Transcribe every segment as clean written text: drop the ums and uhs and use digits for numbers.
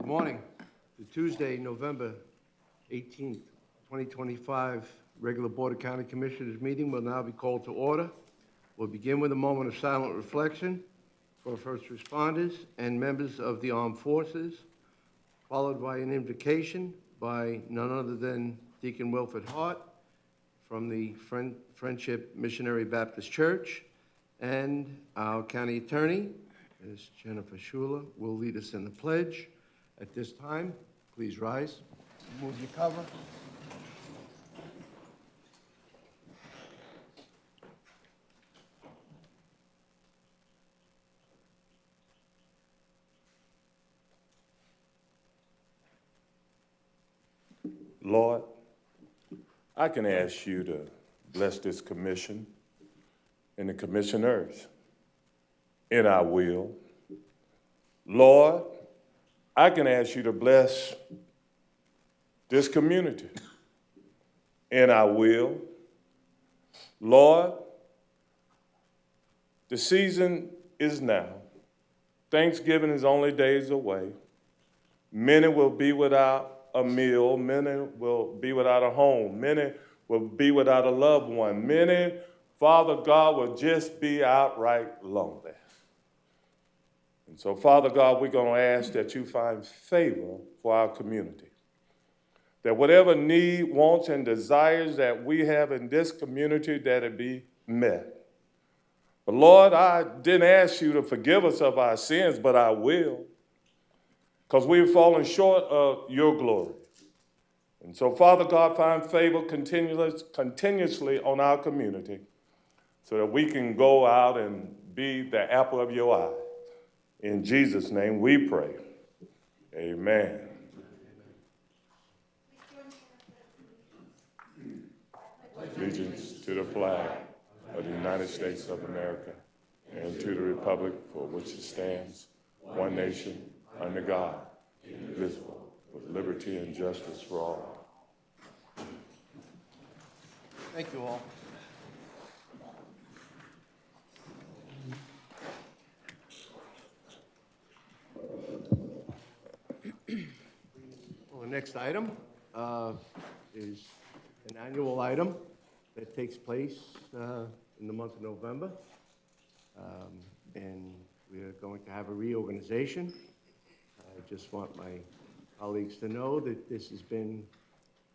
morning. The Tuesday, November 18th, 2025, regular Board of County Commissioners meeting will now be called to order. We'll begin with a moment of silent reflection for first responders and members of the armed forces, followed by an invocation by none other than Deacon Wilfred Hart from the Friendship Missionary Baptist Church, and our county attorney, Ms. Jennifer Schuler, will lead us in the pledge. At this time, please rise. Move your cover. Lord, I can ask you to bless this commission and the commissioners, and I will. Lord, I can ask you to bless this community, and I will. Lord, the season is now. Thanksgiving is only days away. Many will be without a meal. Many will be without a home. Many will be without a loved one. Many, Father God, will just be outright lonely. And so, Father God, we're going to ask that you find favor for our community. That whatever need, wants, and desires that we have in this community, that it be met. But Lord, I didn't ask you to forgive us of our sins, but I will. Because we've fallen short of your glory. And so, Father God, find favor continuously on our community so that we can go out and be the apple of your eye. In Jesus' name we pray. Amen. Allegiance to the flag of the United States of America and to the republic for which it stands, one nation, under God, indivisible, with liberty and justice for all. Thank you all. Well, the next item is an annual item that takes place in the month of November. And we are going to have a reorganization. I just want my colleagues to know that this has been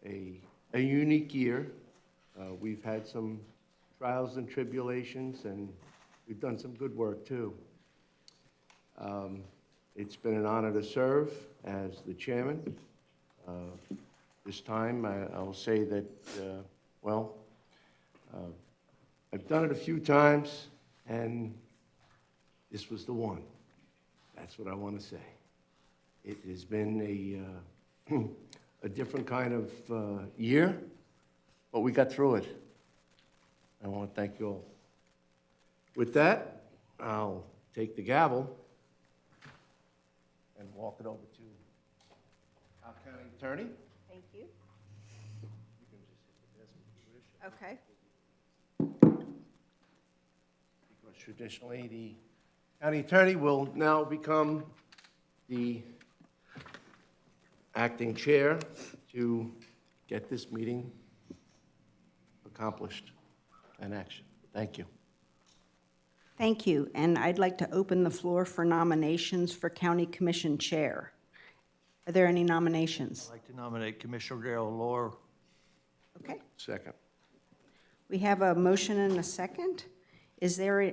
a unique year. We've had some trials and tribulations, and we've done some good work, too. It's been an honor to serve as the chairman. This time, I'll say that, I've done it a few times, and this was the one. That's what I want to say. It has been a different kind of year, but we got through it. I want to thank you all. With that, I'll take the gavel and walk it over to our county attorney. Thank you. You can just hit the desk if you wish. Okay. Because traditionally, the county attorney will now become the acting chair to get this meeting accomplished and action. Thank you. Thank you. And I'd like to open the floor for nominations for County Commission Chair. Are there any nominations? I'd like to nominate Commissioner Darrell Lohr. Okay. Second. We have a motion and a second.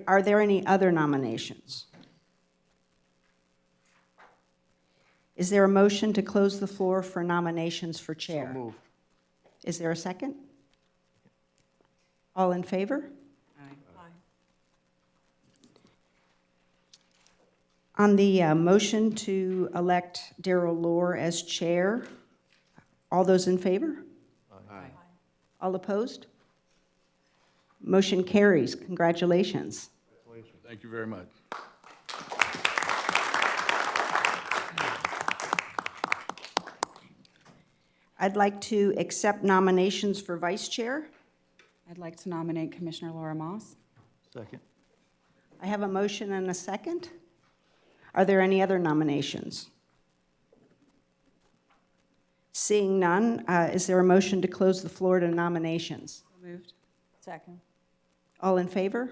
Are there any other nominations? Is there a motion to close the floor for nominations for chair? So moved. Is there a second? All in favor? On the motion to elect Darrell Lohr as chair, all those in favor? Aye. All opposed? Motion carries. Congratulations. Thank you very much. I'd like to accept nominations for vice chair. I'd like to nominate Commissioner Laura Moss. Second. I have a motion and a second. Are there any other nominations? Seeing none, is there a motion to close the floor to nominations? Moved. Second. All in favor?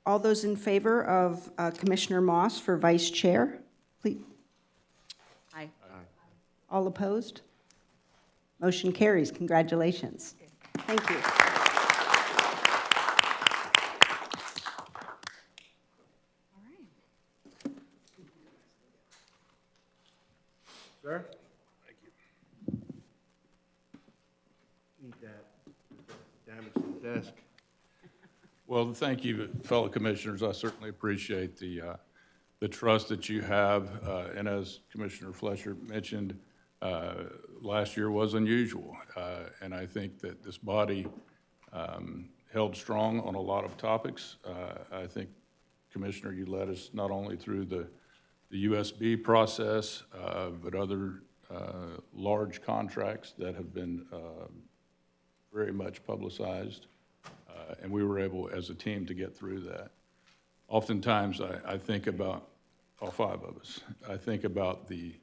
All those in favor of Commissioner Moss for vice chair, please. Aye. All opposed? Motion carries. Congratulations. Thank you. Sir? Thank you. Need that. Damage to the desk. Well, thank you, fellow commissioners. I certainly appreciate the trust that you have. And as Commissioner Fletcher mentioned, last year was unusual. And I think that this body held strong on a lot of topics. I think, Commissioner, you led us not only through the USB process, but other large contracts that have been very much publicized. And we were able, as a team, to get through that. Oftentimes, I think about, all five of us, I think about the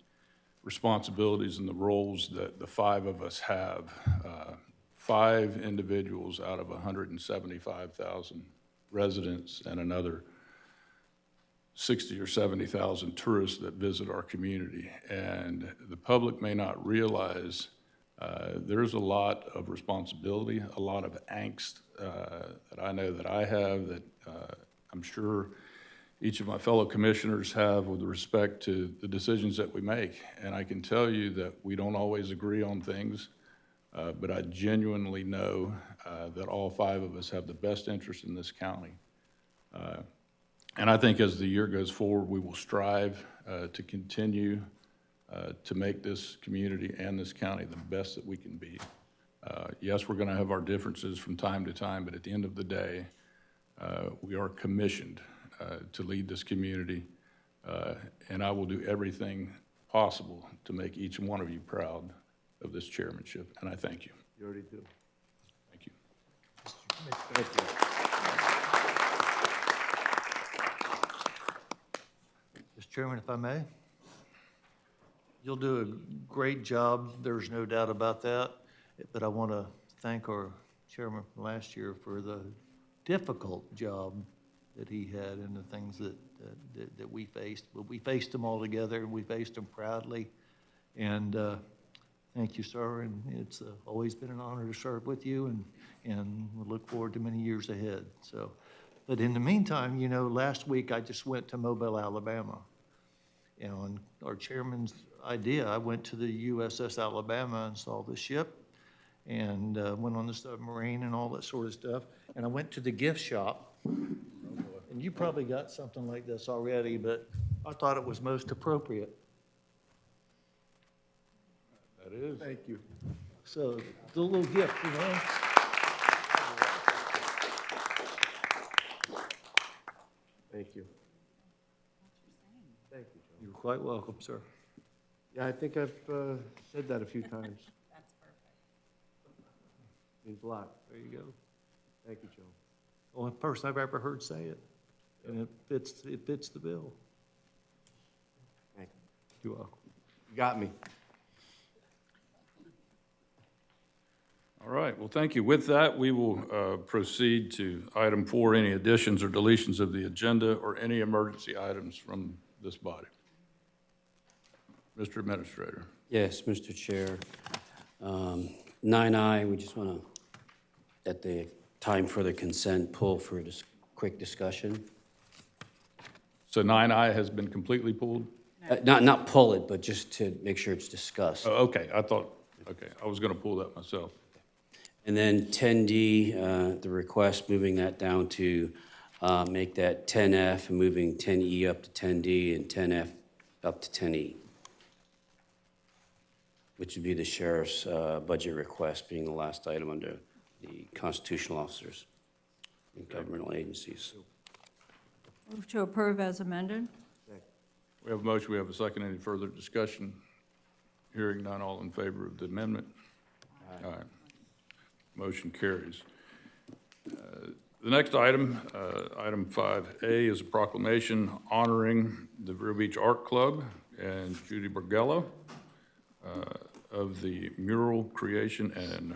responsibilities and the roles that the five of us have. 5 individuals out of 175,000 residents and another 60 or 70,000 tourists that visit our community. And the public may not realize there's a lot of responsibility, a lot of angst that I know that I have, that I'm sure each of my fellow commissioners have with respect to the decisions that we make. And I can tell you that we don't always agree on things, but I genuinely know that all 5 of us have the best interest in this county. And I think as the year goes forward, we will strive to continue to make this community and this county the best that we can be. Yes, we're going to have our differences from time to time, but at the end of the day, we are commissioned to lead this community, and I will do everything possible to make each one of you proud of this chairmanship, and I thank you. You already do. Thank you. Thank you. Mr. Chairman, if I may? You'll do a great job, there's no doubt about that, but I want to thank our chairman from last year for the difficult job that he had and the things that we faced. But we faced them all together, and we faced them proudly. And thank you, sir, and it's always been an honor to serve with you, and we look forward to many years ahead. So, but in the meantime, you know, last week I just went to Mobile, Alabama. You know, and our chairman's idea, I went to the USS Alabama and saw the ship, and went on the submarine and all that sort of stuff. And I went to the gift shop, and you probably got something like this already, but I thought it was most appropriate. That is. Thank you. So, the little gift, you know? Thank you. Thank you, Joe. You're quite welcome, sir. Yeah, I think I've said that a few times. That's perfect. Means a lot. There you go. Thank you, Joe. Only person I've ever heard say it, and it fits the bill. Thank you. You're welcome. You got me. All right, well, thank you. With that, we will proceed to item 4, any additions or deletions of the agenda or any emergency items from this body. Mr. Administrator. Yes, Mr. Chair. 9I, we just want to, at the time for the consent, pull for a quick discussion. So 9I has been completely pulled? Not pull it, but just to make sure it's discussed. Oh, okay, I was going to pull that myself. And then 10D, the request, moving that down to make that 10F and moving 10E up to 10D and 10F up to 10E, which would be the sheriff's budget request being the last item under the constitutional officers and governmental agencies. Move to approve as amended. We have a motion, we have a second. Any further discussion? Hearing none, all in favor of the amendment? Aye. Motion carries. The next item, item 5A, is a proclamation honoring the Vero Beach Art Club and Judy Borgello. of the mural creation and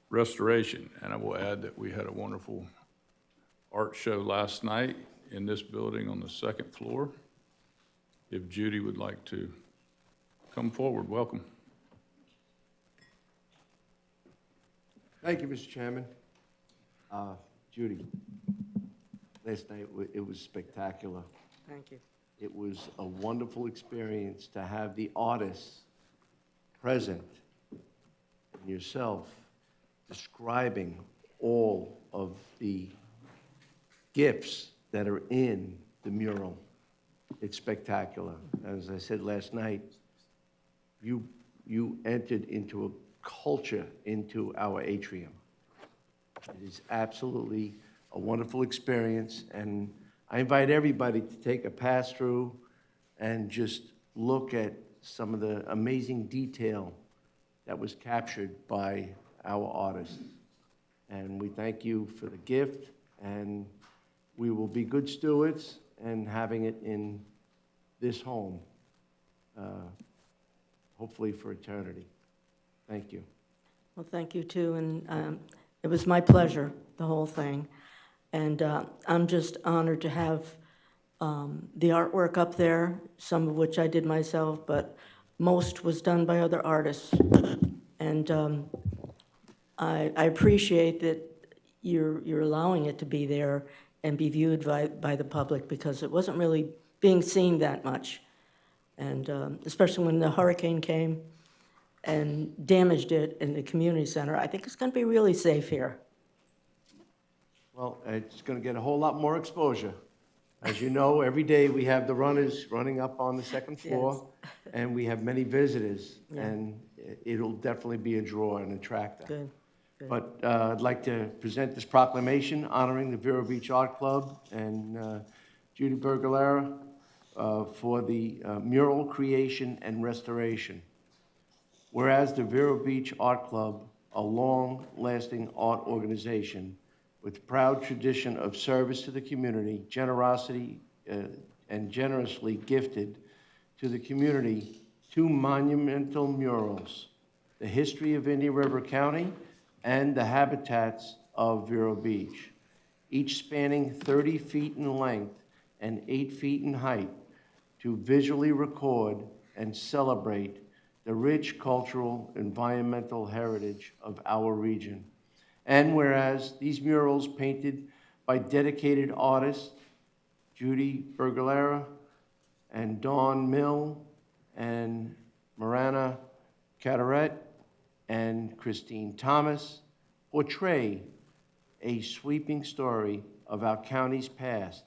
restoration. And I will add that we had a wonderful art show last night in this building on the second floor. If Judy would like to come forward, welcome. Thank you, Mr. Chairman. Judy, last night, it was spectacular. Thank you. It was a wonderful experience to have the artists present and yourself describing all of the gifts that are in the mural. It's spectacular. As I said last night, you entered into a culture into our atrium. It is absolutely a wonderful experience, and I invite everybody to take a pass-through and just look at some of the amazing detail that was captured by our artists. And we thank you for the gift, and we will be good stewards and having it in this home, hopefully for eternity. Thank you. Well, thank you too, and it was my pleasure, the whole thing. And I'm just honored to have the artwork up there, some of which I did myself, but most was done by other artists. And I appreciate that you're allowing it to be there and be viewed by the public, because it wasn't really being seen that much. And especially when the hurricane came and damaged it in the community center, I think it's going to be really safe here. Well, it's going to get a whole lot more exposure. As you know, every day we have the runners running up on the second floor, and we have many visitors, and it'll definitely be a draw and attractor. Good, good. But I'd like to present this proclamation honoring the Vero Beach Art Club and Judy Bergolera for the mural creation and restoration. Whereas the Vero Beach Art Club, a long-lasting art organization with proud tradition of service to the community, generosity, and generously gifted to the community 2 monumental murals, the history of Indian River County and the habitats of Vero Beach, each spanning 30 feet in length and 8 feet in height, to visually record and celebrate the rich cultural environmental heritage of our region. And whereas these murals painted by dedicated artists, Judy Bergolera and Dawn Mill and Marana Carteret and Christine Thomas, portray a sweeping story of our county's past,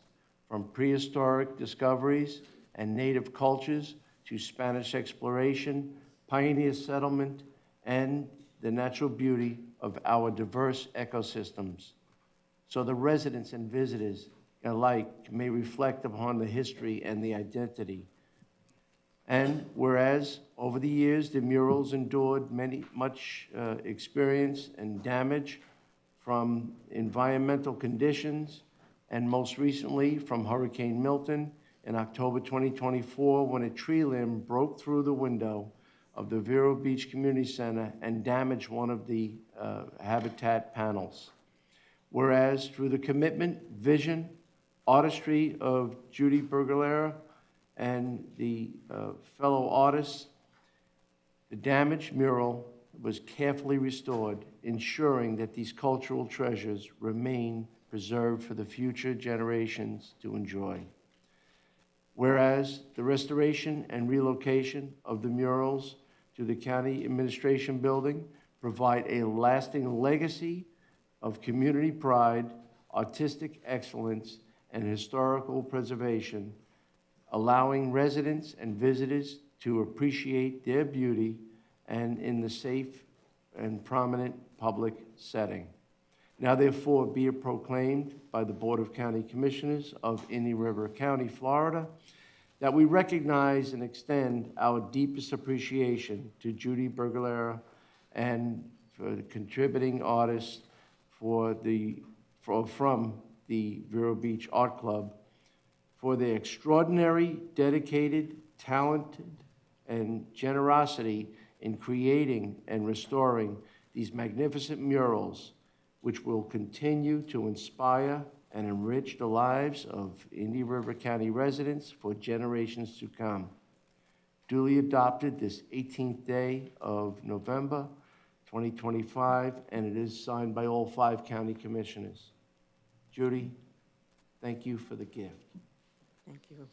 from prehistoric discoveries and native cultures to Spanish exploration, pioneer settlement, and the natural beauty of our diverse ecosystems, so the residents and visitors alike may reflect upon the history and the identity. And whereas over the years the murals endured much experience and damage from environmental conditions, and most recently from Hurricane Milton in October 2024, when a tree limb broke through the window of the Vero Beach Community Center and damaged one of the habitat panels. Whereas through the commitment, vision, artistry of Judy Bergolera and the fellow artists, the damaged mural was carefully restored, ensuring that these cultural treasures remain preserved for the future generations to enjoy. Whereas the restoration and relocation of the murals to the County Administration Building provide a lasting legacy of community pride, artistic excellence, and historical preservation, allowing residents and visitors to appreciate their beauty and in the safe and prominent public setting. Now therefore be it proclaimed by the Board of County Commissioners of Indian River County, Florida, that we recognize and extend our deepest appreciation to Judy Bergolera and for the contributing artists from the Vero Beach Art Club for their extraordinary, dedicated, talented and generosity in creating and restoring these magnificent murals, which will continue to inspire and enrich the lives of Indian River County residents for generations to come. Duly adopted this 18th day of November, 2025, and it is signed by all 5 county commissioners. Judy, thank you for the gift. Thank you.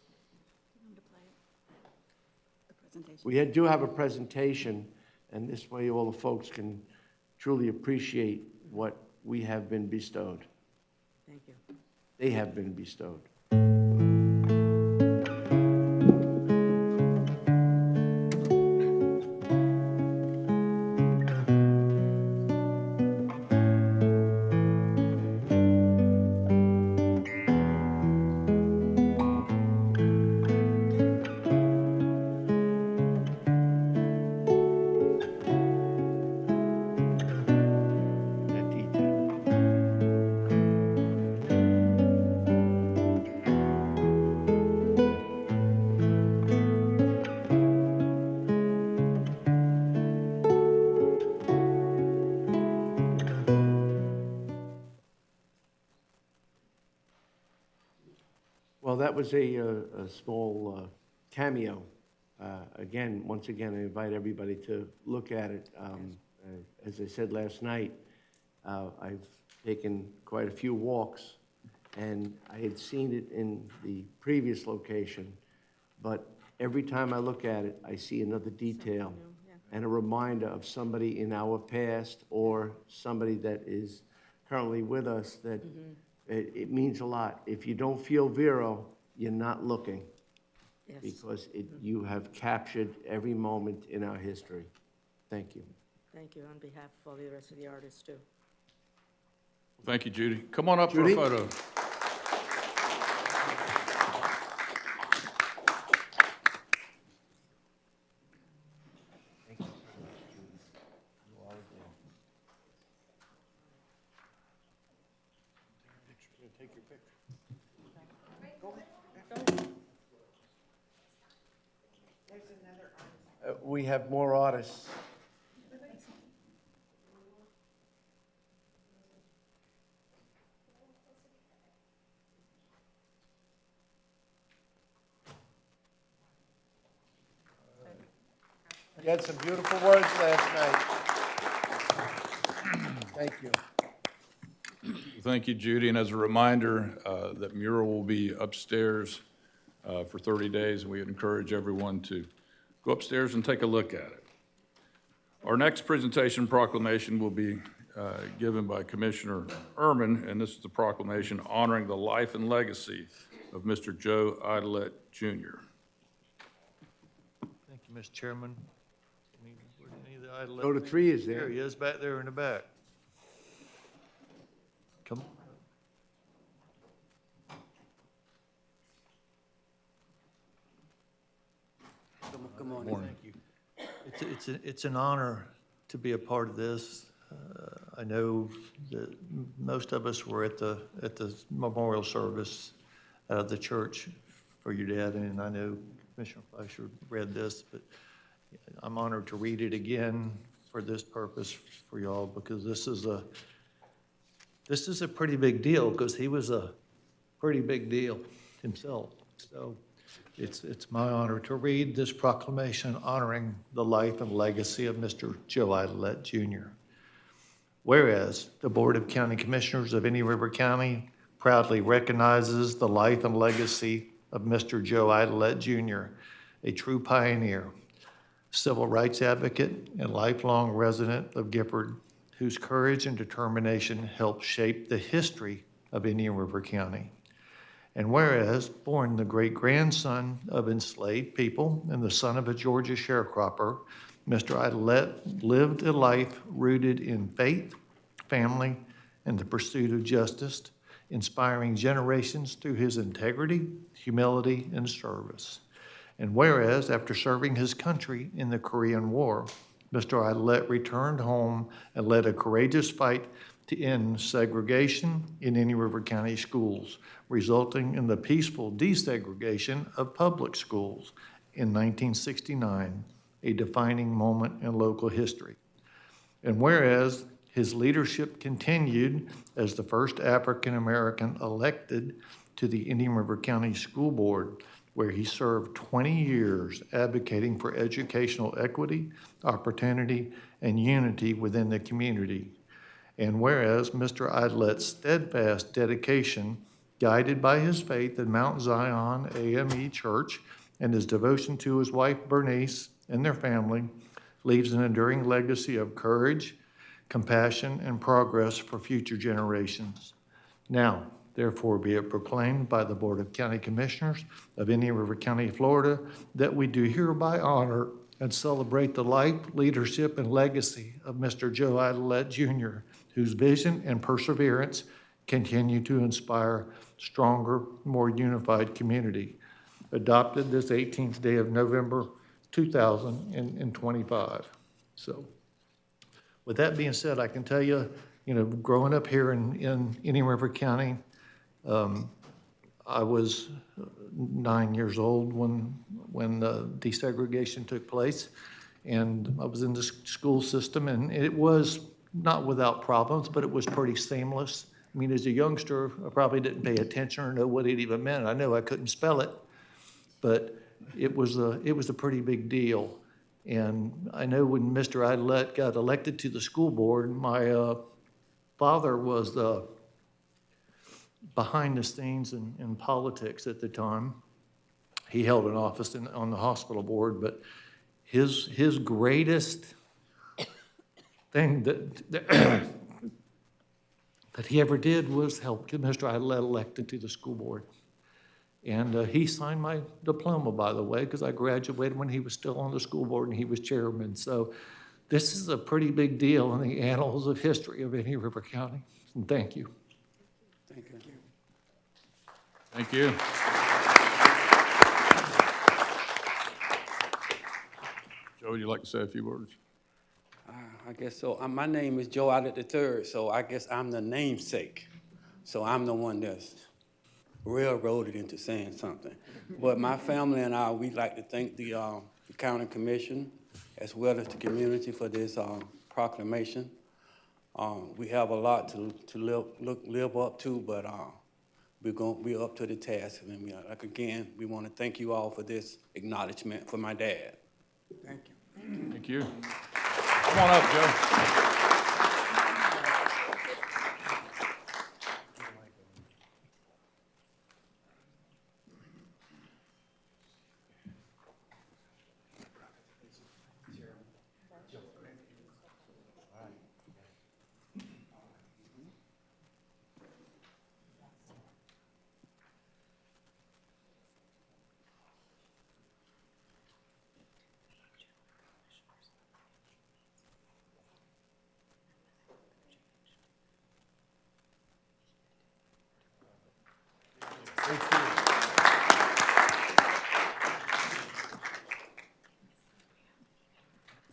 We do have a presentation, and this way all the folks can truly appreciate what we have been bestowed. Thank you. They have been bestowed. That detail. Well, that was a small cameo. Again, once again, I invite everybody to look at it. As I said last night, I've taken quite a few walks, and I had seen it in the previous location, but every time I look at it, I see another detail and a reminder of somebody in our past or somebody that is currently with us that it means a lot. If you don't feel Vero, you're not looking, Yes. because you have captured every moment in our history. Thank you. Thank you on behalf of all the rest of the artists, too. Thank you, Judy. Come on up Judy? for a photo. We have more artists. You had some beautiful words last night. Thank you. Thank you, Judy. And as a reminder, that mural will be upstairs for 30 days, and we encourage everyone to go upstairs and take a look at it. Our next presentation proclamation will be given by Commissioner Ehrman, and this is the proclamation honoring the life and legacy of Mr. Joe Idlett, Jr. Thank you, Mr. Chairman. Any of the idle- Go to 3 is There there. he is, back there in the back. Come. It's an honor to be a part of this. I know that most of us were at the memorial service of the church for your dad, and I know Commissioner Fleischer read this, but I'm honored to read it again for this purpose for y'all, because this is a pretty big deal, because he was a pretty big deal himself. So it's my honor to read this proclamation honoring the life and legacy of Mr. Joe Idlett, Jr. Whereas the Board of County Commissioners of Indian River County proudly recognizes the life and legacy of Mr. Joe Idlett, Jr., a true pioneer, civil rights advocate, and lifelong resident of Gifford, whose courage and determination helped shape the history of Indian River County. And whereas, born the great-grandson of enslaved people and the son of a Georgia sharecropper, Mr. Idlett lived a life rooted in faith, family, and the pursuit of justice, inspiring generations through his integrity, humility, and service. And whereas, after serving his country in the Korean War, Mr. Idlett returned home and led a courageous fight to end segregation in Indian River County schools, resulting in the peaceful desegregation of public schools in 1969, a defining moment in local history. And whereas his leadership continued as the first African-American elected to the Indian River County School Board, where he served 20 years advocating for educational equity, opportunity, and unity within the community. And whereas Mr. Idlet's steadfast dedication, guided by his faith in Mount Zion AME Church and his devotion to his wife Bernice and their family, leaves an enduring legacy of courage, compassion, and progress for future generations. Now, therefore, be it proclaimed by the Board of County Commissioners of Indian River County, Florida, that we do hereby honor and celebrate the life, leadership, and legacy of Mr. Joe Idlet Jr., whose vision and perseverance continue to inspire stronger, more unified community. Adopted this 18th day of November 2025. So, with that being said, I can tell you, growing up here in Indian River County, I was 9 years old when desegregation took place, and I was in the school system, and it was not without problems, but it was pretty seamless. I mean, as a youngster, I probably didn't pay attention or know what it even meant. I know I couldn't spell it, but it was a pretty big deal. And I know when Mr. Idlet got elected to the school board, my father was behind the scenes in politics at the time. He held an office on the hospital board, but his greatest thing that he ever did was help get Mr. Idlet elected to the school board. And he signed my diploma, by the way, because I graduated when he was still on the school board and he was chairman. So this is a pretty big deal in the annals of history of Indian River County. And thank you. Thank you. Thank you. Joe, would you like to say a few words? I guess so. My name is Joe Idlet III, so I guess I'm the namesake. So I'm the one that's railroaded into saying something. But my family and I, we'd like to thank the county commission as well as the community for this proclamation. We have a lot to live up to, but we're up to the task. And again, we want to thank you all for this acknowledgement for my dad. Thank you. Thank you. Come on up, Joe.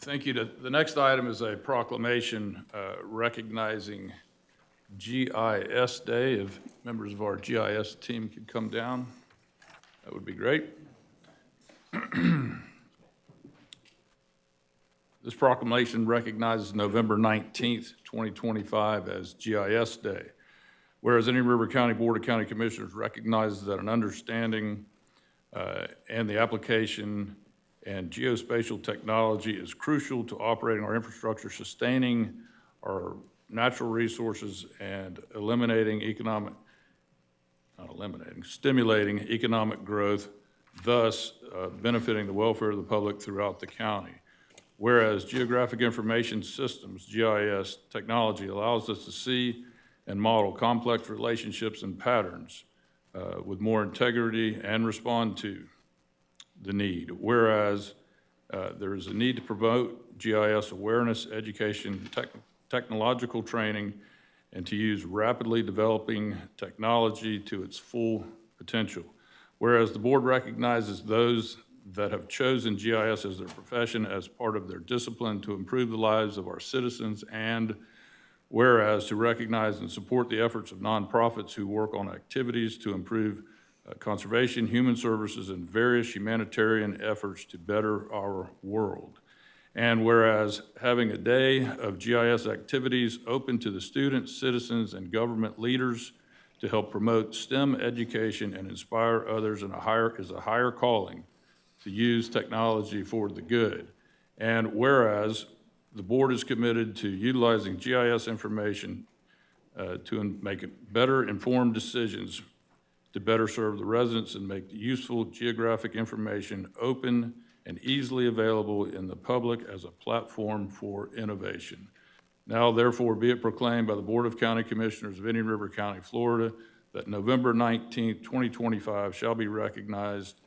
Thank you. The next item is a proclamation recognizing GIS Day. If members of our GIS team could come down, that would be great. This proclamation recognizes November 19th, 2025 as GIS Day. Whereas Indian River County Board of County Commissioners recognizes that an understanding and the application and geospatial technology is crucial to operating our infrastructure, sustaining our natural resources, and stimulating economic growth, thus benefiting the welfare of the public throughout the county. Whereas Geographic Information Systems, GIS technology, allows us to see and model complex relationships and patterns with more integrity and respond to the need. Whereas there is a need to promote GIS awareness, education, technological training, and to use rapidly developing technology to its full potential. Whereas the board recognizes those that have chosen GIS as their profession as part of their discipline to improve the lives of our citizens, and whereas to recognize and support the efforts of nonprofits who work on activities to improve conservation, human services, and various humanitarian efforts to better our world. And whereas having a day of GIS activities open to the students, citizens, and government leaders to help promote STEM education and inspire others is a higher calling to use technology for the good. And whereas the board is committed to utilizing GIS information to make better informed decisions to better serve the residents and make useful geographic information open and easily available in the public as a platform for innovation. Now therefore be it proclaimed by the Board of County Commissioners of Indian River County, Florida, that November 19th, 2025 shall be recognized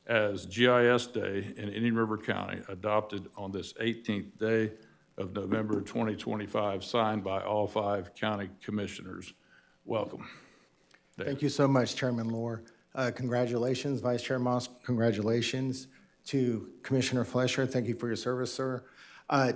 as GIS Day in Indian River County, adopted on this 18th day of November 2025, signed by all 5 county commissioners. Welcome. Thank you so much, Chairman Lohr. Congratulations, Vice Chair Moss. Congratulations to Commissioner Flesher. Thank you for your service, sir.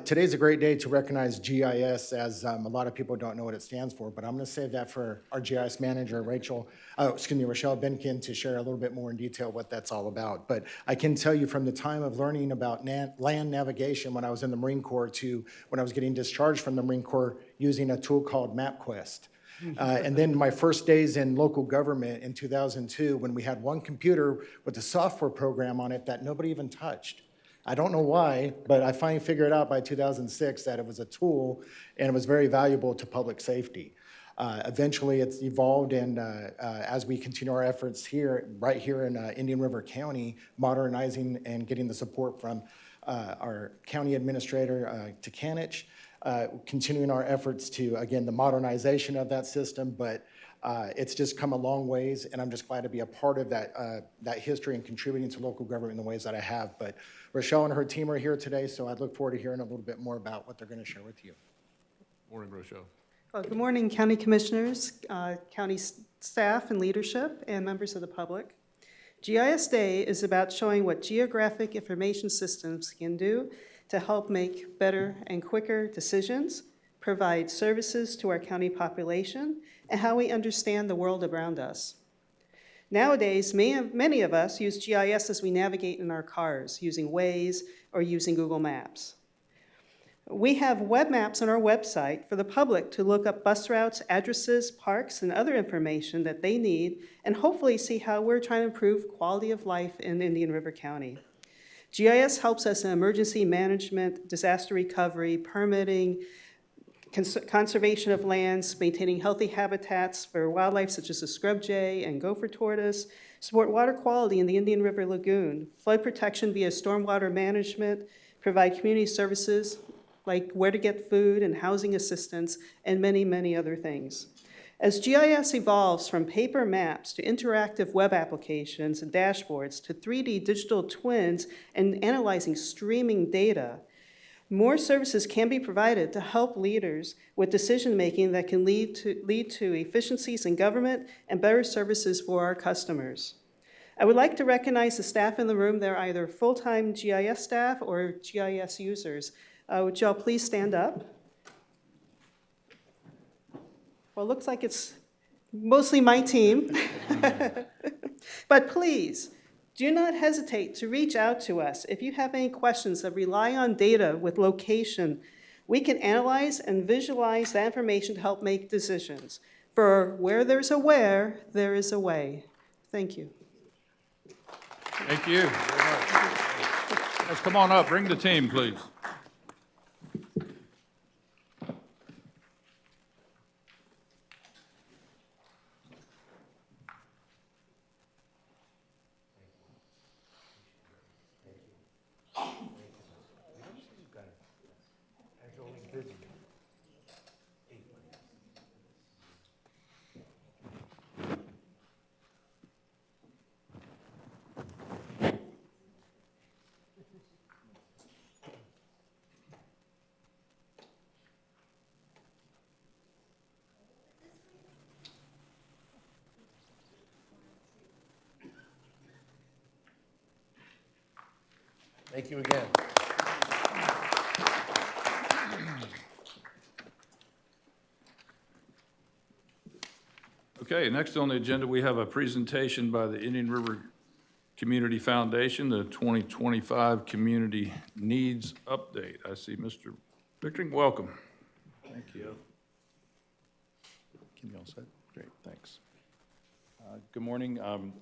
Today's a great day to recognize GIS, as a lot of people don't know what it stands for, but I'm going to save that for our GIS manager, Rochelle Benkin, to share a little bit more in detail what that's all about. But I can tell you from the time of learning about land navigation when I was in the Marine Corps to when I was getting discharged from the Marine Corps using a tool called MapQuest. And then my first days in local government in 2002, when we had one computer with a software program on it that nobody even touched. I don't know why, but I finally figured out by 2006 that it was a tool and it was very valuable to public safety. Eventually, it's evolved, and as we continue our efforts here, right here in Indian River County, modernizing and getting the support from our county administrator, Tikanich, continuing our efforts to, again, the modernization of that system, but it's just come a long ways, and I'm just glad to be a part of that history and contributing to local government in the ways that I have. But Rochelle and her team are here today, so I'd look forward to hearing a little bit more about what they're going to share with you. Morning, Rochelle. Well, good morning, County Commissioners, county staff and leadership, and members of the public. GIS Day is about showing what geographic information systems can do to help make better and quicker decisions, provide services to our county population, and how we understand the world around us. Nowadays, many of us use GIS as we navigate in our cars, using Waze or using Google Maps. We have web maps on our website for the public to look up bus routes, addresses, parks, and other information that they need, and hopefully see how we're trying to improve quality of life in Indian River County. GIS helps us in emergency management, disaster recovery, permitting, conservation of lands, maintaining healthy habitats for wildlife such as the scrub jay and gopher tortoise, support water quality in the Indian River Lagoon, flood protection via stormwater management, provide community services like where to get food and housing assistance, and many, many other things. As GIS evolves from paper maps to interactive web applications and dashboards to 3D digital twins and analyzing streaming data, more services can be provided to help leaders with decision-making that can lead to efficiencies in government and better services for our customers. I would like to recognize the staff in the room. They're either full-time GIS staff or GIS users. Would y'all please stand up? Well, it looks like it's mostly my team. But please, do not hesitate to reach out to us if you have any questions that rely on data with location. We can analyze and visualize that information to help make decisions. For where there's a where, there is a way. Thank you. Thank you very much. Let's come on up. Bring the team, please. Thank you again. Okay, next on the agenda, we have a presentation by the Indian River Community Foundation, the 2025 Community Needs Update. I see Mr. Pickering, welcome. Thank you. Can you all set? Great, thanks. Good morning.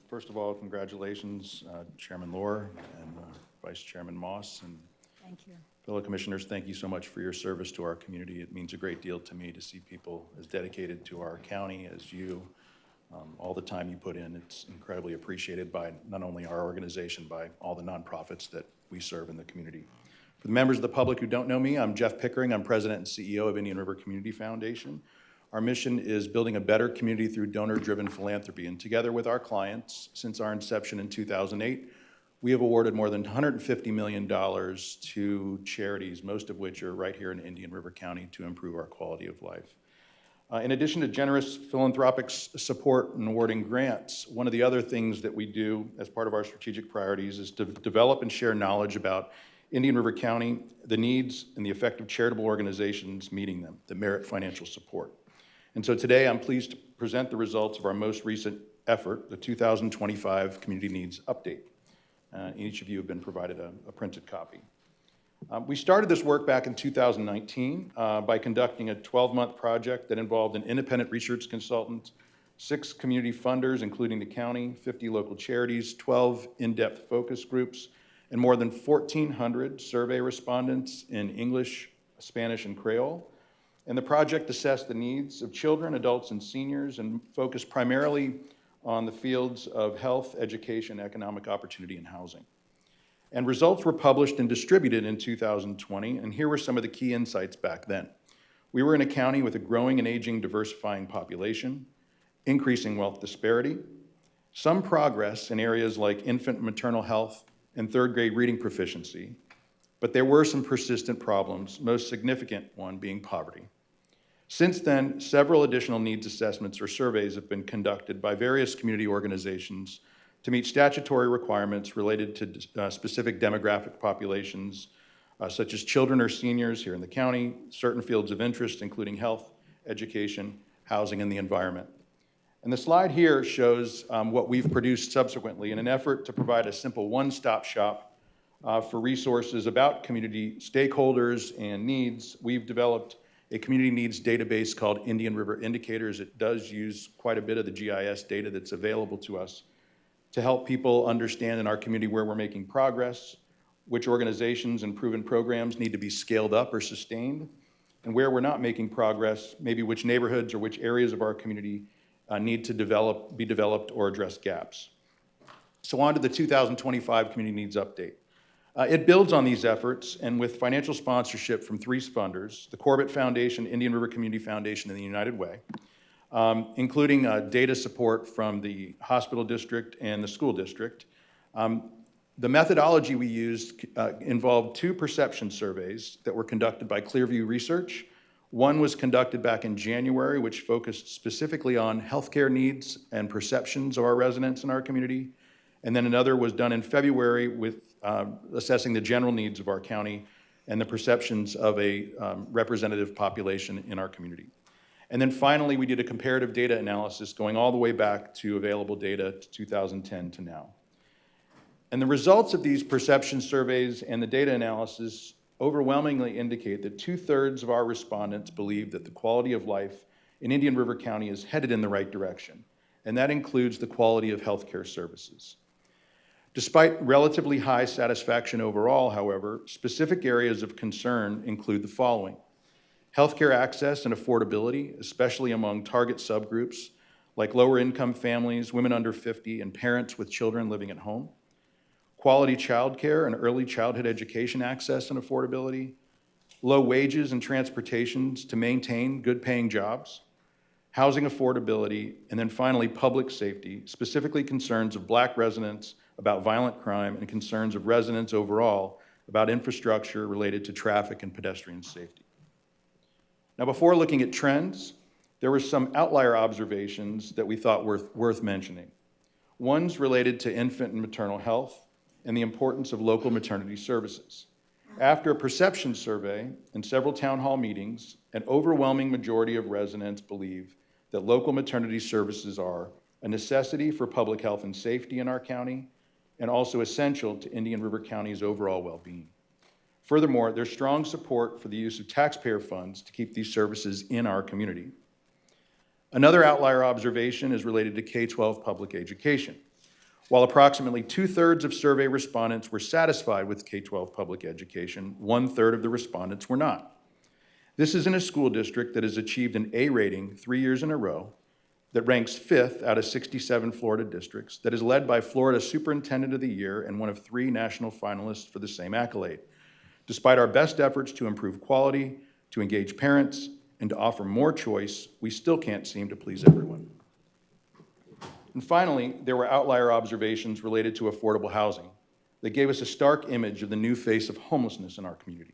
First of all, congratulations, Chairman Lohr and Vice Chairman Moss, and Thank you. fellow commissioners. Thank you so much for your service to our community. It means a great deal to me to see people as dedicated to our county as you. All the time you put in, it's incredibly appreciated by not only our organization, by all the nonprofits that we serve in the community. For the members of the public who don't know me, I'm Jeff Pickering. I'm President and CEO of Indian River Community Foundation. Our mission is building a better community through donor-driven philanthropy. And together with our clients, since our inception in 2008, we have awarded more than $150 million to charities, most of which are right here in Indian River County, to improve our quality of life. In addition to generous philanthropic support and awarding grants, one of the other things that we do as part of our strategic priorities is to develop and share knowledge about Indian River County, the needs and the effective charitable organizations meeting them that merit financial support. And so today I'm pleased to present the results of our most recent effort, the 2025 Community Needs Update. Each of you have been provided a printed copy. We started this work back in 2019 by conducting a 12-month project that involved an independent research consultant, 6 community funders, including the county, 50 local charities, 12 in-depth focus groups, and more than 1,400 survey respondents in English, Spanish, and Creole. And the project assessed the needs of children, adults, and seniors, and focused primarily on the fields of health, education, economic opportunity, and housing. And results were published and distributed in 2020, and here were some of the key insights back then. We were in a county with a growing and aging diversifying population, increasing wealth disparity, some progress in areas like infant and maternal health and third-grade reading proficiency, but there were some persistent problems, most significant one being poverty. Since then, several additional needs assessments or surveys have been conducted by various community organizations to meet statutory requirements related to specific demographic populations, such as children or seniors here in the county, certain fields of interest, including health, education, housing, and the environment. And the slide here shows what we've produced subsequently in an effort to provide a simple one-stop shop for resources about community stakeholders and needs. We've developed a community needs database called Indian River Indicators. It does use quite a bit of the GIS data that's available to us to help people understand in our community where we're making progress, which organizations and proven programs need to be scaled up or sustained, and where we're not making progress, maybe which neighborhoods or which areas of our community need to be developed or address gaps. So on to the 2025 Community Needs Update. It builds on these efforts, and with financial sponsorship from 3 funders, the Corbett Foundation, Indian River Community Foundation, and the United Way, including data support from the hospital district and the school district. The methodology we used involved 2 perception surveys that were conducted by Clearview Research. One was conducted back in January, which focused specifically on healthcare needs and perceptions of our residents in our community. And then another was done in February with assessing the general needs of our county and the perceptions of a representative population in our community. And then finally, we did a comparative data analysis going all the way back to available data to 2010 to now. And the results of these perception surveys and the data analysis overwhelmingly indicate that 2/3 of our respondents believe that the quality of life in Indian River County is headed in the right direction, and that includes the quality of healthcare services. Despite relatively high satisfaction overall, however, specific areas of concern include the following: healthcare access and affordability, especially among target subgroups like lower income families, women under 50, and parents with children living at home; quality childcare and early childhood education access and affordability; low wages and transportations to maintain good paying jobs; housing affordability; and then finally, public safety, specifically concerns of Black residents about violent crime and concerns of residents overall about infrastructure related to traffic and pedestrian safety. Now, before looking at trends, there were some outlier observations that we thought worth mentioning. One's related to infant and maternal health and the importance of local maternity services. After a perception survey and several town hall meetings, an overwhelming majority of residents believe that local maternity services are a necessity for public health and safety in our county and also essential to Indian River County's overall well-being. Furthermore, there's strong support for the use of taxpayer funds to keep these services in our community. Another outlier observation is related to K-12 public education. While approximately 2/3 of survey respondents were satisfied with K-12 public education, 1/3 of the respondents were not. This is in a school district that has achieved an A rating 3 years in a row, that ranks 5th out of 67 Florida districts, that is led by Florida Superintendent of the Year and one of 3 national finalists for the same accolade. Despite our best efforts to improve quality, to engage parents, and to offer more choice, we still can't seem to please everyone. And finally, there were outlier observations related to affordable housing that gave us a stark image of the new face of homelessness in our community.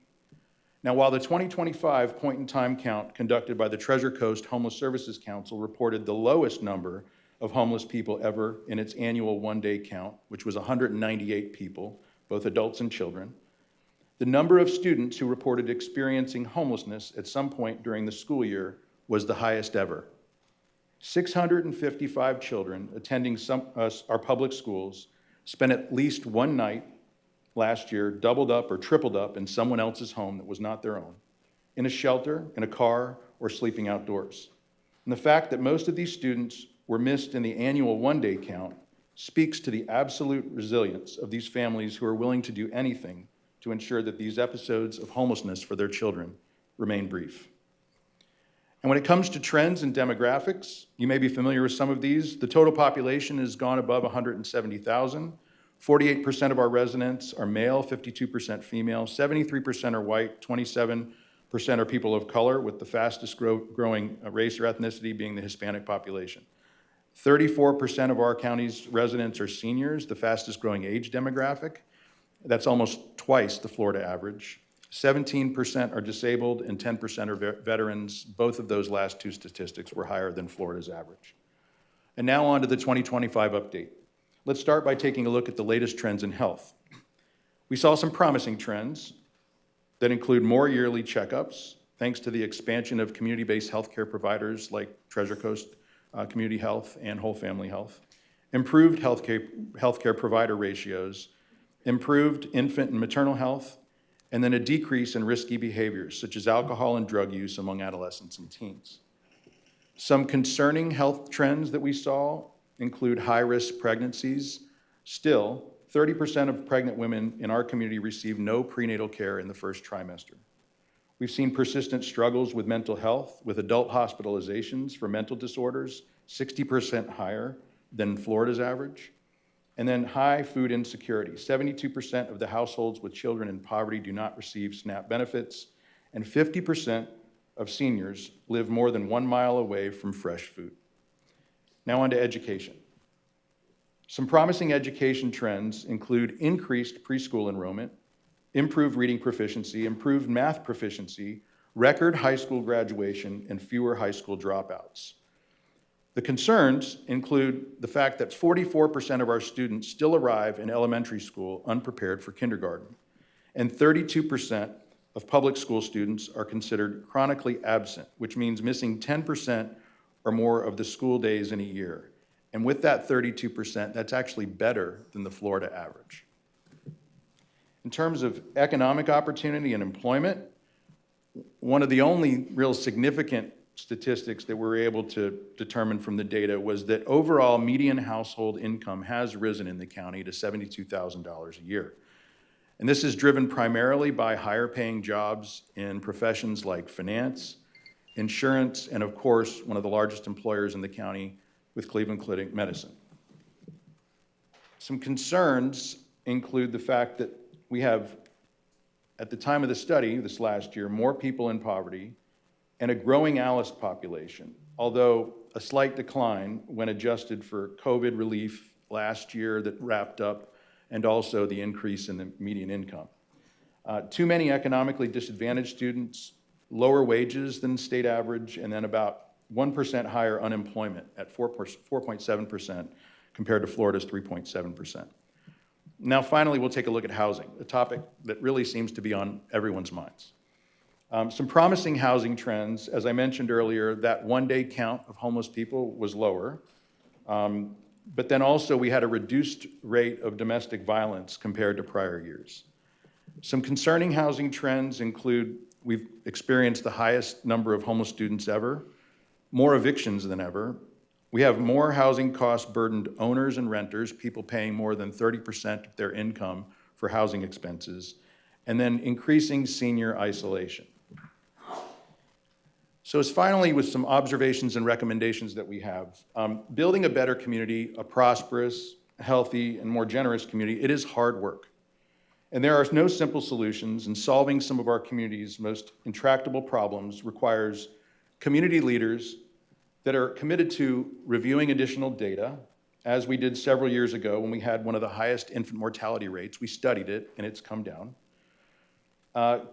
Now, while the 2025 point-in-time count conducted by the Treasure Coast Homeless Services Council reported the lowest number of homeless people ever in its annual one-day count, which was 198 people, both adults and children, the number of students who reported experiencing homelessness at some point during the school year was the highest ever. 655 children attending our public schools spent at least one night last year, doubled up or tripled up in someone else's home that was not their own, in a shelter, in a car, or sleeping outdoors. And the fact that most of these students were missed in the annual one-day count speaks to the absolute resilience of these families who are willing to do anything to ensure that these episodes of homelessness for their children remain brief. And when it comes to trends and demographics, you may be familiar with some of these. The total population has gone above 170,000. 48% of our residents are male, 52% female, 73% are white, 27% are people of color, with the fastest growing race or ethnicity being the Hispanic population. 34% of our county's residents are seniors, the fastest growing age demographic. That's almost twice the Florida average. 17% are disabled and 10% are veterans. Both of those last two statistics were higher than Florida's average. And now on to the 2025 update. Let's start by taking a look at the latest trends in health. We saw some promising trends that include more yearly checkups, thanks to the expansion of community-based healthcare providers like Treasure Coast Community Health and Whole Family Health, improved healthcare provider ratios, improved infant and maternal health, and then a decrease in risky behaviors such as alcohol and drug use among adolescents and teens. Some concerning health trends that we saw include high-risk pregnancies. Still, 30% of pregnant women in our community receive no prenatal care in the first trimester. We've seen persistent struggles with mental health, with adult hospitalizations for mental disorders 60% higher than Florida's average. And then high food insecurity. 72% of the households with children in poverty do not receive SNAP benefits, and 50% of seniors live more than 1 mile away from fresh food. Now on to education. Some promising education trends include increased preschool enrollment, improved reading proficiency, improved math proficiency, record high school graduation, and fewer high school dropouts. The concerns include the fact that 44% of our students still arrive in elementary school unprepared for kindergarten, and 32% of public school students are considered chronically absent, which means missing 10% or more of the school days in a year. And with that 32%, that's actually better than the Florida average. In terms of economic opportunity and employment, one of the only real significant statistics that we're able to determine from the data was that overall median household income has risen in the county to $72,000 a year. And this is driven primarily by higher paying jobs in professions like finance, insurance, and of course, one of the largest employers in the county with Cleveland Clinic Medicine. Some concerns include the fact that we have, at the time of the study this last year, more people in poverty and a growing ALICE population, although a slight decline when adjusted for COVID relief last year that wrapped up, and also the increase in the median income. Too many economically disadvantaged students, lower wages than state average, and then about 1% higher unemployment at 4.7% compared to Florida's 3.7%. Now, finally, we'll take a look at housing, a topic that really seems to be on everyone's minds. Some promising housing trends, as I mentioned earlier, that one-day count of homeless people was lower. But then also we had a reduced rate of domestic violence compared to prior years. Some concerning housing trends include we've experienced the highest number of homeless students ever, more evictions than ever. We have more housing cost burdened owners and renters, people paying more than 30% of their income for housing expenses, and then increasing senior isolation. So it's finally with some observations and recommendations that we have. Building a better community, a prosperous, healthy, and more generous community, it is hard work. And there are no simple solutions, and solving some of our community's most intractable problems requires community leaders that are committed to reviewing additional data, as we did several years ago when we had one of the highest infant mortality rates. We studied it, and it's come down.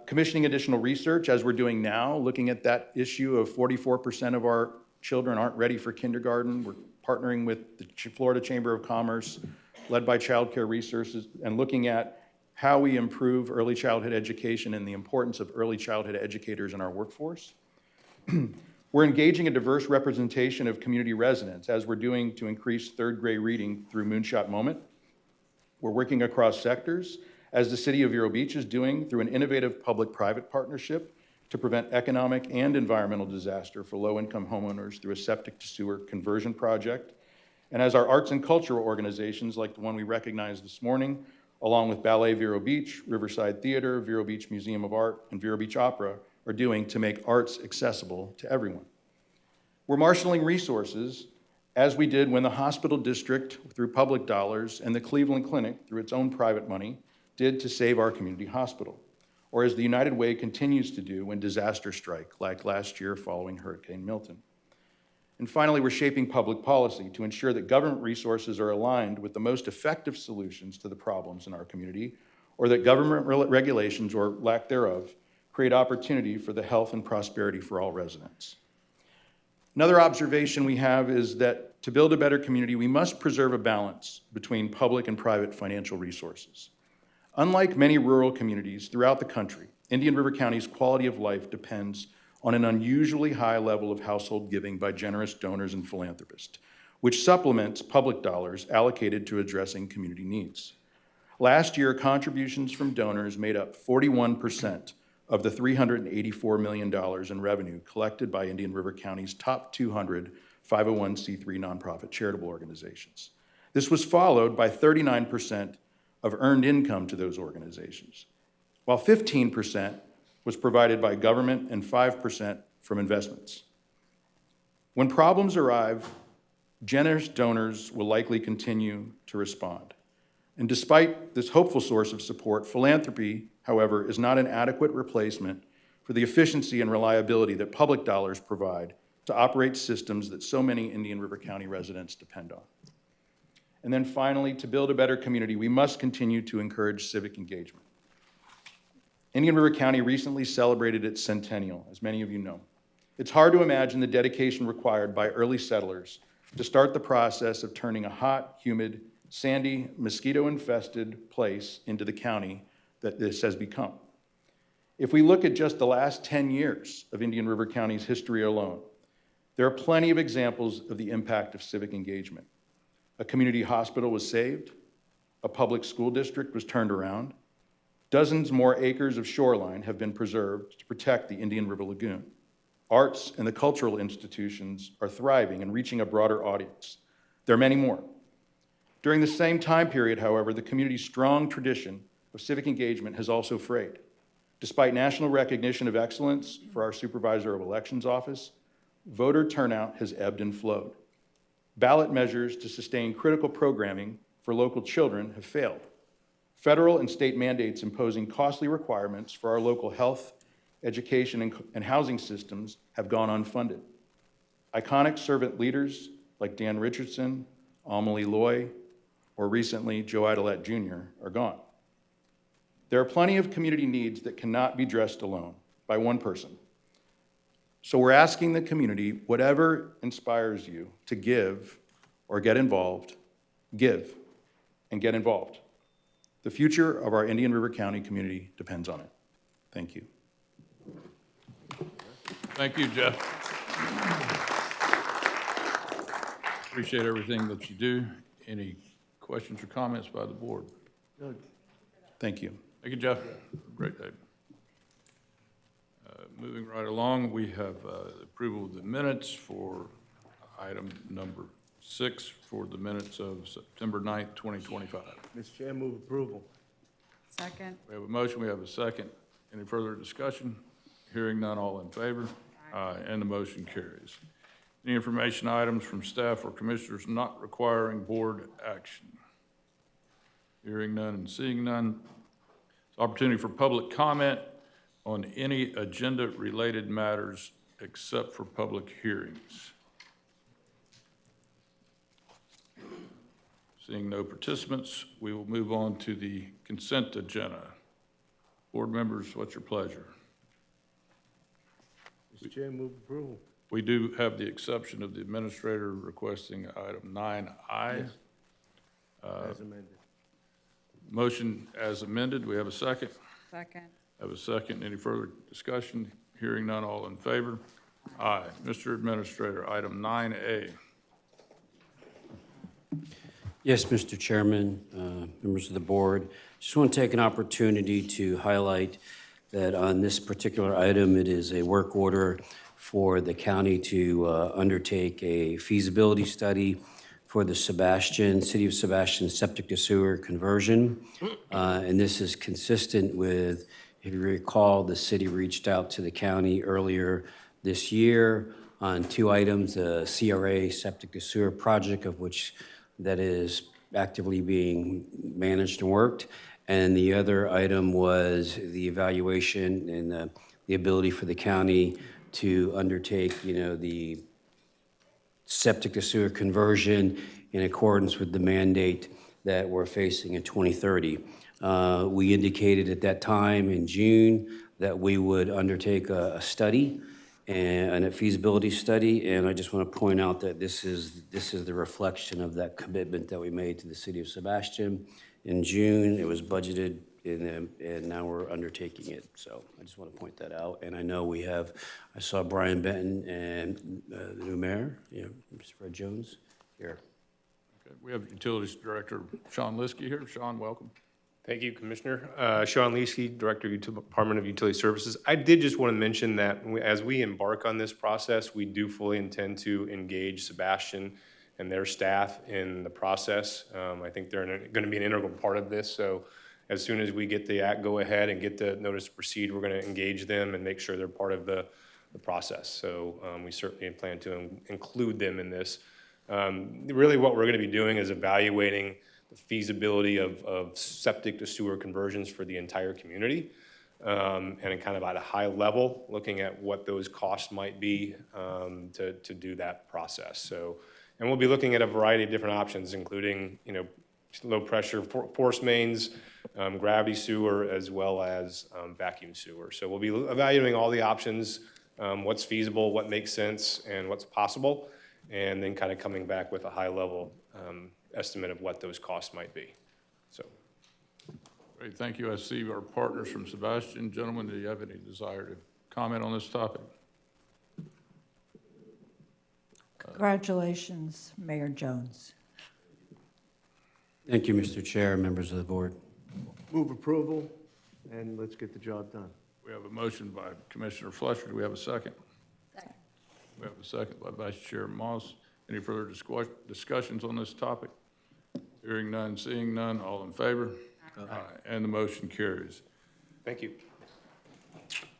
Commissioning additional research, as we're doing now, looking at that issue of 44% of our children aren't ready for kindergarten. We're partnering with the Florida Chamber of Commerce, led by Child Care Resources, and looking at how we improve early childhood education and the importance of early childhood educators in our workforce. We're engaging a diverse representation of community residents, as we're doing to increase third grade reading through Moonshot Moment. We're working across sectors, as the City of Vero Beach is doing through an innovative public-private partnership to prevent economic and environmental disaster for low-income homeowners through a septic-to-sewer conversion project. And as our arts and cultural organizations, like the one we recognized this morning, along with Ballet Vero Beach, Riverside Theater, Vero Beach Museum of Art, and Vero Beach Opera, are doing to make arts accessible to everyone. We're marshaling resources, as we did when the hospital district, through public dollars, and the Cleveland Clinic, through its own private money, did to save our community hospital, or as the United Way continues to do when disasters strike, like last year following Hurricane Milton. And finally, we're shaping public policy to ensure that government resources are aligned with the most effective solutions to the problems in our community, or that government regulations, or lack thereof, create opportunity for the health and prosperity for all residents. Another observation we have is that to build a better community, we must preserve a balance between public and private financial resources. Unlike many rural communities throughout the country, Indian River County's quality of life depends on an unusually high level of household giving by generous donors and philanthropists, which supplements public dollars allocated to addressing community needs. Last year, contributions from donors made up 41% of the $384 million in revenue collected by Indian River County's top 200 501c3 nonprofit charitable organizations. This was followed by 39% of earned income to those organizations, while 15% was provided by government and 5% from investments. When problems arrive, generous donors will likely continue to respond. And despite this hopeful source of support, philanthropy, however, is not an adequate replacement for the efficiency and reliability that public dollars provide to operate systems that so many Indian River County residents depend on. And then finally, to build a better community, we must continue to encourage civic engagement. Indian River County recently celebrated its centennial, as many of you know. It's hard to imagine the dedication required by early settlers to start the process of turning a hot, humid, sandy, mosquito-infested place into the county that this has become. If we look at just the last 10 years of Indian River County's history alone, there are plenty of examples of the impact of civic engagement. A community hospital was saved, a public school district was turned around, dozens more acres of shoreline have been preserved to protect the Indian River Lagoon. Arts and the cultural institutions are thriving and reaching a broader audience. There are many more. During the same time period, however, the community's strong tradition of civic engagement has also frayed. Despite national recognition of excellence for our Supervisor of Elections office, voter turnout has ebbed and flowed. Ballot measures to sustain critical programming for local children have failed. Federal and state mandates imposing costly requirements for our local health, education, and housing systems have gone unfunded. Iconic servant leaders like Dan Richardson, Amelie Loy, or recently Joe Idolette Jr. are gone. There are plenty of community needs that cannot be addressed alone by one person. So we're asking the community, whatever inspires you to give or get involved, give and get involved. The future of our Indian River County community depends on it. Thank you. Thank you, Jeff. Appreciate everything that you do. Any questions or comments by the board? Thank you. Thank you, Jeff. Great day. Moving right along, we have approval of the minutes for item number 6 for the minutes of September 9th, 2025. Mr. Chair, move approval. Second. We have a motion, we have a second. Any further discussion? Hearing none, all in favor? Aye. And the motion carries. Any information items from staff or commissioners not requiring board action? Hearing none and seeing none. Opportunity for public comment on any agenda-related matters except for public hearings. Seeing no participants, we will move on to the consent agenda. Board members, what's your pleasure? Mr. Chair, move approval. We do have the exception of the administrator requesting item 9I. As amended. Motion as amended, we have a second? Second. Have a second. Any further discussion? Hearing none, all in favor? Aye. Mr. Administrator, item 9A. Yes, Mr. Chairman, members of the board. Just want to take an opportunity to highlight that on this particular item, it is a work order for the county to undertake a feasibility study for the City of Sebastian septic to sewer conversion. And this is consistent with, if you recall, the city reached out to the county earlier this year on 2 items, a CRA septic to sewer project, of which that is actively being managed and worked. And the other item was the evaluation and the ability for the county to undertake, the septic to sewer conversion in accordance with the mandate that we're facing in 2030. We indicated at that time in June that we would undertake a study and a feasibility study, and I just want to point out that this is the reflection of that commitment that we made to the city of Sebastian. In June, it was budgeted, and now we're undertaking it. So I just want to point that out. And I know I saw Brian Benton and the new mayor, Mr. Fred Jones, here. Okay, we have Utilities Director Sean Liskey here. Sean, welcome. Thank you, Commissioner. Sean Leesky, Director of Department of Utility Services. I did just want to mention that as we embark on this process, we do fully intend to engage Sebastian and their staff in the process. I think they're going to be an integral part of this. So as soon as we get the go ahead and get the notice to proceed, we're going to engage them and make sure they're part of the process. So we certainly plan to include them in this. Really what we're going to be doing is evaluating the feasibility of septic to sewer conversions for the entire community, and kind of at a high level, looking at what those costs might be to do that process. So, and we'll be looking at a variety of different options, including low pressure force mains, gravity sewer, as well as vacuum sewer. So we'll be evaluating all the options, what's feasible, what makes sense, and what's possible, and then kind of coming back with a high level estimate of what those costs might be. So. Great, thank you. I see our partners from Sebastian. Gentlemen, do you have any desire to comment on this topic? Congratulations, Mayor Jones. Thank you, Mr. Chair, members of the board. Move approval, and let's get the job done. We have a motion by Commissioner Fletcher. Do we have a second? Second. We have a second by Vice Chair Moss. Any further discussions on this topic? Hearing none, seeing none, all in favor? Aye. And the motion carries. Thank you.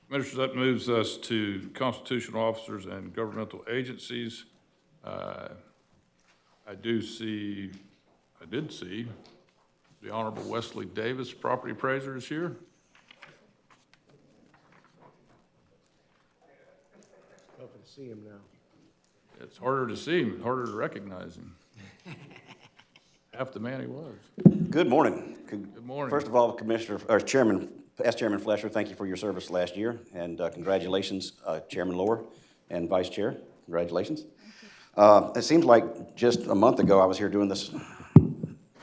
Commissioners, that moves us to constitutional officers and governmental agencies. I did see the Honorable Wesley Davis, property appraiser, is here. Tough to see him now. It's harder to see him, harder to recognize him. Half the man he was. Good morning. Good morning. First of all, Past Chairman Fletcher, thank you for your service last year, and congratulations, Chairman Lohr and Vice Chair. Congratulations. It seems like just a month ago I was here doing this,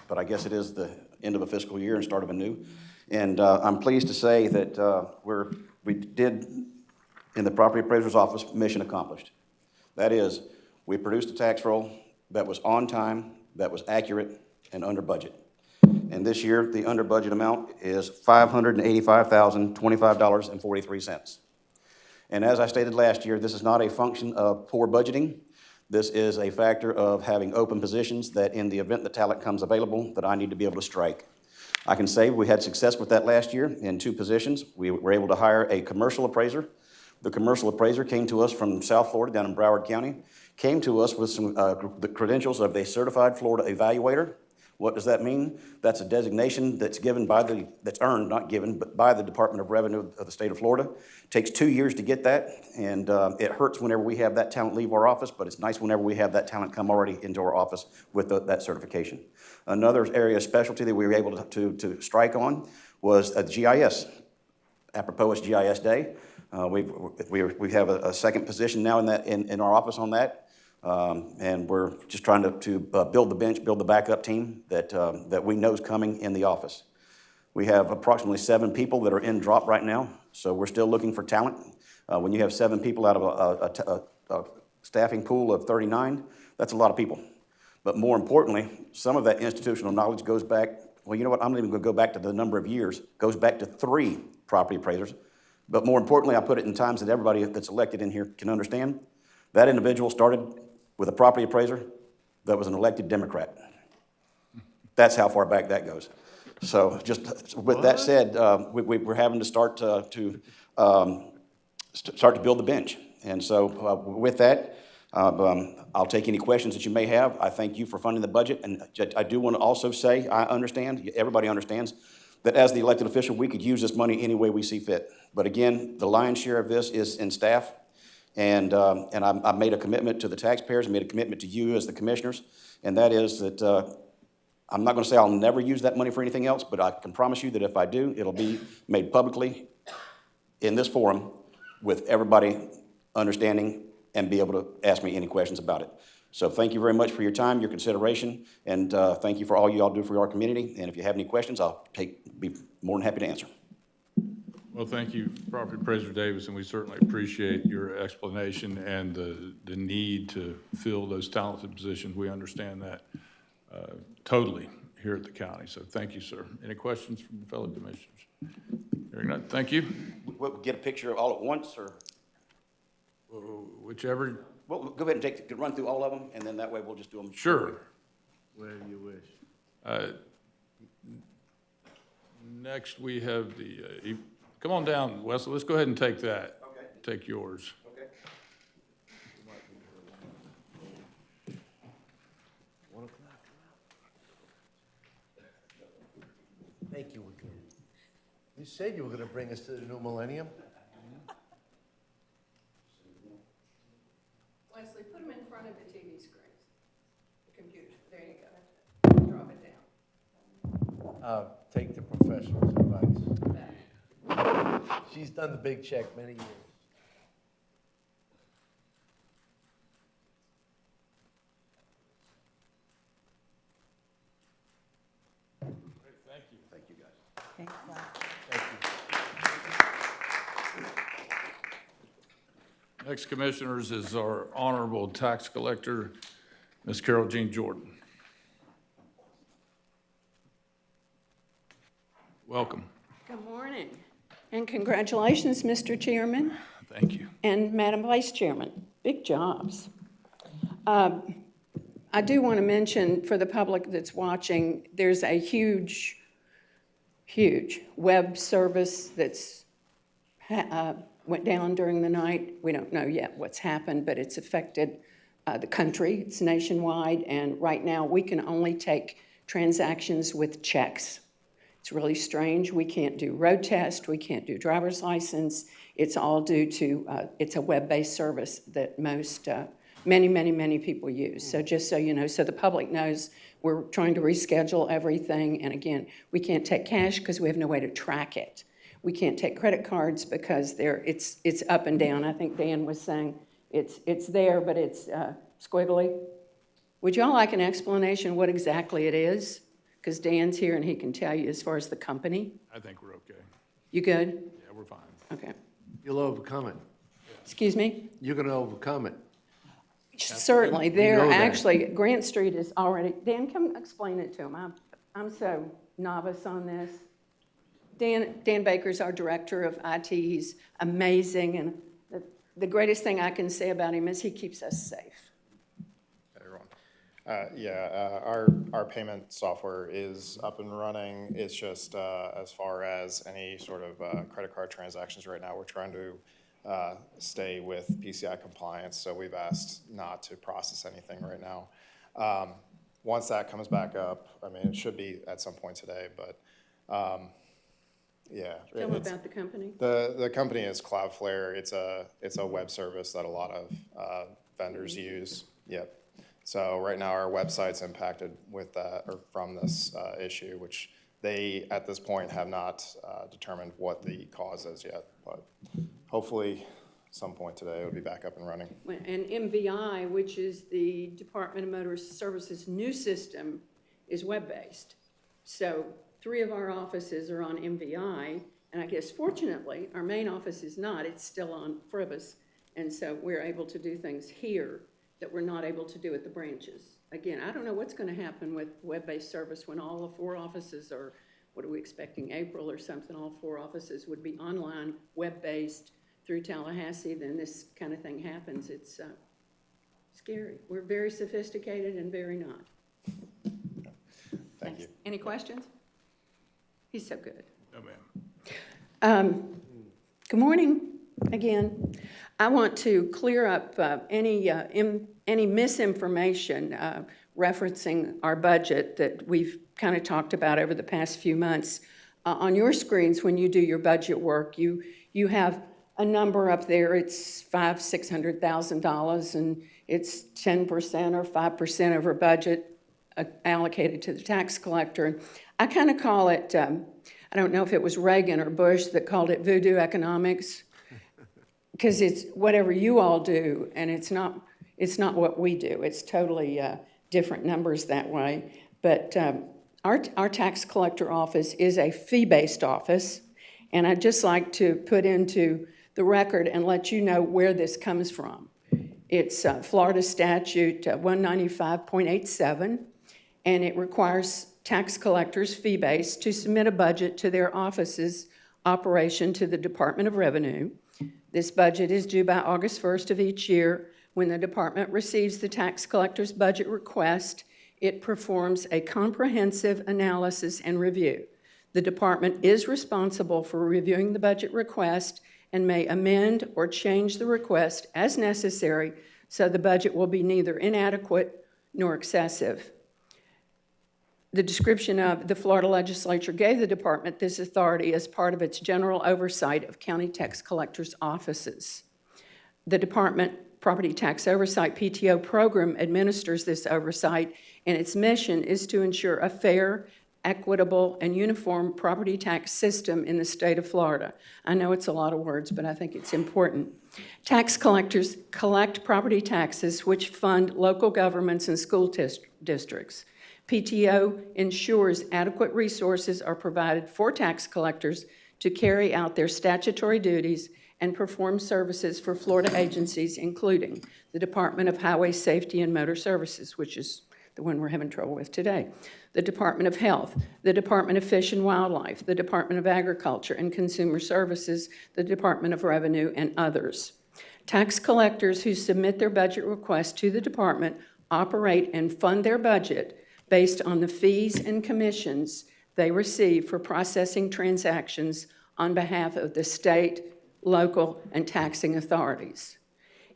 but I guess it is the end of a fiscal year and start of a new. And I'm pleased to say that we did in the property appraiser's office, mission accomplished. That is, we produced a tax roll that was on time, that was accurate, and under budget. And this year, the under budget amount is $585,025.43. And as I stated last year, this is not a function of poor budgeting. This is a factor of having open positions that in the event the talent comes available, that I need to be able to strike. I can say we had success with that last year in 2 positions. We were able to hire a commercial appraiser. The commercial appraiser came to us from South Florida, down in Broward County, came to us with some the credentials of a certified Florida evaluator. What does that mean? That's a designation that's given by that's earned, not given, but by the Department of Revenue of the state of Florida. It takes 2 years to get that, and it hurts whenever we have that talent leave our office, but it's nice whenever we have that talent come already into our office with that certification. Another area of specialty that we were able to strike on was a GIS. Apropos it's GIS Day. We have a second position now in our office on that. And we're just trying to build the bench, build the backup team that we know is coming in the office. We have approximately 7 people that are in drop right now, so we're still looking for talent. When you have 7 people out of a staffing pool of 39, that's a lot of people. But more importantly, some of that institutional knowledge goes back, well, you know what, I'm not even going to go back to the number of years, goes back to 3 property appraisers. But more importantly, I put it in times that everybody that's elected in here can understand. That individual started with a property appraiser that was an elected Democrat. That's how far back that goes. So just with that said, we're having to start to build the bench. And so with that, I'll take any questions that you may have. I thank you for funding the budget. And I do want to also say, I understand, everybody understands, that as the elected official, we could use this money any way we see fit. But again, the lion's share of this is in staff. And I made a commitment to the taxpayers, made a commitment to you as the commissioners, and that is that I'm not going to say I'll never use that money for anything else, but I can promise you that if I do, it'll be made publicly in this forum with everybody understanding and be able to ask me any questions about it. So thank you very much for your time, your consideration, and thank you for all you all do for our community. And if you have any questions, I'll be more than happy to answer. Well, thank you, Property Appraiser Davis, and we certainly appreciate your explanation and the need to fill those talented positions. We understand that totally here at the county. So thank you, sir. Any questions from the fellow commissioners? Hearing none, thank you. We'll get a picture all at once, or? Whichever. Well, go ahead and run through all of them, and then that way we'll just do them. Sure. Wherever you wish. Next, we have the, come on down, Wesley. Let's go ahead and take that. Okay. Take yours. Okay. 1 o'clock. Thank you again. You said you were going to bring us to the new millennium. Wesley, put them in front of the TV screens, the computer. There you go. Drop it down. Take the professional's advice. She's done the big check many years. Thank you. Thank you, guys. Thanks, Les. Thank you. Next, Commissioners, is our Honorable Tax Collector, Ms. Carol Jean Jordan. Welcome. Good morning, and congratulations, Mr. Chairman Thank you. and Madam Vice Chairman. Big jobs. I do want to mention for the public that's watching, there's a huge web service that's went down during the night. We don't know yet what's happened, but it's affected the country. It's nationwide, and right now we can only take transactions with checks. It's really strange. We can't do road test. We can't do driver's license. It's all due to, it's a web-based service that many people use. So just so you know, so the public knows, we're trying to reschedule everything. And again, we can't take cash because we have no way to track it. We can't take credit cards because it's up and down. I think Dan was saying it's there, but it's squiggly. Would y'all like an explanation what exactly it is? Because Dan's here and he can tell you as far as the company. I think we're okay. You good? Yeah, we're fine. Okay. You'll overcome it. Excuse me? You're going to overcome it. Certainly, We there, know that. actually, Grant Street is already, Dan, come explain it to him. I'm so novice on this. Dan Baker's our director of IT. He's amazing, and the greatest thing I can say about him is he keeps us safe. Everyone. Our payment software is up and running. It's just as far as any sort of credit card transactions right now, we're trying to stay with PCI compliance, so we've asked not to process anything right now. Once that comes back up, I mean, it should be at some point today, but yeah. Tell me about the company. The company is Cloudflare. It's a web service that a lot of vendors use. Yep. So right now our website's impacted with that or from this issue, which they at this point have not determined what the cause is yet. But hopefully, some point today it'll be back up and running. And MVI, which is the Department of Motor Services' new system, is web-based. So 3 of our offices are on MVI, and I guess fortunately, our main office is not. It's still on Fribus, and so we're able to do things here that we're not able to do at the branches. Again, I don't know what's going to happen with web-based service when all 4 offices are, what are we expecting, April or something, all 4 offices would be online, web-based through Tallahassee, then this kind of thing happens. It's scary. We're very sophisticated and very not. Thank you. Any questions? He's so good. No, ma'am. Good morning again. I want to clear up any misinformation referencing our budget that we've kind of talked about over the past few months. On your screens, when you do your budget work, you have a number up there. It's $600,000, and it's 10% or 5% of our budget allocated to the tax collector. And I kind of call it, I don't know if it was Reagan or Bush that called it voodoo economics, because it's whatever you all do, and it's not what we do. It's totally different numbers that way. But our tax collector office is a fee-based office, and I'd just like to put into the record and let you know where this comes from. It's Florida Statute 195.87, and it requires tax collectors, fee-based, to submit a budget to their office's operation to the Department of Revenue. This budget is due by August 1st of each year. When the department receives the tax collector's budget request, it performs a comprehensive analysis and review. The department is responsible for reviewing the budget request and may amend or change the request as necessary, so the budget will be neither inadequate nor excessive. The description of the Florida legislature gave the department this authority as part of its general oversight of county tax collectors' offices. The Department Property Tax Oversight PTO program administers this oversight, and its mission is to ensure a fair, equitable, and uniform property tax system in the state of Florida. I know it's a lot of words, but I think it's important. Tax collectors collect property taxes which fund local governments and school districts. PTO ensures adequate resources are provided for tax collectors to carry out their statutory duties and perform services for Florida agencies, including the Department of Highway Safety and Motor Services, which is the one we're having trouble with today, the Department of Health, the Department of Fish and Wildlife, the Department of Agriculture and Consumer Services, the Department of Revenue, and others. Tax collectors who submit their budget request to the department operate and fund their budget based on the fees and commissions they receive for processing transactions on behalf of the state, local, and taxing authorities.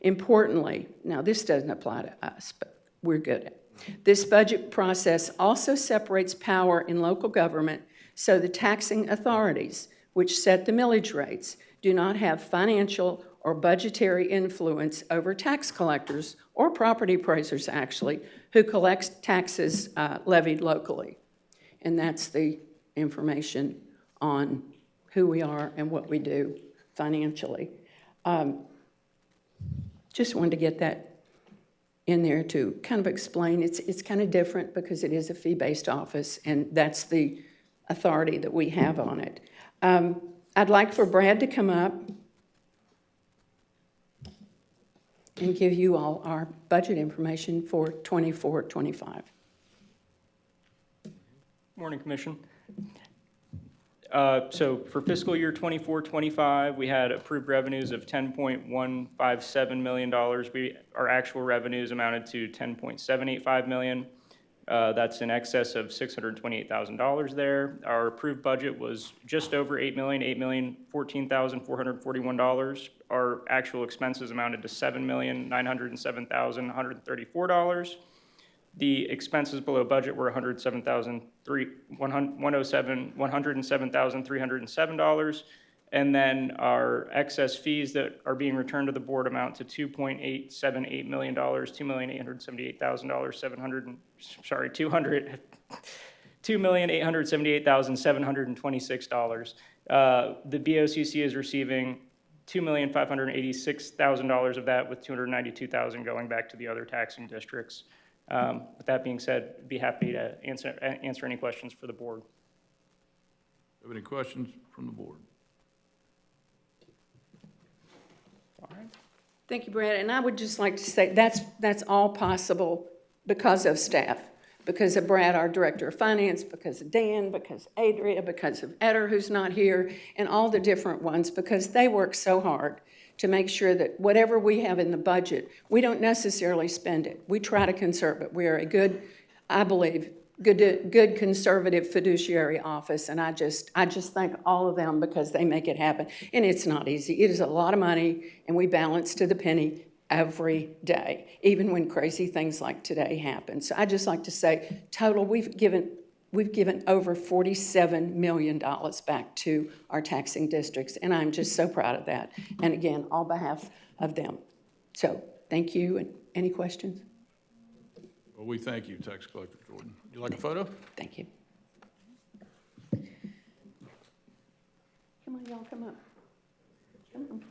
Importantly, now this doesn't apply to us, but we're good at it. This budget process also separates power in local government, so the taxing authorities, which set the millage rates, do not have financial or budgetary influence over tax collectors or property appraisers, actually, who collects taxes levied locally. And that's the information on who we are and what we do financially. Just wanted to get that in there to kind of explain. It's kind of different because it is a fee-based office, and that's the authority that we have on it. I'd like for Brad to come up. and give you all our budget information for 24-25. Morning, Commission. So for fiscal year 24-25, we had approved revenues of $10.157 million. Our actual revenues amounted to $10.785 million. That's in excess of $628,000 there. Our approved budget was just over $8 million, $8,014,441. Our actual expenses amounted to $7,907,134. The expenses below budget were $107,307. And then our excess fees that are being returned to the board amount to $2.878 million, $2,878,726. The BOCC is receiving $2,586,000 of that, with $292,000 going back to the other taxing districts. With that being said, I'd be happy to answer any questions for the board. Have any questions from the board? All right. Thank you, Brad. And I would just like to say that's all possible because of staff, because of Brad, our Director of Finance, because of Dan, because of Adria, because of Eder, who's not here, and all the different ones, because they work so hard to make sure that whatever we have in the budget, we don't necessarily spend it. We try to conserve it. We are a good, I believe, good conservative fiduciary office, and I just thank all of them because they make it happen. And it's not easy. It is a lot of money, and we balance to the penny every day, even when crazy things like today happen. So I just like to say, total, we've given over $47 million back to our taxing districts, and I'm just so proud of that. And again, on behalf of them. So thank you, and any questions? Well, we thank you, Tax Collector Jordan. Would you like a photo? Thank you. Come on, y'all, come up. Come on.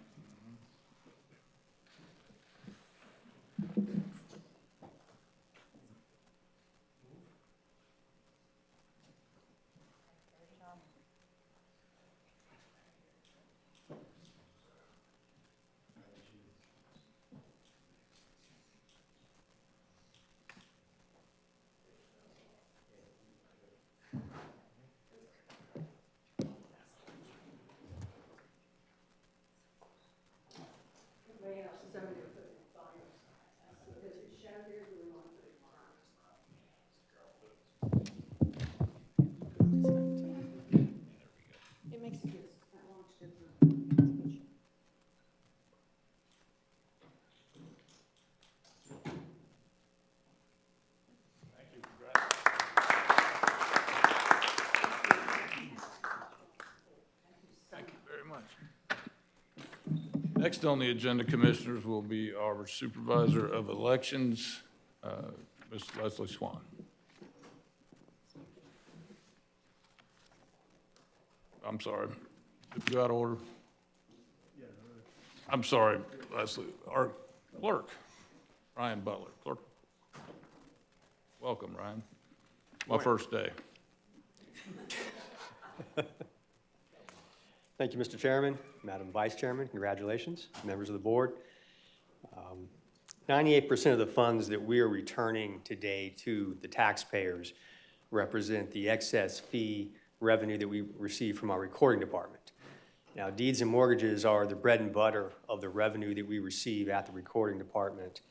It makes a good, that launch difference. Thank you very much. Next on the agenda, Commissioners, will be our Supervisor of Elections, Ms. Leslie Swan. I'm sorry. Did we go out of order? I'm sorry, Leslie. Our clerk, Ryan Butler. Clerk. Welcome, Ryan. My first day. Thank you, Mr. Chairman, Madam Vice Chairman, congratulations, members of the board. 98% of the funds that we are returning today to the taxpayers represent the excess fee revenue that we receive from our recording department. Now, deeds and mortgages are the bread and butter of the revenue that we receive at the recording department.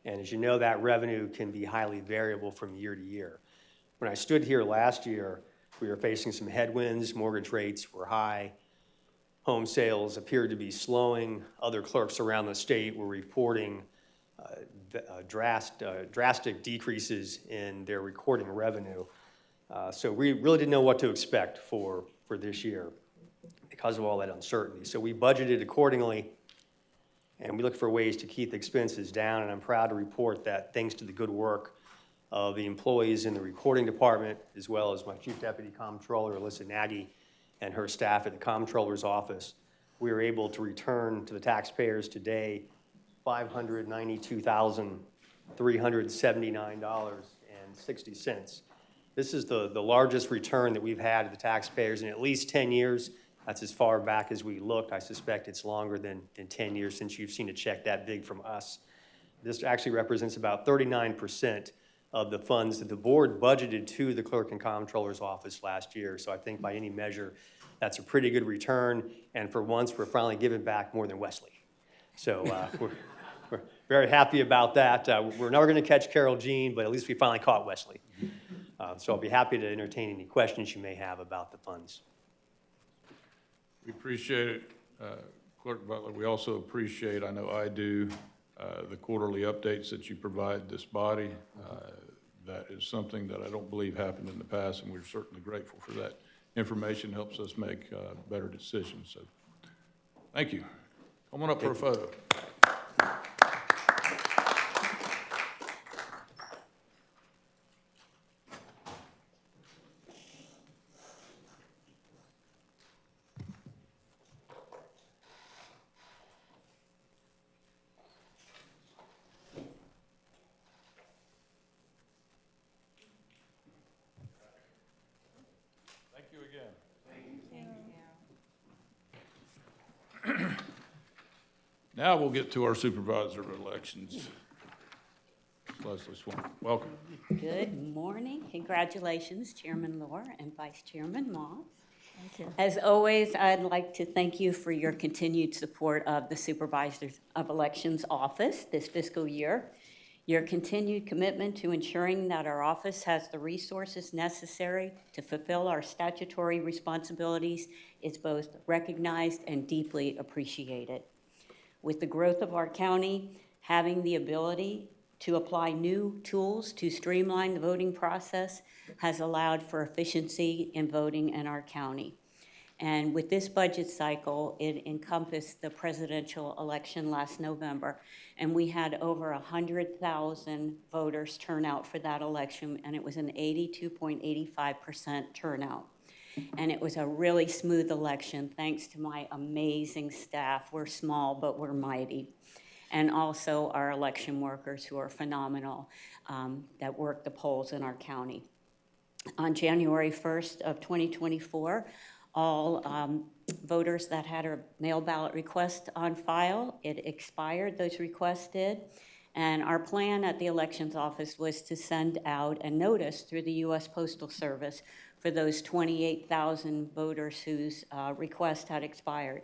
And as you know, that revenue can be highly variable from year to year. When I stood here last year, we were facing some headwinds. Mortgage rates were high. Home sales appeared to be slowing. Other clerks around the state were reporting drastic decreases in their recording revenue. So we really didn't know what to expect for this year because of all that uncertainty. So we budgeted accordingly, and we looked for ways to keep expenses down, and I'm proud to report that thanks to the good work of the employees in the recording department, as well as my Chief Deputy Comptroller, Alyssa Nagy, and her staff at the Comptroller's office, we were able to return to the taxpayers today $592,379.60. This is the largest return that we've had to the taxpayers in at least 10 years. That's as far back as we looked. I suspect it's longer than 10 years since you've seen a check that big from us. This actually represents about 39% of the funds that the board budgeted to the clerk and comptroller's office last year. So I think by any measure, that's a pretty good return. And for once, we're finally giving back more than Wesley. So we're very happy about that. We're never going to catch Carol Jean, but at least we finally caught Wesley. So I'll be happy to entertain any questions you may have about the funds. We appreciate it, Clerk Butler. We also appreciate, I know I do, the quarterly updates that you provide this body. That is something that I don't believe happened in the past, and we're certainly grateful for that. Information helps us make better decisions. So, thank you. Come on up for a photo. Thank you again. Now we'll get to our supervisor elections. Leslie Swan, welcome. Good morning. Congratulations, Chairman Lohr and Vice Chairman Moss. Thank you. As always, I'd like to thank you for your continued support of the Supervisors of Elections office this fiscal year. Your continued commitment to ensuring that our office has the resources necessary to fulfill our statutory responsibilities is both recognized and deeply appreciated. With the growth of our county, having the ability to apply new tools to streamline the voting process has allowed for efficiency in voting in our county. And with this budget cycle, it encompassed the presidential election last November, and we had over 100,000 voters turn out for that election, and it was an 82.85% turnout. And it was a really smooth election, thanks to my amazing staff. We're small, but we're mighty. And also our election workers who are phenomenal that work the polls in our county. On January 1st of 2024, all voters that had a mail ballot request on file, it expired, those requests did. And our plan at the elections office was to send out a notice through the U.S. Postal Service for those 28,000 voters whose request had expired.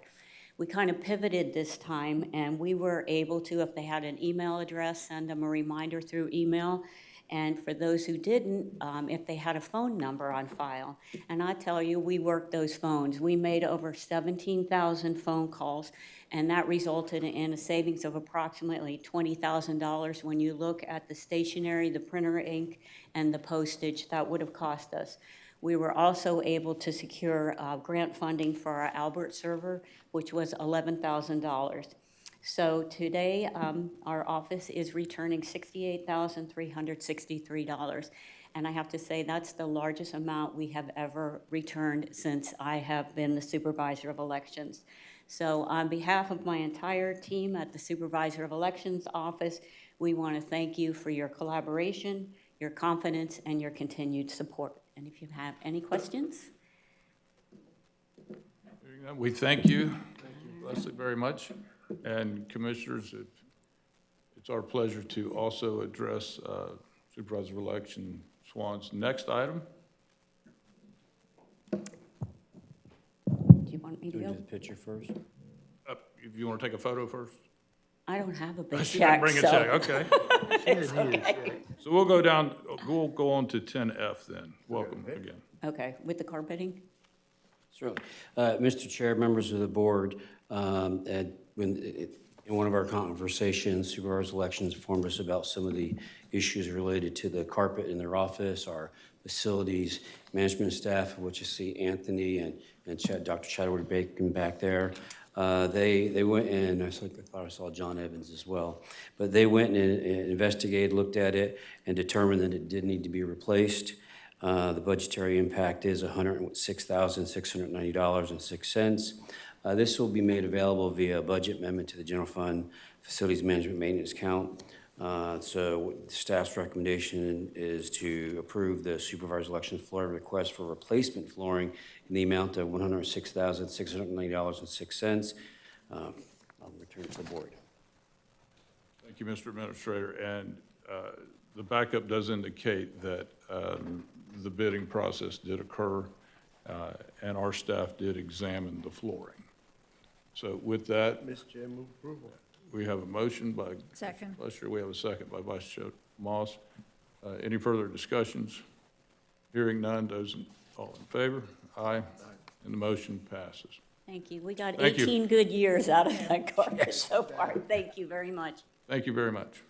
We kind of pivoted this time, and we were able to, if they had an email address, send them a reminder through email. And for those who didn't, if they had a phone number on file. And I tell you, we worked those phones. We made over 17,000 phone calls, and that resulted in a savings of approximately $20,000 when you look at the stationery, the printer ink, and the postage that would have cost us. We were also able to secure grant funding for our Albert server, which was $11,000. So today, our office is returning $68,363. And I have to say, that's the largest amount we have ever returned since I have been the Supervisor of Elections. So on behalf of my entire team at the Supervisor of Elections office, we want to thank you for your collaboration, your confidence, and your continued support. And if you have any questions. We thank you, Leslie, very much. And Commissioners, it's our pleasure to also address Supervisor of Election Swan's next item. Do you want me to Do go? the picture first. If you want to take a photo first. I don't have a big She check, didn't bring a so. check, okay. It's okay. So we'll go down, we'll go on to 10F then. Welcome again. Okay, with the carpeting? Certainly. Mr. Chair, members of the board, in one of our conversations, Supervisor of Elections informed us about some of the issues related to the carpet in their office, our facilities management staff, which you see Anthony and Dr. Chadwick Bacon back there. They went in, I thought I saw John Evans as well, but they went and investigated, looked at it, and determined that it did need to be replaced. The budgetary impact is $106,690.06. This will be made available via budget amendment to the General Fund Facilities Management Maintenance Account. So the staff's recommendation is to approve the Supervisor Elections flooring request for replacement flooring in the amount of $106,690.06. I'll return it to the board. Thank you, Mr. Administrator. And the backup does indicate that the bidding process did occur, and our staff did examine the flooring. So with that, Mr. Chair, move approval. we have a motion by Second. Fletcher. We have a second by Vice Chair Moss. Any further discussions? Hearing none, all in favor? Aye. And the motion passes. Thank you. We got Thank you. 18 good years out of that carpet so far. Thank you very much. Thank you very much.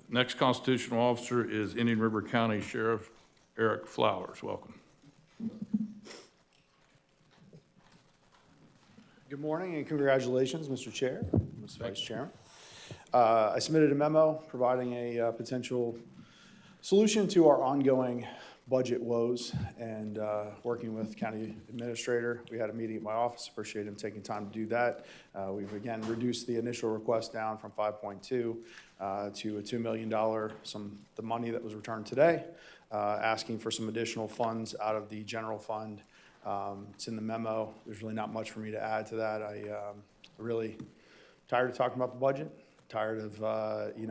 Next constitutional officer is Indian River County Sheriff Eric Flowers. Welcome. Good morning and congratulations, Mr. Chair, Mr. Vice Chairman. I submitted a memo providing a potential solution to our ongoing budget woes and working with County Administrator. We had a meeting at my office. Appreciate him taking time to do that. We've again reduced the initial request down from 5.2 to a $2 million, the money that was returned today, asking for some additional funds out of the general fund. It's in the memo. There's really not much for me to add to that. I really tired of talking about the budget, tired of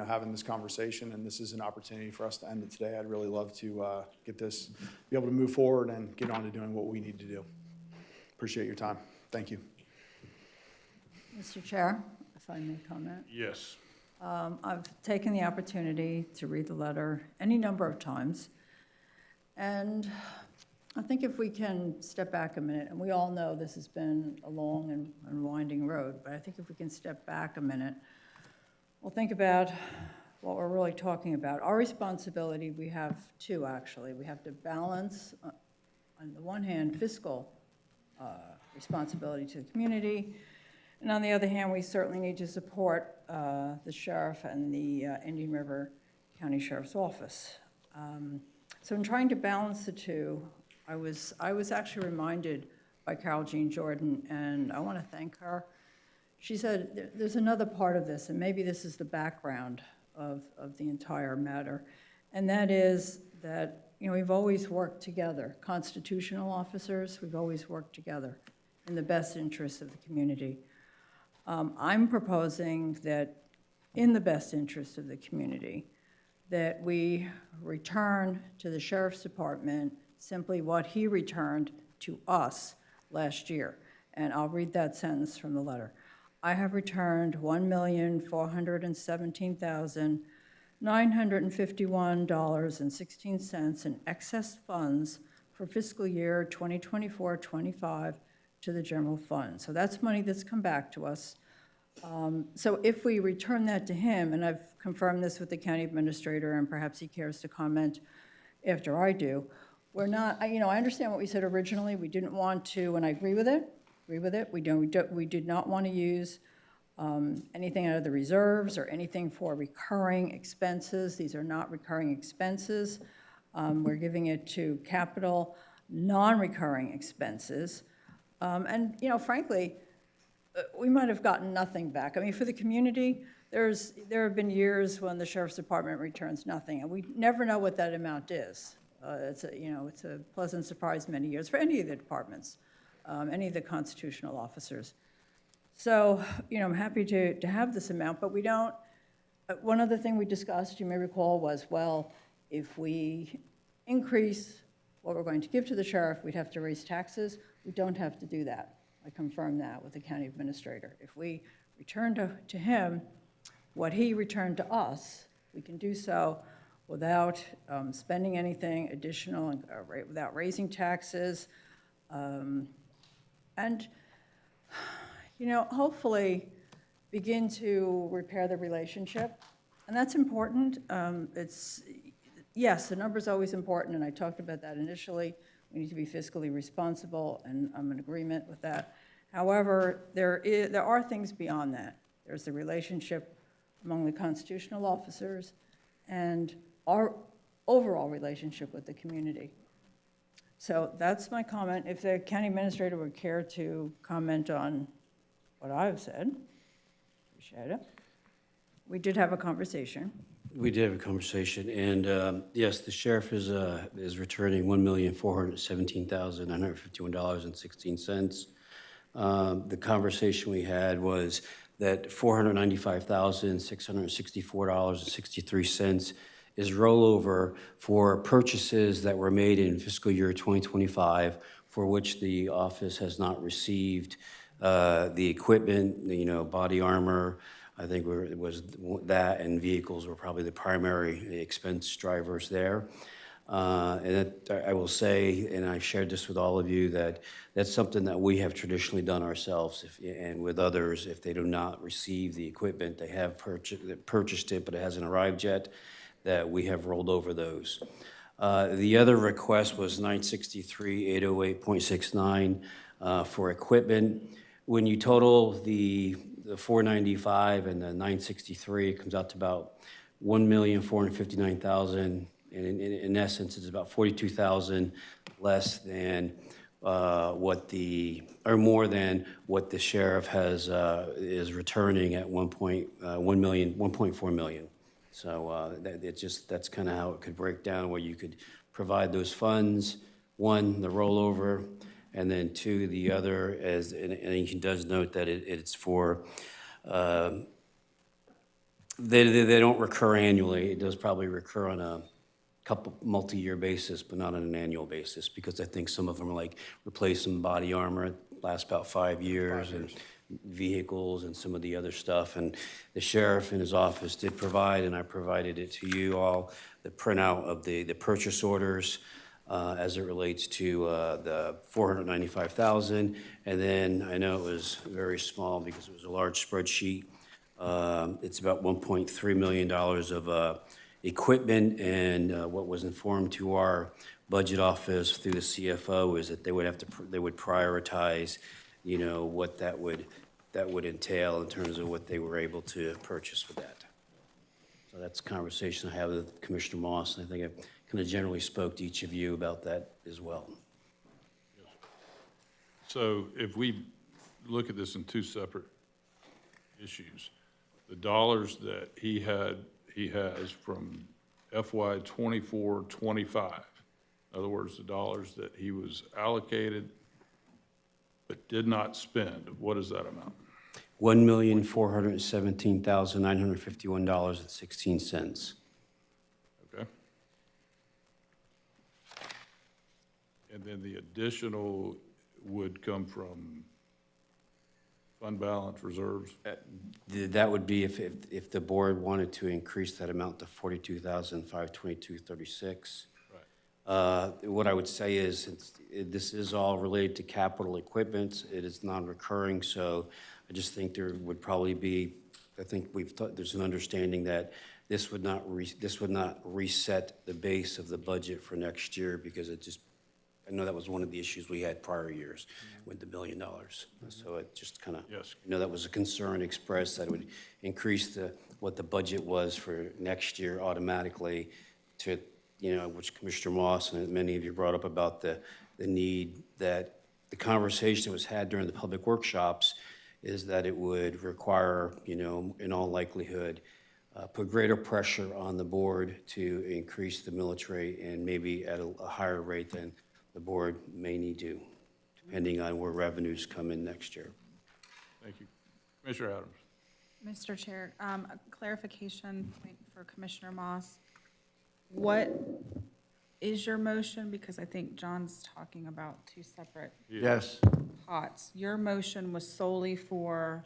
having this conversation, and this is an opportunity for us to end it today. I'd really love to get this, be able to move forward and get on to doing what we need to do. Appreciate your time. Thank you. Mr. Chair, if I may comment. Yes. I've taken the opportunity to read the letter any number of times, and I think if we can step back a minute, and we all know this has been a long and winding road, but I think if we can step back a minute, we'll think about what we're really talking about. Our responsibility, we have two, actually. We have to balance, on the one hand, fiscal responsibility to the community, and on the other hand, we certainly need to support the sheriff and the Indian River County Sheriff's Office. So in trying to balance the two, I was actually reminded by Carol Jean Jordan, and I want to thank her. She said, there's another part of this, and maybe this is the background of the entire matter, and that is that, we've always worked together. Constitutional officers, we've always worked together in the best interest of the community. I'm proposing that in the best interest of the community, that we return to the Sheriff's Department simply what he returned to us last year. And I'll read that sentence from the letter. I have returned $1,417,951.16 in excess funds for fiscal year 2024-25 to the general fund. So that's money that's come back to us. So if we return that to him, and I've confirmed this with the county administrator, and perhaps he cares to comment after I do, we're not, I understand what we said originally. We didn't want to, and I agree with it. We did not want to use anything out of the reserves or anything for recurring expenses. These are not recurring expenses. We're giving it to capital, non-recurring expenses. And frankly, we might have gotten nothing back. I mean, for the community, there have been years when the Sheriff's Department returns nothing, and we never know what that amount is. It's a pleasant surprise many years for any of the departments, any of the constitutional officers. So, I'm happy to have this amount, but we don't, one other thing we discussed, you may recall, was, well, if we increase what we're going to give to the sheriff, we'd have to raise taxes. We don't have to do that. I confirmed that with the county administrator. If we return to him what he returned to us, we can do so without spending anything additional, without raising taxes, and hopefully begin to repair the relationship. And that's important. Yes, the number's always important, and I talked about that initially. We need to be fiscally responsible, and I'm in agreement with that. However, there are things beyond that. There's the relationship among the constitutional officers and our overall relationship with the community. So that's my comment. If the county administrator would care to comment on what I've said, appreciate it. We did have a conversation. We did have a conversation, and yes, the sheriff is returning $1,417,951.16. The conversation we had was that $495,664.63 is rollover for purchases that were made in fiscal year 2025, for which the office has not received the equipment, body armor. I think it was that, and vehicles were probably the primary expense drivers there. And I will say, and I've shared this with all of you, that that's something that we have traditionally done ourselves, and with others, if they do not receive the equipment, they have purchased it, but it hasn't arrived yet, that we have rolled over those. The other request was 963-808.69 for equipment. When you total the 495 and the 963, it comes out to about $1,459,000. And in essence, it's about $42,000 less than more than what the sheriff is returning at $1.4 million. So that's kind of how it could break down, where you could provide those funds. One, the rollover, and then two, the other, and he does note that it's for, they don't recur annually. It does probably recur on a couple multi-year basis, but not on an annual basis, because I think some of them are like replacing body armor, lasts about 5 years, and vehicles and some of the other stuff. And the sheriff in his office did provide, and I provided it to you all, the printout of the purchase orders as it relates to the $495,000. And then I know it was very small because it was a large spreadsheet. It's about $1.3 million of equipment, and what was informed to our budget office through the CFO is that they would prioritize, what that would entail in terms of what they were able to purchase with that. So that's a conversation I have with Commissioner Moss, and I think I kind of generally spoke to each of you about that as well. So if we look at this in two separate issues, the dollars that he has from FY 24-25, in other words, the dollars that he was allocated but did not spend, what is that amount? $1,417,951.16. Okay. And then the additional would come from fund balance reserves? That would be if the board wanted to increase that amount to $42,522.36. What I would say is, this is all related to capital equipment. It is non-recurring, so I just think there would probably be, there's an understanding that this would not reset the base of the budget for next year, because I know that was one of the issues we had prior years with the $1 million. So it just kind of, that was a concern expressed that it would increase what the budget was for next year automatically to, which Commissioner Moss and many of you brought up about the need, that the conversation that was had during the public workshops is that it would require, in all likelihood, put greater pressure on the board to increase the military, and maybe at a higher rate than the board may need to, depending on where revenues come in next year. Thank you. Commissioner Adams. Mr. Chair, a clarification point for Commissioner Moss. What is your motion? Because I think John's talking about two separate Yes. pots. Your motion was solely for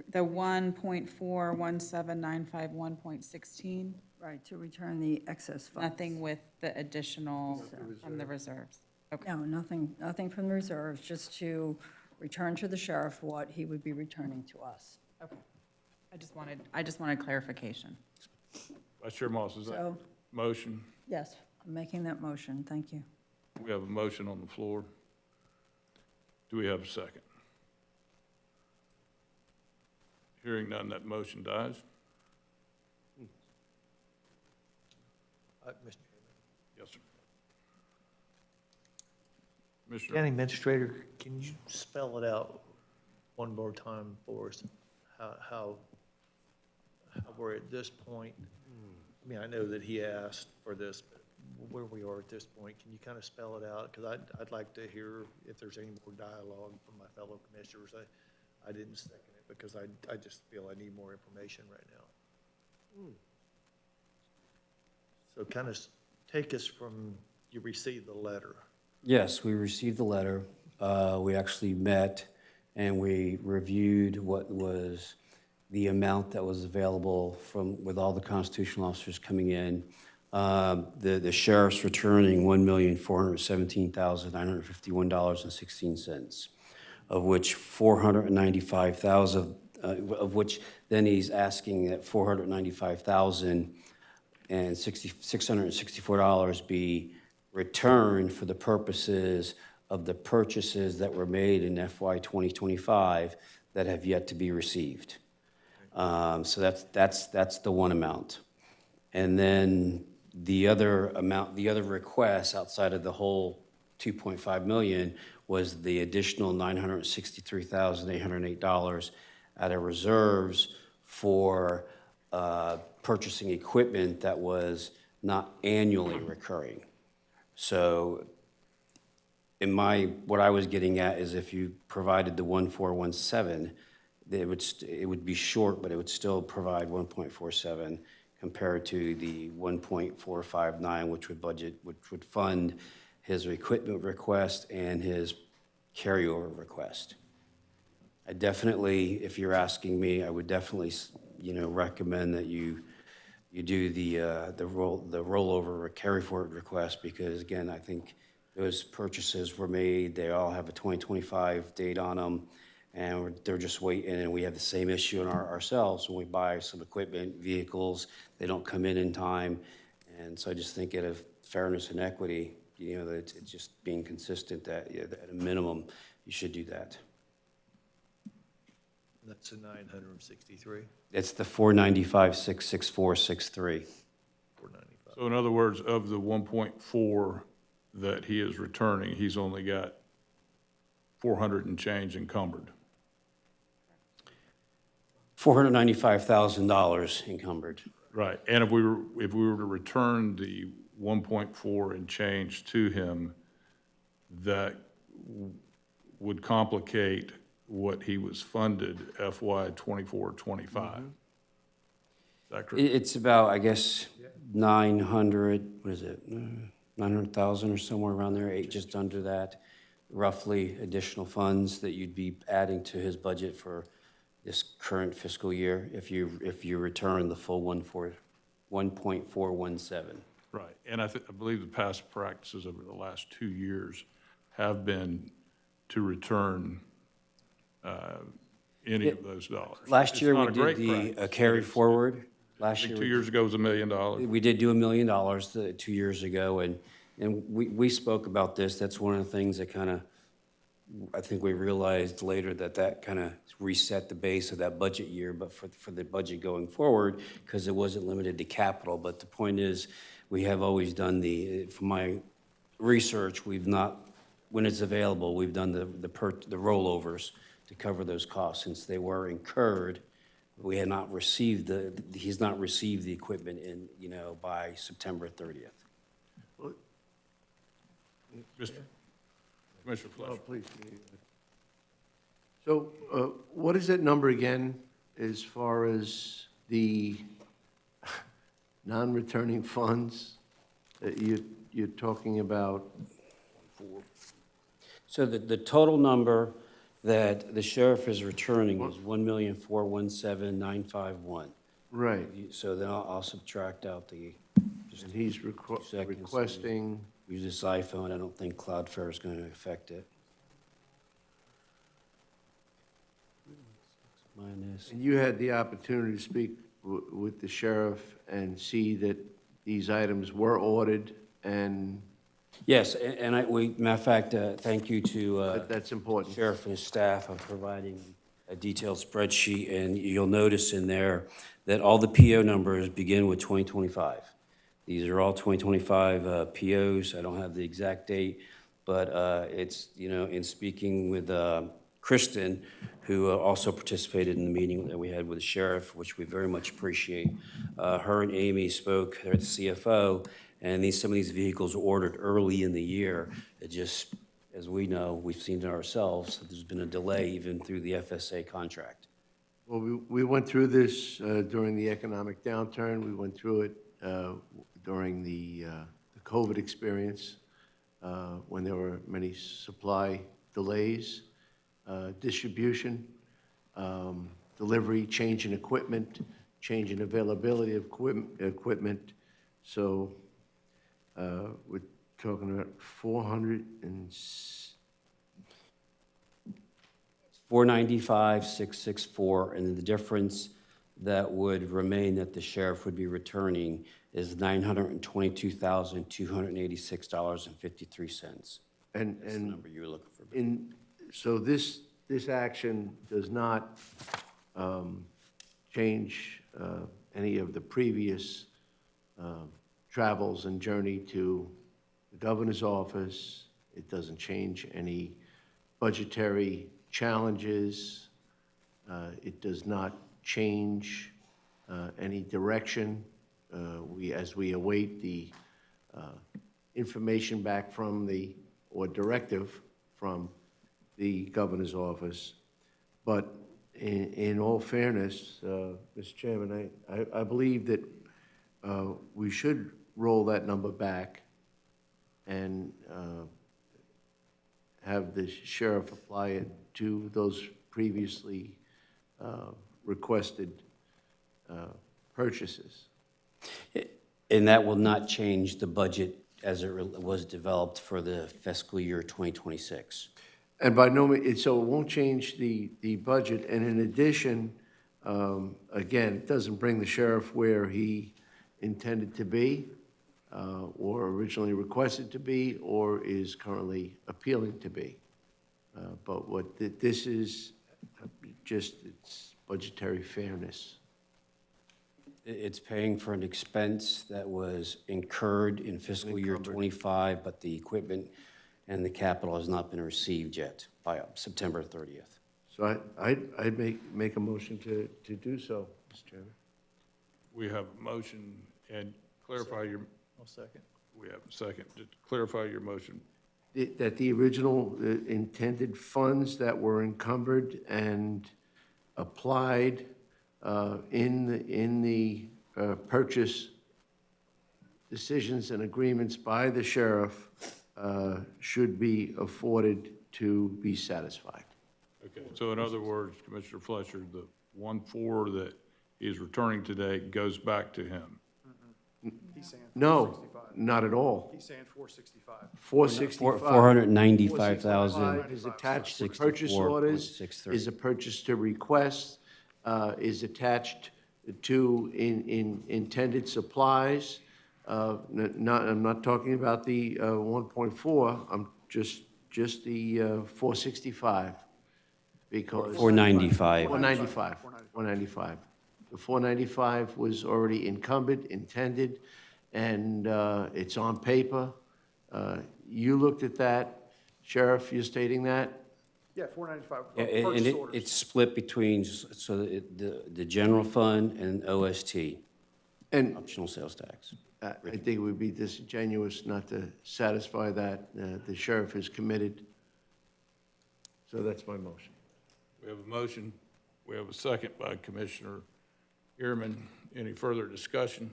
the 1.417951.16? Right, to return the excess funds. Nothing with the additional from the reserves? Okay. No, nothing from the reserves, just to return to the sheriff what he would be returning to us. Okay. I just wanted clarification. Vice Chair Moss, is that So- motion? Yes, I'm making that motion, thank you. We have a motion on the floor. Do we have a second? Hearing none, that motion dies. Mr. Chairman. Yes, sir. Commissioner. County Administrator, can you spell it out one more time for us? How we're at this point? I mean, I know that he asked for this, but where we are at this point, can you kind of spell it out? Because I'd like to hear if there's any more dialogue from my fellow commissioners. I didn't second it because I just feel I need more information right now. So kind of take us from, you received the letter. Yes, we received the letter. We actually met and we reviewed what was the amount that was available with all the constitutional officers coming in. The sheriff's returning $1,417,951.16, of which $495,000, of which then he's asking that $495,664 be returned for the purposes of the purchases that were made in FY 2025 that have yet to be received. So that's the one amount. And then the other amount, the other request outside of the whole 2.5 million was the additional $963,808 out of reserves for purchasing equipment that was not annually recurring. So what I was getting at is if you provided the 1417, it would be short, but it would still provide 1.47 compared to the 1.459, which would fund his equipment request and his carryover request. I definitely, if you're asking me, I would definitely, recommend that you do the rollover or carry forward request, because again, I think those purchases were made, they all have a 2025 date on them, and they're just waiting, and we have the same issue in ourselves when we buy some equipment, vehicles, they don't come in time, and so I just think out of fairness and equity, that it's just being consistent that at a minimum, you should do that. That's a 963. It's the 495,664.63. 495. So in other words, of the 1.4 that he is returning, he's only got 400 and change encumbered. $495,000 encumbered. Right, and if we were to return the 1.4 and change to him, that would complicate what he was funded FY 24-25. Is that correct? It's about, I guess, 900,000 or somewhere around there, just under that, roughly additional funds that you'd be adding to his budget for this current fiscal year if you return the full 1.417. Right, and I believe the past practices over the last 2 years have been to return any of those dollars. Last year, It's we not a great did the practice. carry forward. I think 2 years ago was $1 million. We did do $1 million 2 years ago, and we spoke about this. That's one of the things that kind of, I think we realized later that kind of reset the base of that budget year, but for the budget going forward, because it wasn't limited to capital. But the point is, we have always done from my research, we've not, when it's available, we've done the rollovers to cover those costs since they were incurred. We had not received he's not received the equipment by September 30th. Commissioner Fletcher. Oh, please. So what is that number again as far as the non-returning funds that you're talking about? So the total number that the sheriff is returning is $1,417,951. Right. So then I'll subtract out the. And he's requesting. Use this iPhone. I don't think Cloudflare is going to affect it. Minus. And you had the opportunity to speak with the sheriff and see that these items were ordered and. Yes, and matter of fact, thank you to. That's important. Sheriff and his staff of providing a detailed spreadsheet, and you'll notice in there that all the PO numbers begin with 2025. These are all 2025 POs. I don't have the exact date, but it's, in speaking with Kristen, who also participated in the meeting that we had with the sheriff, which we very much appreciate. Her and Amy spoke, they're the CFO, and some of these vehicles were ordered early in the year. It just as we know, we've seen it ourselves, there's been a delay even through the FSA contract. Well, we went through this during the economic downturn. We went through it during the COVID experience, when there were many supply delays, distribution, delivery, change in equipment, change in availability of equipment. So we're talking about 495,664, and the difference that would remain that the sheriff would be returning is $922,286.53. And That's the number you were looking for. So this action does not change any of the previous travels and journey to the governor's office. It doesn't change any budgetary challenges. It does not change any direction. As we await the information back from or directive from the governor's office. But in all fairness, Mr. Chairman, I believe that we should roll that number back and have the sheriff apply it to those previously requested purchases. And that will not change the budget as it was developed for the fiscal year 2026. And by no means, so it won't change the budget, and in addition, again, it doesn't bring the sheriff where he intended to be, or originally requested to be, or is currently appealing to be. But this is just, it's budgetary fairness. It's paying for an expense that was incurred in fiscal year '25, but the equipment and the capital has not been received yet by September 30th. So I'd make a motion to do so, Mr. Chairman. We have a motion, and clarify your, I'll second. we have a second, to clarify your motion. That the original intended funds that were encumbered and applied in the purchase decisions and agreements by the sheriff should be afforded to be satisfied. Okay, so in other words, Commissioner Fletcher, the 1.4 that he's returning today goes back to him. He's saying No, 465. not at all. He's saying 465. 465. 495,000. Is attached to purchase orders, 64,630. is a purchase to request, is attached to in intended supplies. I'm not talking about the 1.4, I'm just the 465, because. 495. 495. The 495 was already encumbered, intended, and it's on paper. You looked at that, Sheriff, you're stating that? Yeah, 495. And Purchase orders. it's split between, the general fund and OST, And optional sales tax. I think it would be disingenuous not to satisfy that. The sheriff is committed. So that's my motion. We have a motion, we have a second by Commissioner Ehrman. Any further discussion?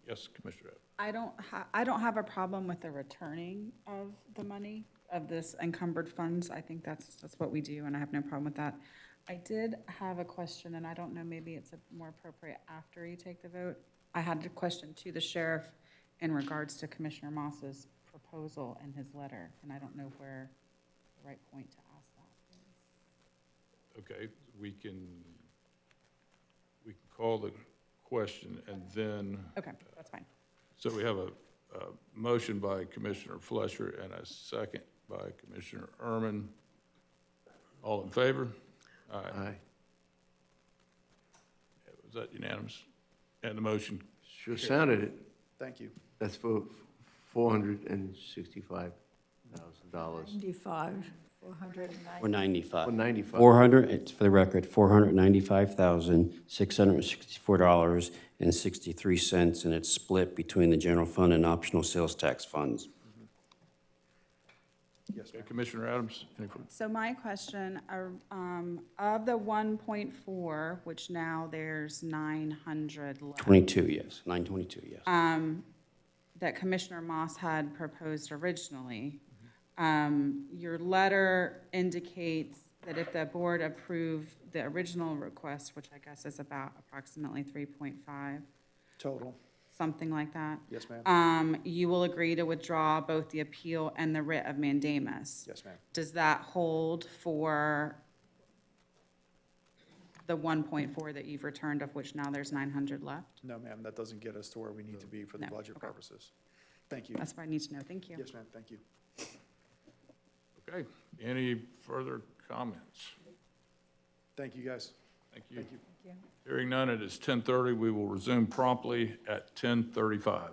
Yes, Commissioner Evans. I don't have a problem with the returning of the money, of this encumbered funds. I think that's what we do, and I have no problem with that. I did have a question, and I don't know, maybe it's more appropriate after you take the vote. I had a question to the sheriff in regards to Commissioner Moss's proposal in his letter, and I don't know where the right point to ask that is. Okay, we can call the question and then. Okay, that's fine. So we have a motion by Commissioner Fletcher and a second by Commissioner Ehrman. All in favor? Aye. Was that unanimous? And the motion? Sure sounded it. Thank you. That's for $465,000. 95, 490. 495. 495. 400, it's for the record, $495,664.63, and it's split between the general fund and optional sales tax funds. Yes, Okay, Commissioner Adams, any further? So my question, of the 1.4, which now there's 900 left. 22, yes, 922, yes. That Commissioner Moss had proposed originally. Your letter indicates that if the board approved the original request, which I guess is about approximately 3.5, Total. something like that. Yes, ma'am. You will agree to withdraw both the appeal and the writ of mandamus. Yes, ma'am. Does that hold for the 1.4 that you've returned, of which now there's 900 left? No, ma'am, that doesn't get us to where we need to be for the No, budget okay. purposes. Thank you. That's what I need to know. Thank you. Yes, ma'am, thank you. Okay, any further comments? Thank you, guys. Thank you. Thank you. Hearing none, it is 10:30. We will resume promptly at 10:35.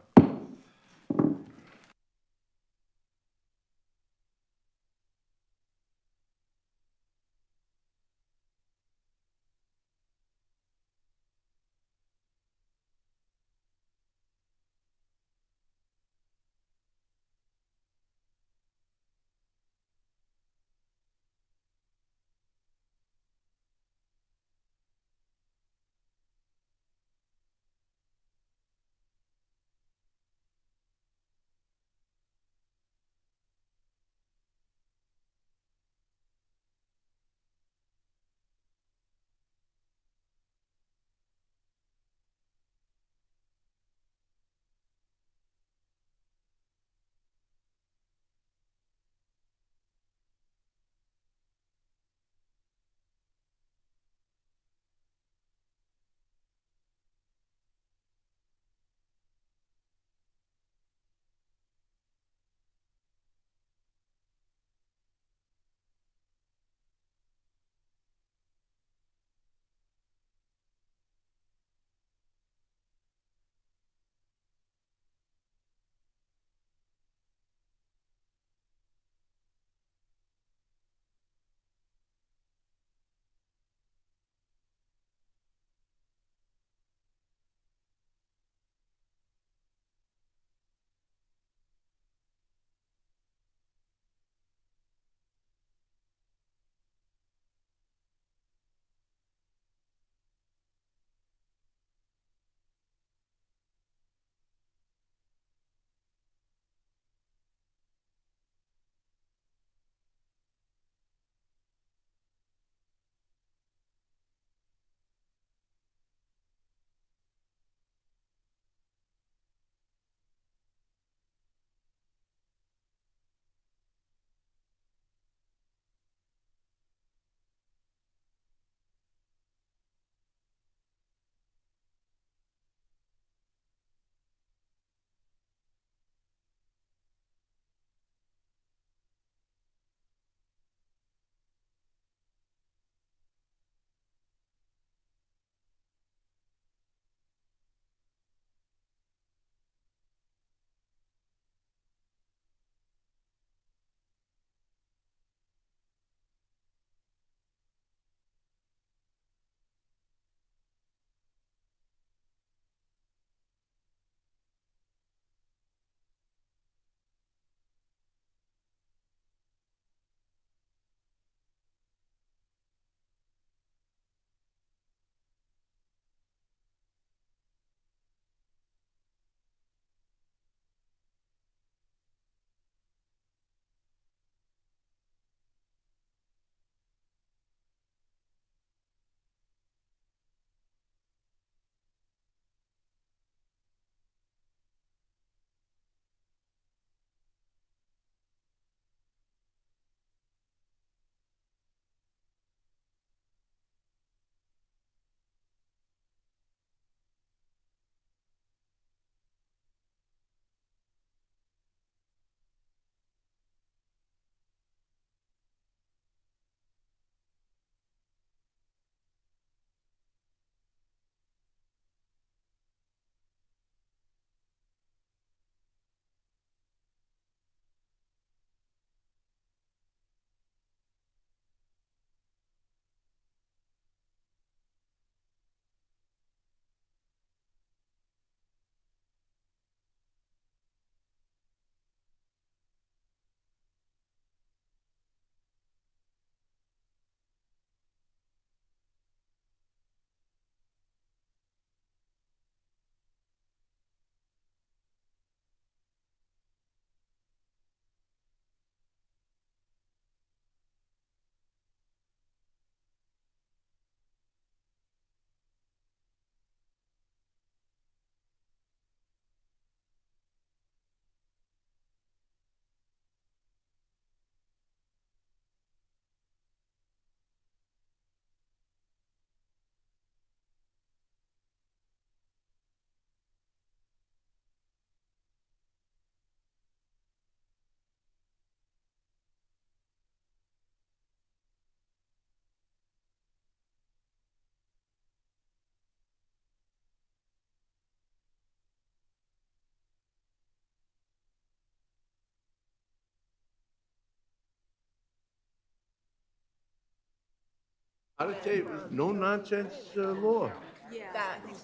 Out of table, no nonsense law.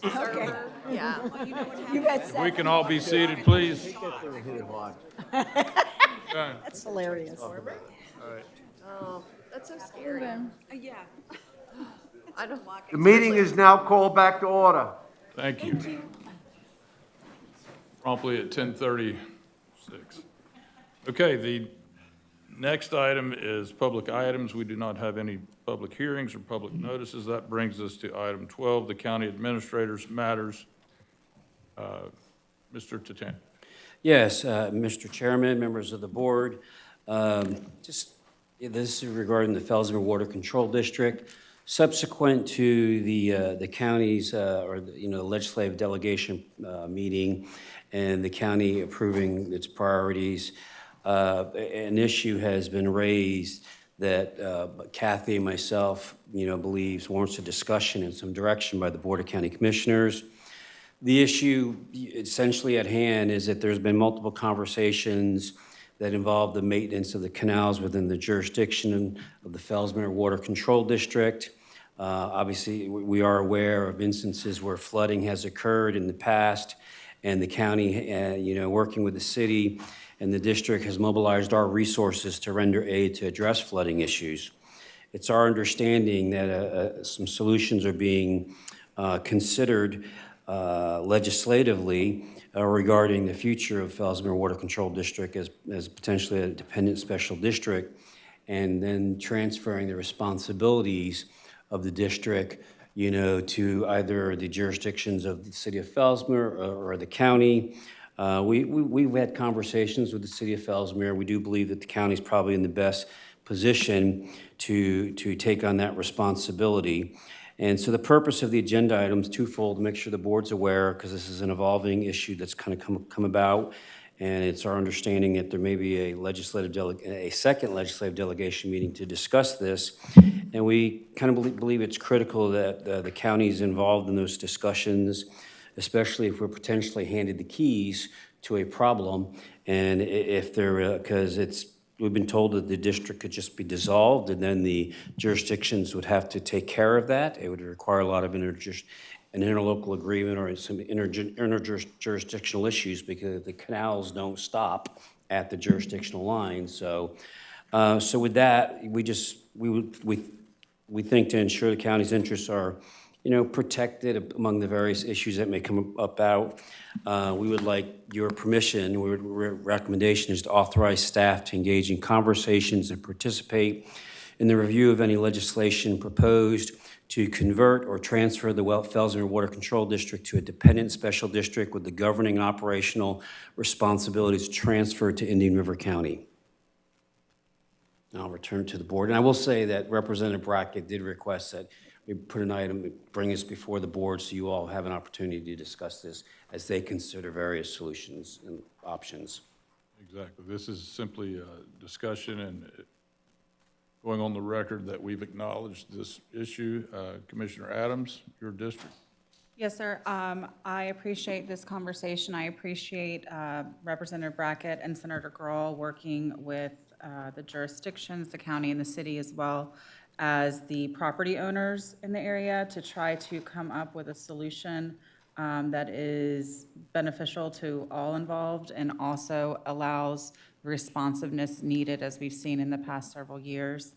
Okay. Yeah. You got If we can all be seated, please. Hit hard. That's hilarious. Oh, that's so scary. Yeah. I don't. The meeting is now called back to order. Thank you. Promptly at 10:36. Okay, the next item is public items. We do not have any public hearings or public notices. That brings us to item 12, the county administrator's matters. Mr. Tatan. Yes, Mr. Chairman, members of the board, this is regarding the Fellsmere Water Control District. Subsequent to the county's, legislative delegation meeting and the county approving its priorities, an issue has been raised that Kathy and myself, believes warrants a discussion and some direction by the Board of County Commissioners. The issue essentially at hand is that there's been multiple conversations that involve the maintenance of the canals within the jurisdiction of the Fellsmere Water Control District. Obviously, we are aware of instances where flooding has occurred in the past, and the county, working with the city and the district, has mobilized our resources to render aid to address flooding issues. It's our understanding that some solutions are being considered legislatively regarding the future of Fellsmere Water Control District as potentially a dependent special district, and then transferring the responsibilities of the district, to either the jurisdictions of the city of Fellsmere or the county. We've had conversations with the city of Fellsmere. We do believe that the county is probably in the best position to take on that responsibility. And so the purpose of the agenda item is twofold: to make sure the board's aware, because this is an evolving issue that's kind of come about, and it's our understanding that there may be a second legislative delegation meeting to discuss this. And we kind of believe it's critical that the county is involved in those discussions, especially if we're potentially handed the keys to a problem. And if there, because we've been told that the district could just be dissolved, and then the jurisdictions would have to take care of that. It would require a lot of an interlocal agreement or some interjurisdictional issues, because the canals don't stop at the jurisdictional line. So with that, we think to ensure the county's interests are, protected among the various issues that may come about, we would like your permission. Our recommendation is to authorize staff to engage in conversations and participate in the review of any legislation proposed to convert or transfer the Fellsmere Water Control District to a dependent special district with the governing and operational responsibilities transferred to Indian River County. And I'll return to the board. And I will say that Representative Brackett did request that we put an item, bring this before the board, so you all have an opportunity to discuss this as they consider various solutions and options. Exactly. This is simply a discussion and going on the record that we've acknowledged this issue. Commissioner Adams, your district. Yes, sir. I appreciate this conversation. I appreciate Representative Brackett and Senator Grohl working with the jurisdictions, the county and the city, as well as the property owners in the area, to try to come up with a solution that is beneficial to all involved and also allows responsiveness needed, as we've seen in the past several years.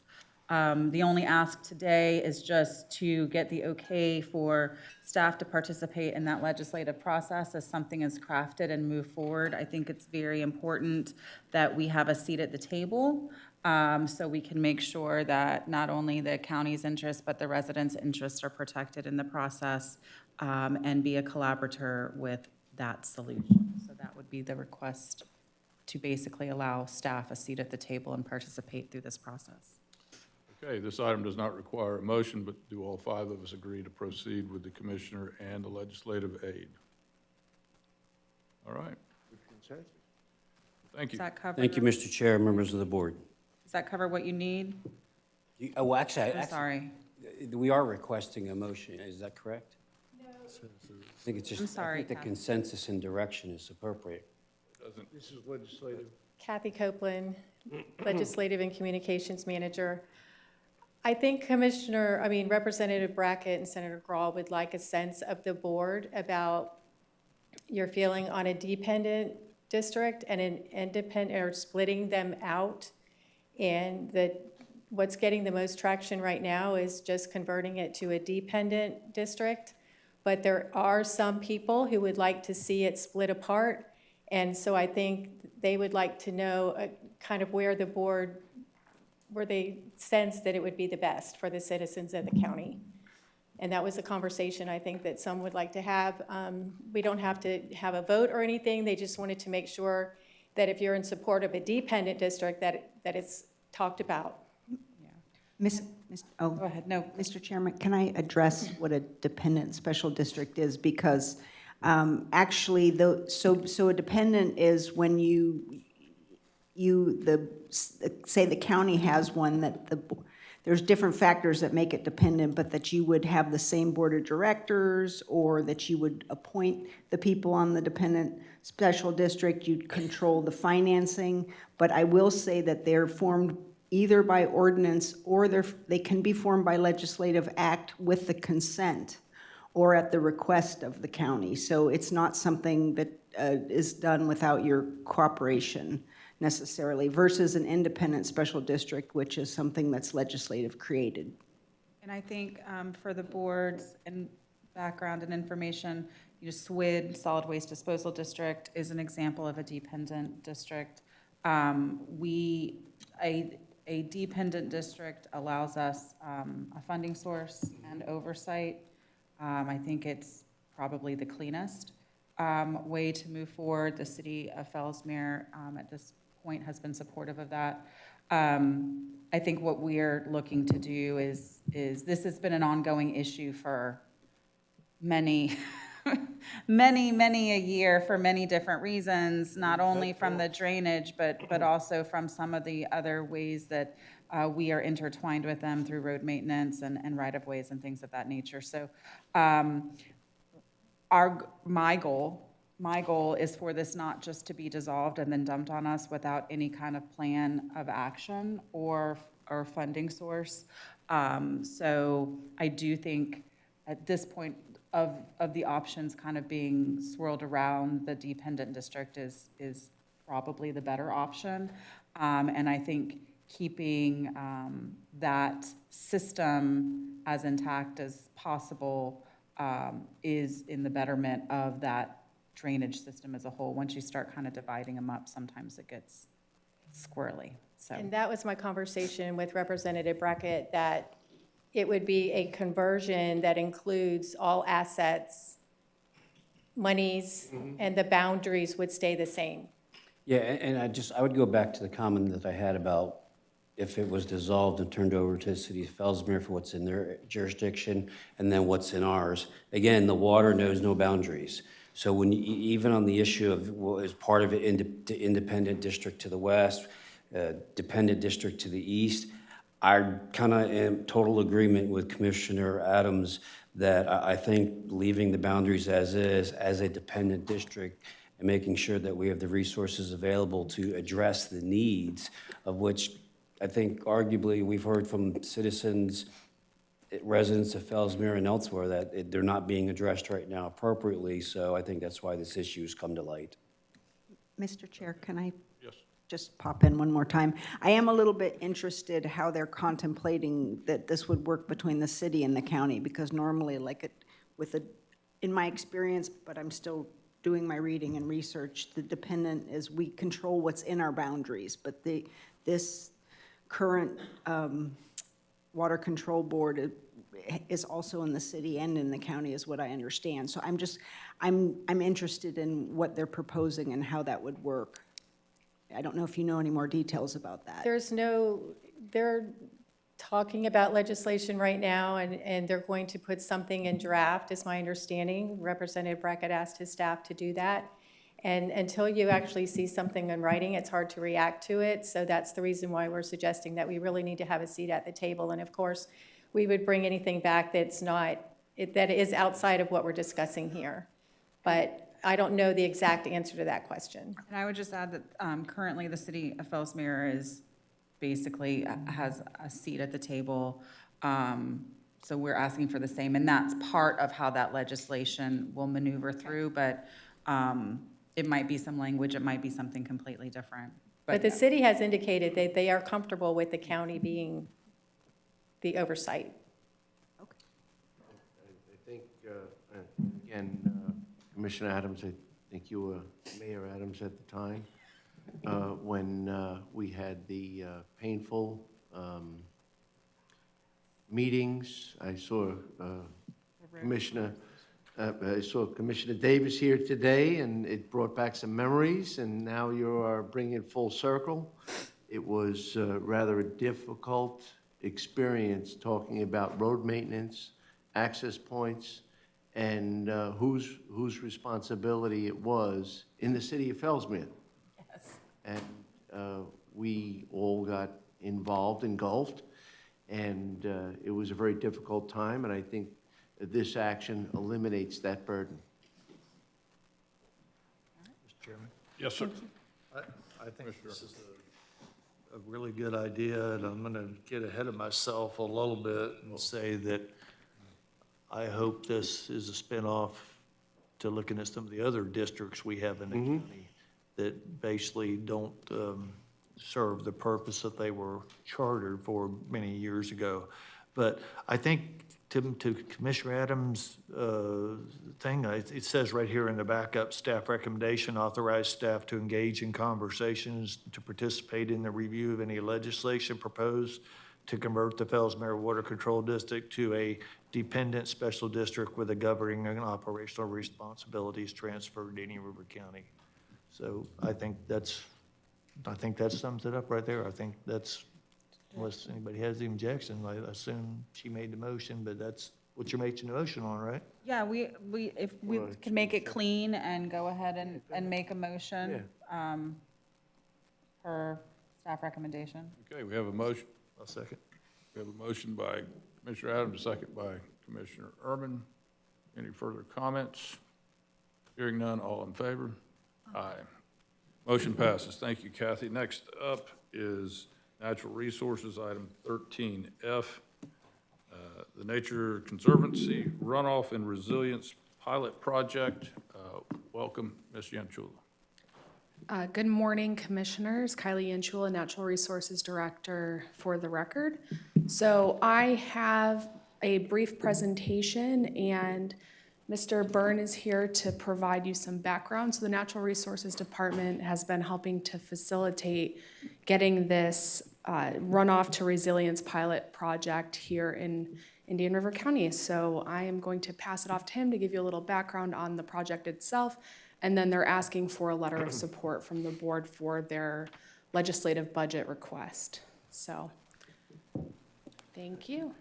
The only ask today is just to get the okay for staff to participate in that legislative process as something is crafted and move forward. I think it's very important that we have a seat at the table, so we can make sure that not only the county's interests, but the residents' interests are protected in the process, and be a collaborator with that solution. So that would be the request, to basically allow staff a seat at the table and participate through this process. Okay, this item does not require a motion, but do all five of us agree to proceed with the commissioner and the legislative aid? All right. Thank you. Does that cover? Thank you, Mr. Chair, members of the board. Does that cover what you need? Well, actually, I'm sorry. we are requesting a motion. Is that correct? No. I think it's just, I'm sorry, I think the Kathy. consensus and direction is appropriate. This is legislative. Kathy Copeland, Legislative and Communications Manager. I think Representative Brackett and Senator Grawl would like a sense of the board about your feeling on a dependent district and an independent, or splitting them out. And that what's getting the most traction right now is just converting it to a dependent district. But there are some people who would like to see it split apart. And so I think they would like to know kind of where the board, where they sense that it would be the best for the citizens of the county. And that was a conversation I think that some would like to have. We don't have to have a vote or anything. They just wanted to make sure that if you're in support of a dependent district, that it's talked about. Go ahead. No. Mr. Chairman, can I address what a dependent special district is? Because actually, so a dependent is when say the county has one that there's different factors that make it dependent, but that you would have the same board of directors, or that you would appoint the people on the dependent special district, you'd control the financing. But I will say that they're formed either by ordinance, or they can be formed by legislative act with the consent or at the request of the county. So it's not something that is done without your cooperation necessarily, versus an independent special district, which is something that's legislative created. And I think for the board's and background and information, SWID, Solid Waste Disposal District, is an example of a dependent district. A dependent district allows us a funding source and oversight. I think it's probably the cleanest way to move forward. The city of Fellsmere at this point has been supportive of that. I think what we're looking to do is this has been an ongoing issue for many a year for many different reasons, not only from the drainage, but also from some of the other ways that we are intertwined with them through road maintenance and right-of-ways and things of that nature. So my goal is for this not just to be dissolved and then dumped on us without any kind of plan of action or funding source. So I do think at this point of the options kind of being swirled around, the dependent district is probably the better option. And I think keeping that system as intact as possible is in the betterment of that drainage system as a whole. Once you start kind of dividing them up, sometimes it gets squirrely. So. And that was my conversation with Representative Brackett, that it would be a conversion that includes all assets, monies, and the boundaries would stay the same. Yeah, and I would go back to the comment that I had about if it was dissolved and turned over to the city of Fellsmere for what's in their jurisdiction and then what's in ours. Again, the water knows no boundaries. So when even on the issue of what is part of it, independent district to the west, dependent district to the east, I kind of am total agreement with Commissioner Adams that I think leaving the boundaries as is, as a dependent district, and making sure that we have the resources available to address the needs, of which I think arguably we've heard from citizens, residents of Fellsmere and elsewhere, that they're not being addressed right now appropriately. So I think that's why this issue has come to light. Mr. Chair, can I Yes. just pop in one more time? I am a little bit interested how they're contemplating that this would work between the city and the county, because normally, in my experience, but I'm still doing my reading and research, the dependent is we control what's in our boundaries, but this current water control board is also in the city and in the county, is what I understand. So I'm interested in what they're proposing and how that would work. I don't know if you know any more details about that. They're talking about legislation right now, and they're going to put something in draft, is my understanding. Representative Brackett asked his staff to do that. And until you actually see something in writing, it's hard to react to it. So that's the reason why we're suggesting that we really need to have a seat at the table. And of course, we would bring anything back that is outside of what we're discussing here. But I don't know the exact answer to that question. And I would just add that currently the city of Fellsmere is basically has a seat at the table. So we're asking for the same, and that's part of how that legislation will maneuver through, but it might be some language, it might be something completely different. But the city has indicated that they are comfortable with the county being the oversight. I think, again, Commissioner Adams, I think you were Mayor Adams at the time, when we had the painful meetings. I saw Commissioner Davis here today, and it brought back some memories, and now you are bringing it full circle. It was rather a difficult experience talking about road maintenance, access points, and whose responsibility it was in the city of Fellsmere. Yes. And we all got involved, engulfed, and it was a very difficult time, and I think this action eliminates that burden. Mr. Chairman? Yes, sir. I think this is a really good idea, and I'm going to get ahead of myself a little bit and say that I hope this is a spinoff to looking at some of the other districts we have in the county that basically don't serve the purpose that they were chartered for many years ago. But I think to Commissioner Adams' thing, it says right here in the backup, staff recommendation, authorize staff to engage in conversations to participate in the review of any legislation proposed to convert the Fellsmere Water Control District to a dependent special district with the governing and operational responsibilities transferred to Indian River County. So I think that sums it up right there. I think that's, unless anybody has the objection, I assume she made the motion, but that's what you're making the motion on, right? Yeah, if we can make it clean and go ahead and make a motion, per staff recommendation. Okay, we have a motion. I'll second. We have a motion by Commissioner Adams, a second by Commissioner Urban. Any further comments? Hearing none, all in favor? Aye. Motion passes. Thank you, Kathy. Next up is Natural Resources, item 13F. The Nature Conservancy Runoff and Resilience Pilot Project. Welcome, Ms. Yanchula. Good morning, Commissioners. Kylie Yanchula, Natural Resources Director for the record. So I have a brief presentation, and Mr. Byrne is here to provide you some background. So the Natural Resources Department has been helping to facilitate getting this runoff to resilience pilot project here in Indian River County. So I am going to pass it off to him to give you a little background on the project itself. And then they're asking for a letter of support from the board for their legislative budget request. So, thank you.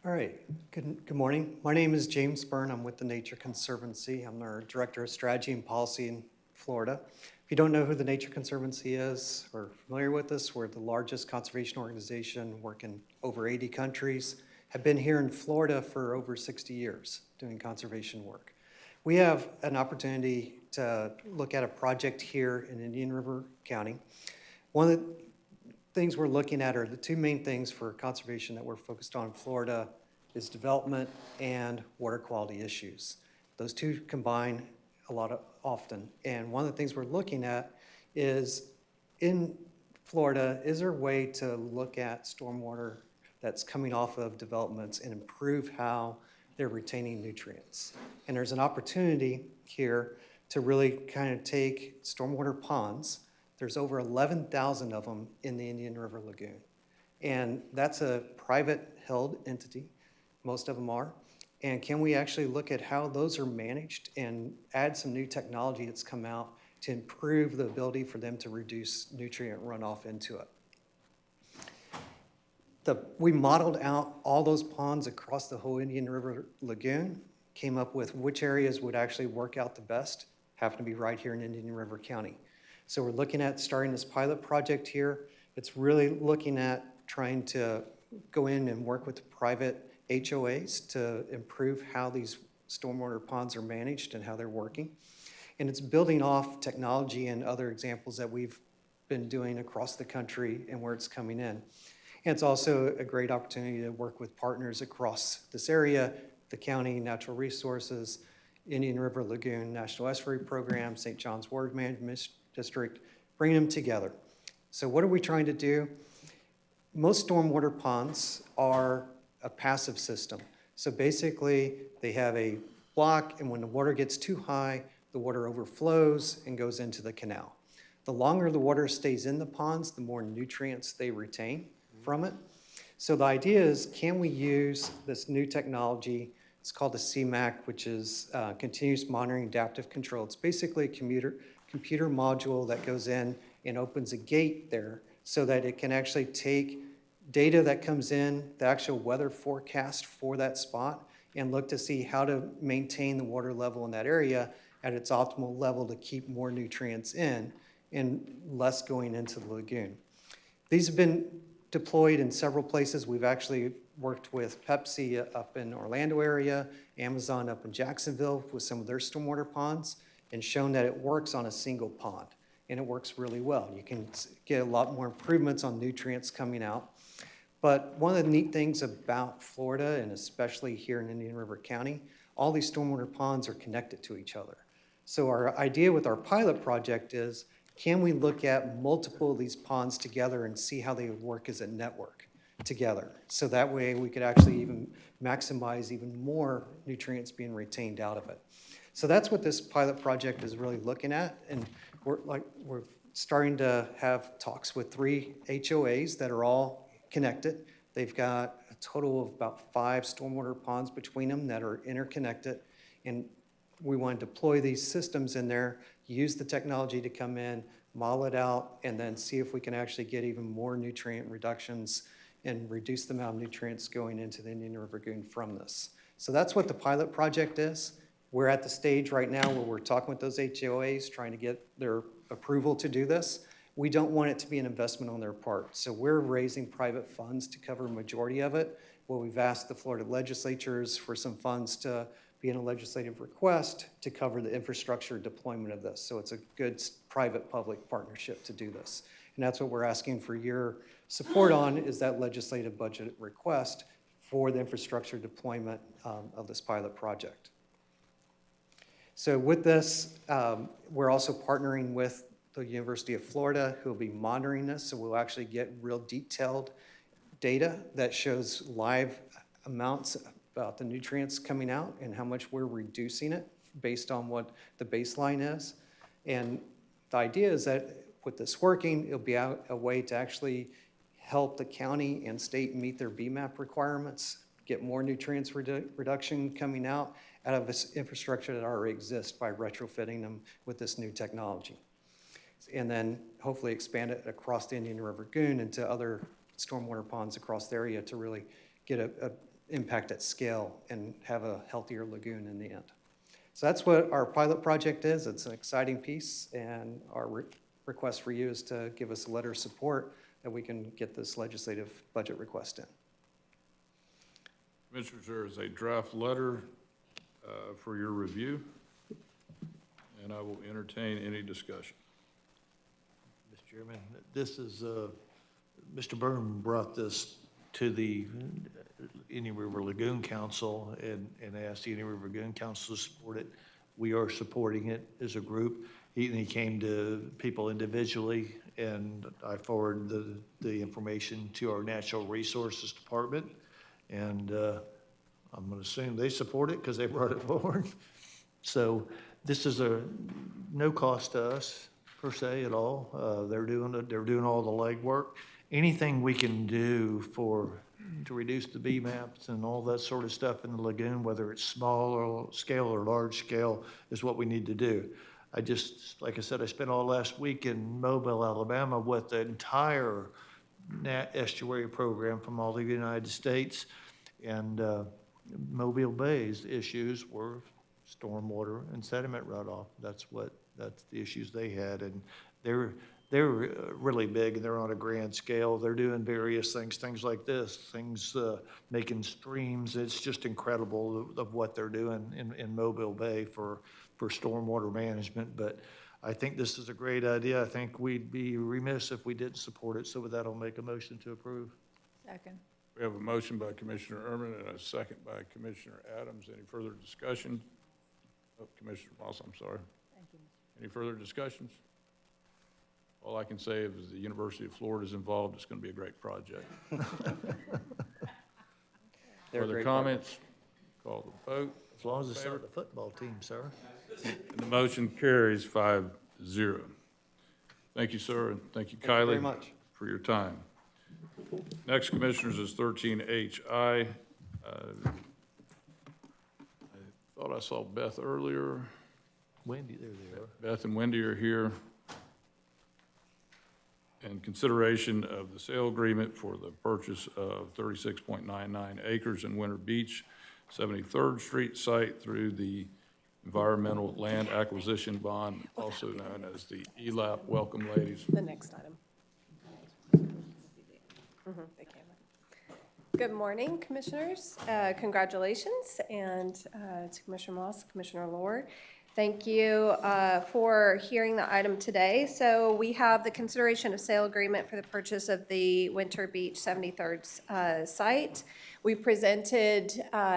All right, good morning. My name is James Byrne. I'm with the Nature Conservancy. I'm our Director of Strategy and Policy in Florida. If you don't know who the Nature Conservancy is or familiar with us, we're the largest conservation organization, work in over 80 countries, have been here in Florida for over 60 years doing conservation work. We have an opportunity to look at a project here in Indian River County. One of the things we're looking at are the two main things for conservation that we're focused on in Florida is development and water quality issues. Those two combine often. And one of the things we're looking at is in Florida, is there a way to look at stormwater that's coming off of developments and improve how they're retaining nutrients? And there's an opportunity here to really kind of take stormwater ponds. There's over 11,000 of them in the Indian River Lagoon. And that's a private held entity, most of them are. And can we actually look at how those are managed and add some new technology that's come out to improve the ability for them to reduce nutrient runoff into it? We modeled out all those ponds across the whole Indian River Lagoon, came up with which areas would actually work out the best, happen to be right here in Indian River County. So we're looking at starting this pilot project here. It's really looking at trying to go in and work with private HOAs to improve how these stormwater ponds are managed and how they're working. And it's building off technology and other examples that we've been doing across the country and where it's coming in. And it's also a great opportunity to work with partners across this area, the county, natural resources, Indian River Lagoon National Estuary Program, St. John's Water Management District, bringing them together. So what are we trying to do? Most stormwater ponds are a passive system. So basically, they have a block, and when the water gets too high, the water overflows and goes into the canal. The longer the water stays in the ponds, the more nutrients they retain from it. So the idea is, can we use this new technology? It's called the CMAC, which is Continuous Monitoring Adaptive Control. It's basically a computer module that goes in and opens a gate there so that it can actually take data that comes in, the actual weather forecast for that spot, and look to see how to maintain the water level in that area at its optimal level to keep more nutrients in and less going into the lagoon. These have been deployed in several places. We've actually worked with Pepsi up in Orlando area, Amazon up in Jacksonville with some of their stormwater ponds, and shown that it works on a single pond, and it works really well. You can get a lot more improvements on nutrients coming out. But one of the neat things about Florida, and especially here in Indian River County, all these stormwater ponds are connected to each other. So our idea with our pilot project is, can we look at multiple of these ponds together and see how they would work as a network together? So that way we could actually even maximize even more nutrients being retained out of it. So that's what this pilot project is really looking at. And we're starting to have talks with 3 HOAs that are all connected. They've got a total of about 5 stormwater ponds between them that are interconnected. And we want to deploy these systems in there, use the technology to come in, model it out, and then see if we can actually get even more nutrient reductions and reduce the amount of nutrients going into the Indian River Lagoon from this. So that's what the pilot project is. We're at the stage right now where we're talking with those HOAs, trying to get their approval to do this. We don't want it to be an investment on their part. So we're raising private funds to cover a majority of it. Well, we've asked the Florida legislatures for some funds to be in a legislative request to cover the infrastructure deployment of this. So it's a good private-public partnership to do this. And that's what we're asking for your support on, is that legislative budget request for the infrastructure deployment of this pilot project. So with this, we're also partnering with the University of Florida, who will be monitoring this. So we'll actually get real detailed data that shows live amounts about the nutrients coming out and how much we're reducing it based on what the baseline is. And the idea is that with this working, it'll be a way to actually help the county and state meet their BMAP requirements, get more nutrients reduction coming out of this infrastructure that already exists by retrofitting them with this new technology. And then hopefully expand it across the Indian River Lagoon into other stormwater ponds across the area to really get a impact at scale and have a healthier lagoon in the end. So that's what our pilot project is. It's an exciting piece, and our request for you is to give us a letter of support that we can get this legislative budget request in. Commissioners, there is a draft letter for your review, and I will entertain any discussion. Mr. Chairman, this is, Mr. Byrne brought this to the Indian River Lagoon Council and asked the Indian River Lagoon Council to support it. We are supporting it as a group. He came to people individually, and I forwarded the information to our Natural Resources Department, and I'm going to assume they support it because they brought it forward. So this is no cost to us per se at all. They're doing all the legwork. Anything we can do to reduce the BMAPs and all that sort of stuff in the lagoon, whether it's small scale or large scale, is what we need to do. Like I said, I spent all last week in Mobile, Alabama with the entire estuary program from all the United States, and Mobile Bay's issues were stormwater and sediment runoff. That's the issues they had, and they're really big, and they're on a grand scale. They're doing various things like this, making streams. It's just incredible of what they're doing in Mobile Bay for for stormwater management, but I think this is a great idea. I think we'd be remiss if we didn't support it, so with that, I'll make a motion to approve. Second. We have a motion by Commissioner Urban and a second by Commissioner Adams. Any further discussion? Oh, Commissioner Moss, I'm sorry. Thank you. Any further discussions? All I can say is the University of Florida is involved. It's going to be a great project. They're a Further great comments? Call the vote. As long as it's not the football team, sir. And the motion carries 5-0. Thank you, sir, and thank you, Thank you very Kylie, much. for your time. Next, Commissioners, is 13HI. I thought I saw Beth earlier. Wendy, there they are. Beth and Wendy are here. In consideration of the sale agreement for the purchase of 36.99 acres in Winter Beach, 73rd Street site through the Environmental Land Acquisition Bond, also known as the ELAP. Welcome, ladies. The next item. The camera. Good morning, Commissioners. Congratulations, and to Commissioner Moss, Commissioner Lohr. Thank you for hearing the item today. So we have the consideration of sale agreement for the purchase of the Winter Beach 73rd site. We presented,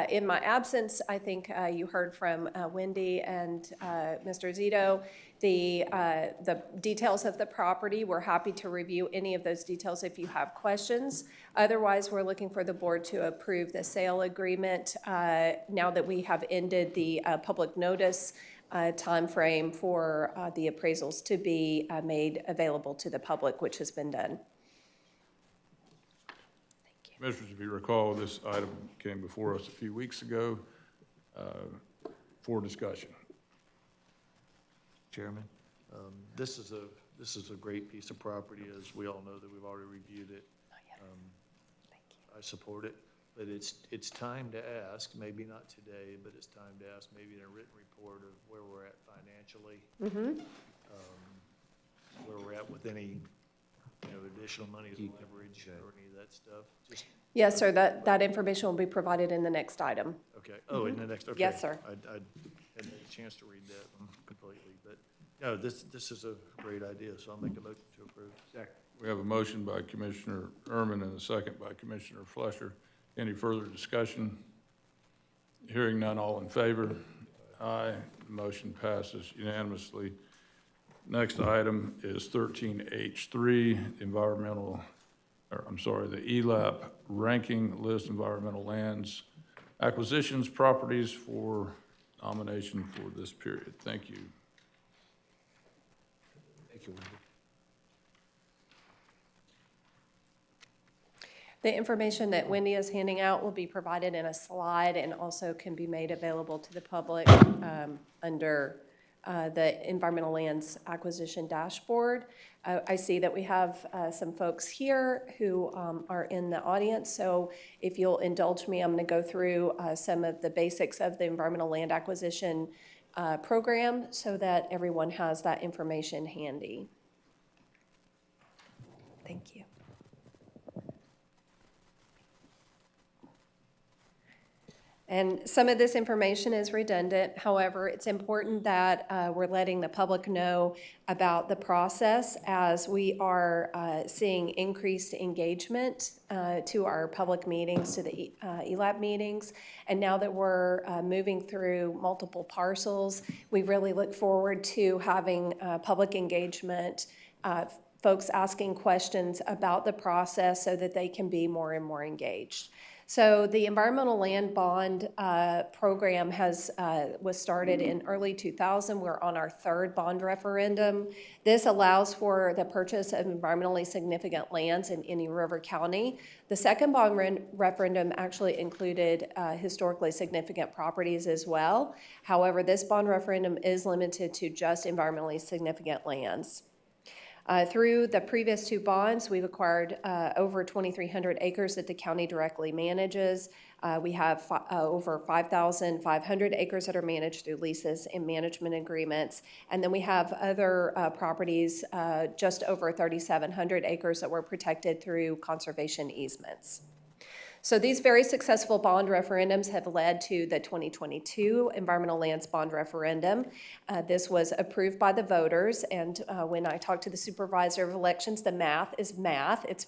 in my absence, I think you heard from Wendy and Mr. Zito, the details of the property. We're happy to review any of those details if you have questions. Otherwise, we're looking for the board to approve the sale agreement now that we have ended the public notice timeframe for the appraisals to be made available to the public, which has been done. Commissioners, if you recall, this item came before us a few weeks ago for discussion. Chairman, this is a great piece of property, as we all know that we've already reviewed it. I support it, but it's time to ask, maybe not today, but it's time to ask maybe in a written report of where we're at financially. Where we're at with any, additional money as leverage or any of that stuff. Just, Yes, sir, that information will be provided in the next item. okay, oh, in the next, okay. Yes, sir. I hadn't had a chance to read that one completely, but, no, this is a great idea, so I'll make a motion to approve. Second. We have a motion by Commissioner Urban and a second by Commissioner Flesher. Any further discussion? Hearing none, all in favor? Aye. Motion passes unanimously. Next item is 13H3, the ELAP ranking list environmental lands acquisitions properties for nomination for this period. Thank you. Thank you, Wendy. The information that Wendy is handing out will be provided in a slide and also can be made available to the public under the Environmental Lands Acquisition Dashboard. I see that we have some folks here who are in the audience, so if you'll indulge me, I'm going to go through some of the basics of the Environmental Land Acquisition program so that everyone has that information handy. Thank you. And some of this information is redundant. However, it's important that we're letting the public know about the process as we are seeing increased engagement to our public meetings, to the ELAP meetings. And now that we're moving through multiple parcels, we really look forward to having public engagement, folks asking questions about the process so that they can be more and more engaged. So the Environmental Land Bond program was started in early 2000. We're on our third bond referendum. This allows for the purchase of environmentally significant lands in any river county. The second bond referendum actually included historically significant properties as well. However, this bond referendum is limited to just environmentally significant lands. Through the previous two bonds, we've acquired over 2,300 acres that the county directly manages. We have over 5,500 acres that are managed through leases and management agreements. And then we have other properties, just over 3,700 acres that were protected through conservation easements. So these very successful bond referendums have led to the 2022 Environmental Lands Bond Referendum. This was approved by the voters, and when I talked to the Supervisor of Elections, the math is math. It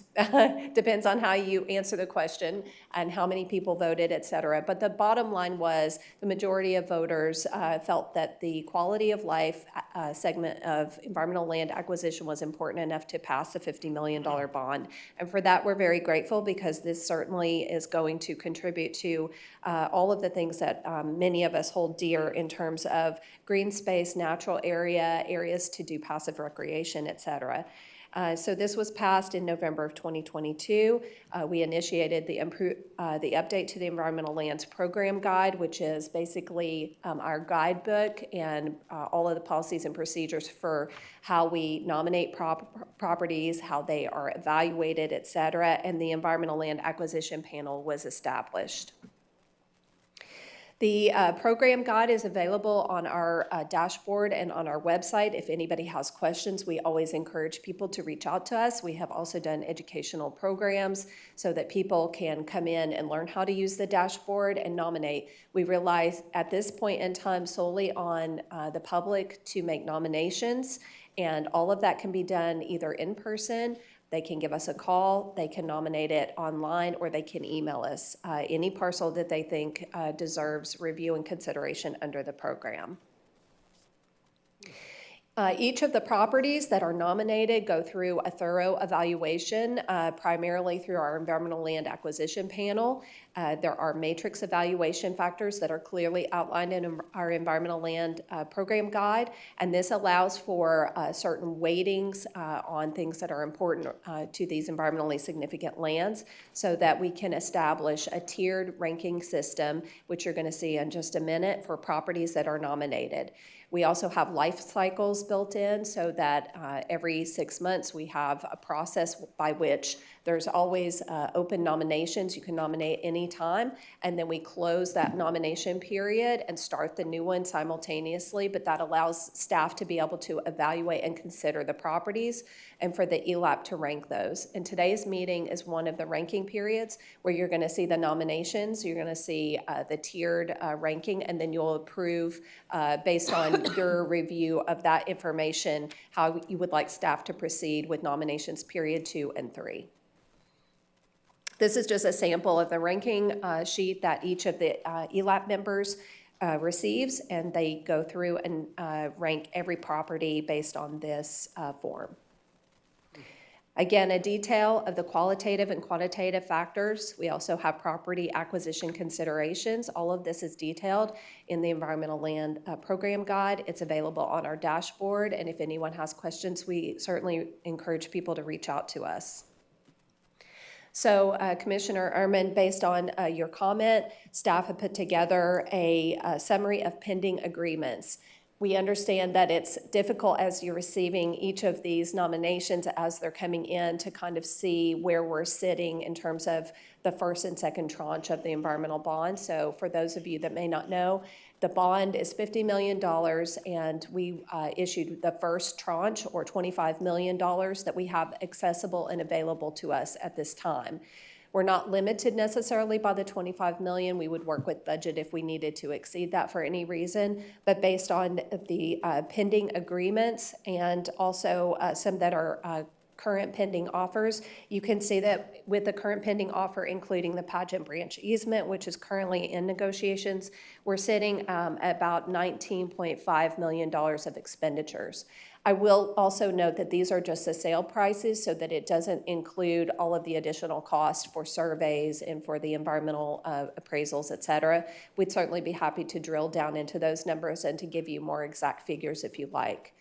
depends on how you answer the question and how many people voted, et cetera. But the bottom line was the majority of voters felt that the quality of life segment of environmental land acquisition was important enough to pass the $50 million bond. And for that, we're very grateful, because this certainly is going to contribute to all of the things that many of us hold dear in terms of green space, natural area, areas to do passive recreation, et cetera. So this was passed in November of 2022. We initiated the update to the Environmental Lands Program Guide, which is basically our guidebook and all of the policies and procedures for how we nominate properties, how they are evaluated, et cetera, and the Environmental Land Acquisition Panel was established. The program guide is available on our dashboard and on our website. If anybody has questions, we always encourage people to reach out to us. We have also done educational programs so that people can come in and learn how to use the dashboard and nominate. We rely at this point in time solely on the public to make nominations, and all of that can be done either in person. They can give us a call, they can nominate it online, or they can email us any parcel that they think deserves review and consideration under the program. Each of the properties that are nominated go through a thorough evaluation, primarily through our Environmental Land Acquisition Panel. There are matrix evaluation factors that are clearly outlined in our Environmental Land Program Guide, and this allows for certain weightings on things that are important to these environmentally significant lands, so that we can establish a tiered ranking system, which you're going to see in just a minute, for properties that are nominated. We also have life cycles built in, so that every 6 months we have a process by which there's always open nominations. You can nominate any time, and then we close that nomination period and start the new one simultaneously, but that allows staff to be able to evaluate and consider the properties and for the ELAP to rank those. And today's meeting is one of the ranking periods where you're going to see the nominations, you're going to see the tiered ranking, and then you'll approve based on your review of that information how you would like staff to proceed with nominations period 2 and 3. This is just a sample of the ranking sheet that each of the ELAP members receives, and they go through and rank every property based on this form. Again, a detail of the qualitative and quantitative factors. We also have property acquisition considerations. All of this is detailed in the Environmental Land Program Guide. It's available on our dashboard, and if anyone has questions, we certainly encourage people to reach out to us. So Commissioner Ehrman, based on your comment, staff have put together a summary of pending agreements. We understand that it's difficult as you're receiving each of these nominations as they're coming in to kind of see where we're sitting in terms of the first and second tranche of the environmental bond. So for those of you that may not know, the bond is $50 million, and we issued the first tranche, or $25 million, that we have accessible and available to us at this time. We're not limited necessarily by the $25 million. We would work with budget if we needed to exceed that for any reason, but based on the pending agreements and also some that are current pending offers, you can see that with the current pending offer, including the Pageant Branch easement, which is currently in negotiations, we're sitting at about $19.5 million of expenditures. I will also note that these are just the sale prices, so that it doesn't include all of the additional costs for surveys and for the environmental appraisals, et cetera. We'd certainly be happy to drill down into those numbers and to give you more exact figures if you like.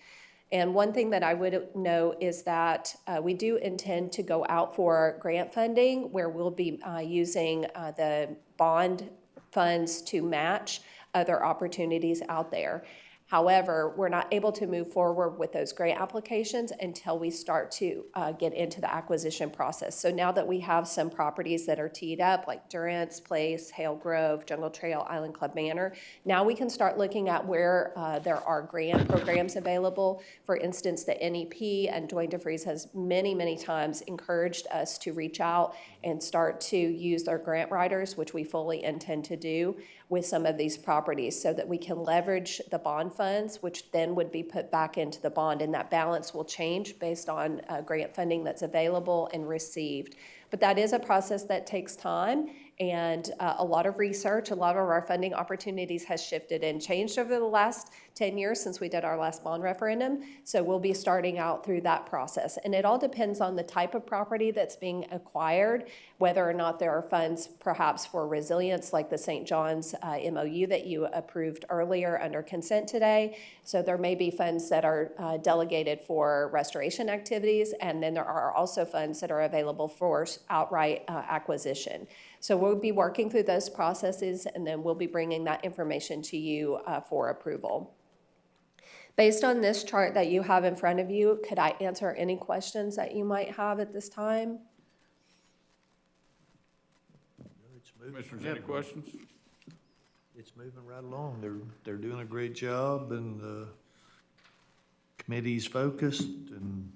And one thing that I would know is that we do intend to go out for grant funding, where we'll be using the bond funds to match other opportunities out there. However, we're not able to move forward with those grant applications until we start to get into the acquisition process. So now that we have some properties that are teed up, like Durant's Place, Hale Grove, Jungle Trail, Island Club Manor, now we can start looking at where there are grant programs available. For instance, the NEP, and Dwayne DeFries has many, many times encouraged us to reach out and start to use their grant writers, which we fully intend to do with some of these properties, so that we can leverage the bond funds, which then would be put back into the bond, and that balance will change based on grant funding that's available and received. But that is a process that takes time, and a lot of research. A lot of our funding opportunities has shifted and changed over the last 10 years since we did our last bond referendum. So we'll be starting out through that process. And it all depends on the type of property that's being acquired, whether or not there are funds perhaps for resilience, like the St. John's MOU that you approved earlier under consent today. So there may be funds that are delegated for restoration activities, and then there are also funds that are available for outright acquisition. So we'll be working through those processes, and then we'll be bringing that information to you for approval. Based on this chart that you have in front of you, could I answer any questions that you might have at this time? Commissioners, any questions? It's moving right along. They're doing a great job, and the committee's focused, and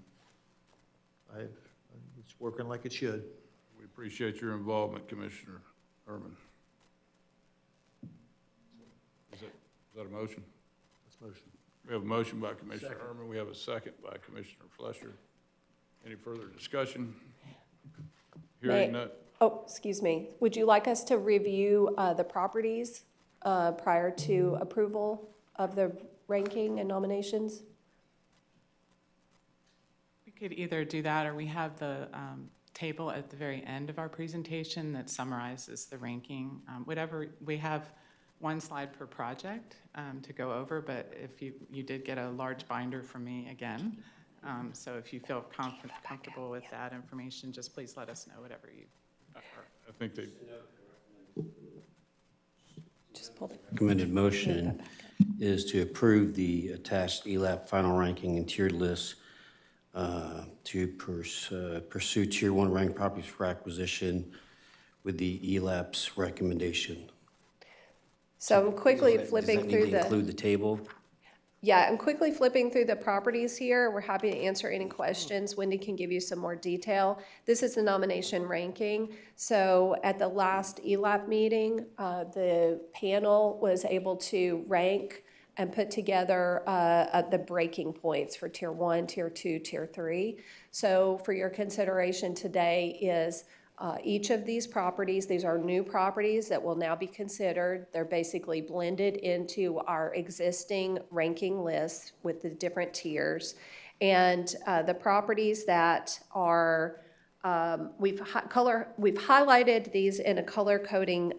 it's working like it should. We appreciate your involvement, Commissioner Herman. Is that a motion? That's motion. We have a motion by Commissioner Herman. We have a second by Commissioner Flesher. Any further discussion? Hearing none. Oh, excuse me. Would you like us to review the properties prior to approval of the ranking and nominations? We could either do that, or we have the table at the very end of our presentation that summarizes the ranking. Whatever, we have one slide per project to go over, but if you did get a large binder from me again. So if you feel comfortable with that information, just please let us know whatever you prefer. I think they. Just pull it. Recommended motion is to approve the attached ELAP final ranking and tiered list to pursue Tier 1 ranked properties for acquisition with the ELAP's recommendation. So I'm quickly Does flipping that through need to include the table? Yeah, I'm quickly flipping through the properties here. We're happy to answer any questions. Wendy can give you some more detail. This is the nomination ranking. So at the last ELAP meeting, the panel was able to rank and put together the breaking points for Tier 1, Tier 2, Tier 3. So for your consideration today is each of these properties. These are new properties that will now be considered. They're basically blended into our existing ranking list with the different tiers. And the properties that are, we've highlighted these in a color coding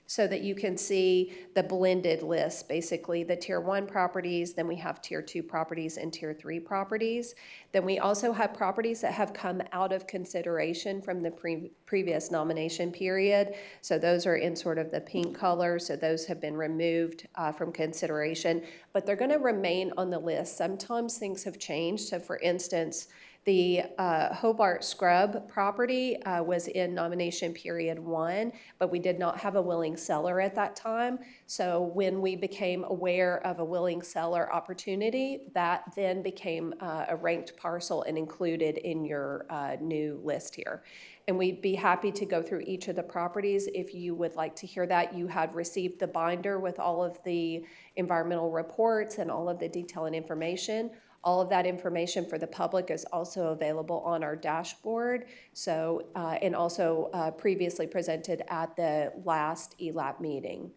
so that you can see the blended list, basically the Tier 1 properties, then we have Tier 2 properties and Tier 3 properties. Then we also have properties that have come out of consideration from the previous nomination period. So those are in sort of the pink color, so those have been removed from consideration, but they're gonna remain on the list. Sometimes things have changed. So for instance, the Hobart Scrub property was in nomination period 1, but we did not have a willing seller at that time. So when we became aware of a willing seller opportunity, that then became a ranked parcel and included in your new list here. And we'd be happy to go through each of the properties if you would like to hear that. You had received the binder with all of the environmental reports and all of the detail and information. All of that information for the public is also available on our dashboard. So, and also previously presented at the last ELAP meeting.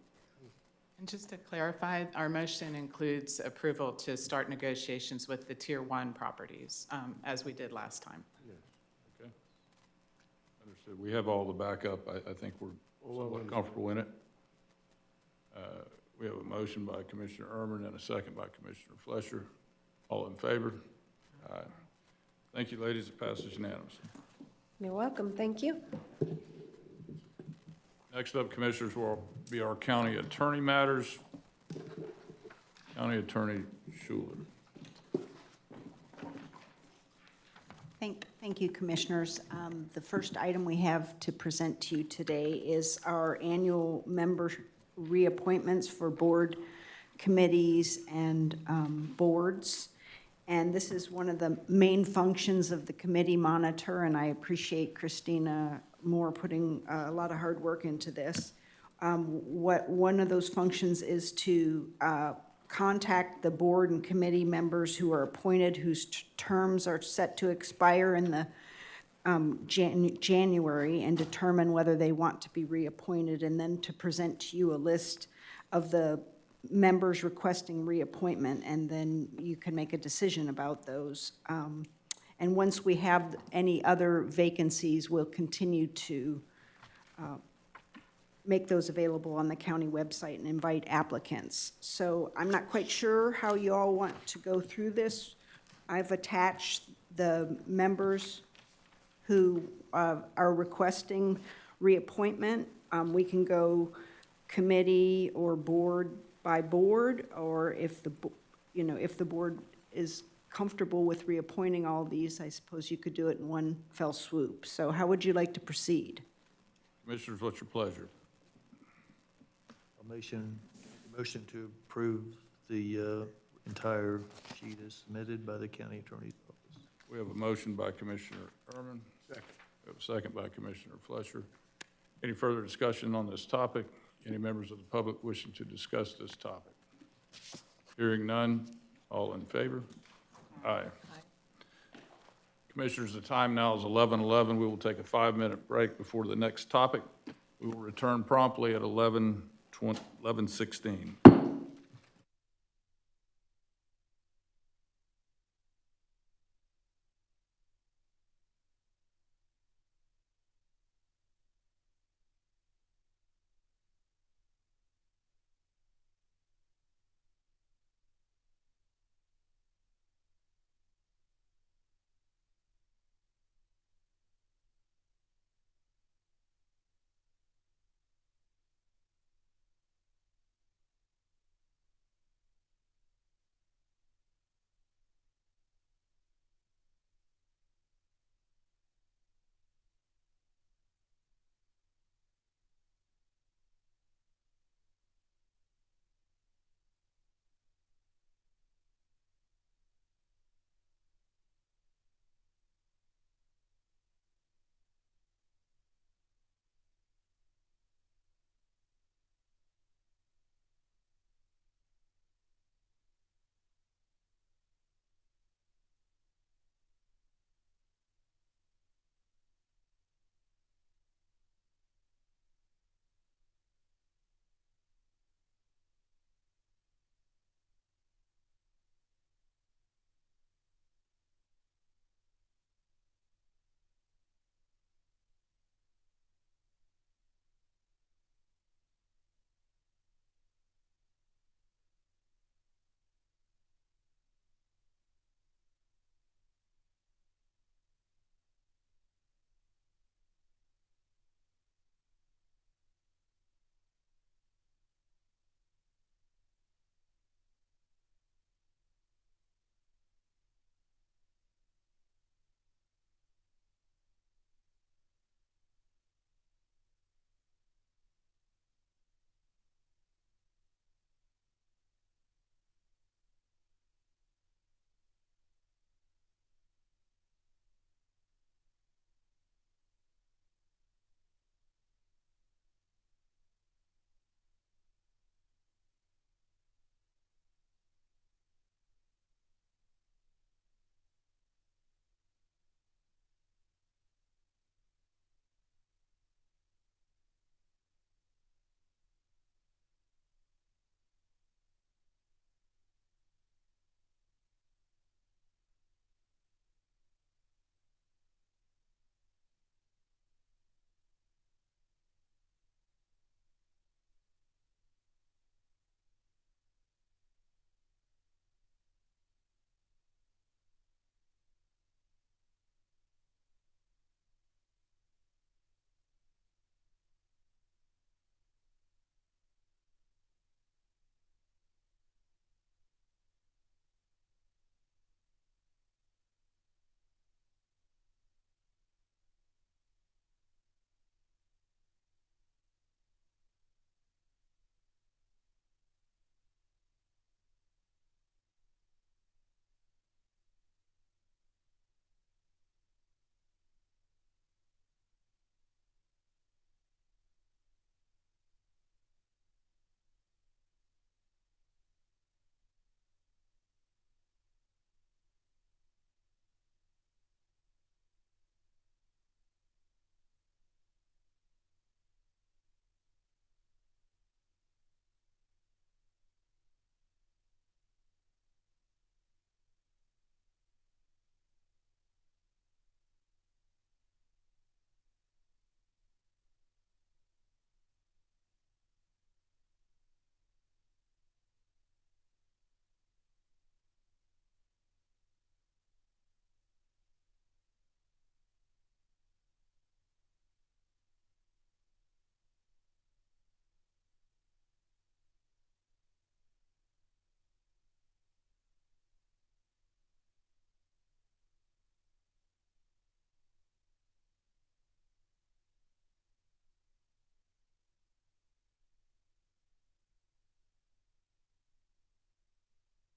And just to clarify, our motion includes approval to start negotiations with the Tier 1 properties, as we did last time. Okay. Understood. We have all the backup. I think we're somewhat comfortable in it. We have a motion by Commissioner Herman and a second by Commissioner Flesher. All in favor? Aye. Thank you, ladies. It passes unanimously. You're welcome. Thank you. Next up, Commissioners, will be our county attorney matters. County Attorney Schuler. Thank you, Commissioners. The first item we have to present to you today is our annual member reappointments for board committees and boards. And this is one of the main functions of the committee monitor, and I appreciate Christina Moore putting a lot of hard work into this. One of those functions is to contact the board and committee members who are appointed, whose terms are set to expire in the January, and determine whether they want to be reappointed, and then to present to you a list of the members requesting reappointment, and then you can make a decision about those. And once we have any other vacancies, we'll continue to make those available on the county website and invite applicants. So I'm not quite sure how you all want to go through this. I've attached the members who are requesting reappointment. We can go committee or board by board, or if if the board is comfortable with reappointing all these, I suppose you could do it in one fell swoop. So how would you like to proceed? Commissioners, what's your pleasure? Motion to approve the entire sheet as submitted by the county attorney's office. We have a motion by Commissioner Herman. Second. We have a second by Commissioner Flesher. Any further discussion on this topic? Any members of the public wishing to discuss this topic? Hearing none, all in favor? Aye. Commissioners, the time now is 11:11. We will take a 5-minute break before the next topic. We will return promptly at 11:16.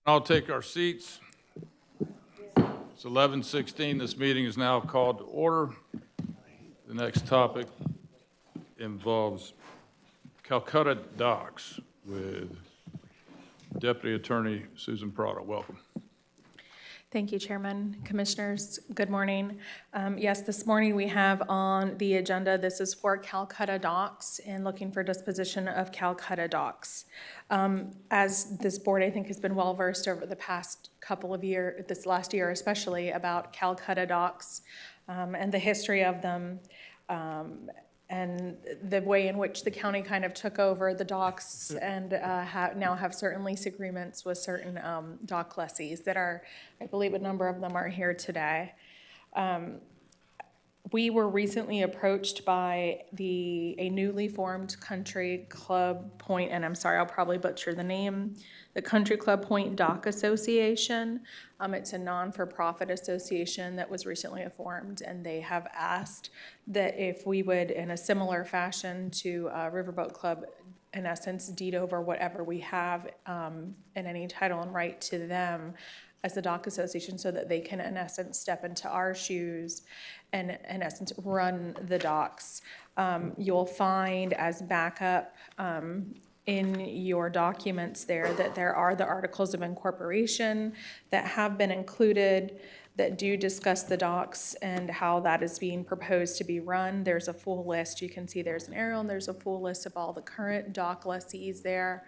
I'll take our seats. It's 11:16. This meeting is now called to order. The next topic involves Calcutta Docks with Deputy Attorney Susan Prado. Welcome. Thank you, Chairman. Commissioners, good morning. Yes, this morning we have on the agenda, this is for Calcutta Docks and looking for disposition of Calcutta Docks. As this board, I think, has been well-versed over the past couple of years, this last year especially, about Calcutta Docks and the history of them, and the way in which the county kind of took over the docks and now have certain lease agreements with certain dock lessees that are, I believe a number of them are here today. We were recently approached by a newly formed Country Club Point, and I'm sorry, I'll probably butcher the name, the Country Club Point Dock Association. It's a non-for-profit association that was recently formed, and they have asked that if we would, in a similar fashion to Riverboat Club, in essence, deed over whatever we have and any title and right to them as the dock association, so that they can, in essence, step into our shoes and, in essence, run the docks. You'll find as backup in your documents there that there are the articles of incorporation that have been included that do discuss the docks and how that is being proposed to be run. There's a full list. You can see there's an aerial and there's a full list of all the current dock lessees there.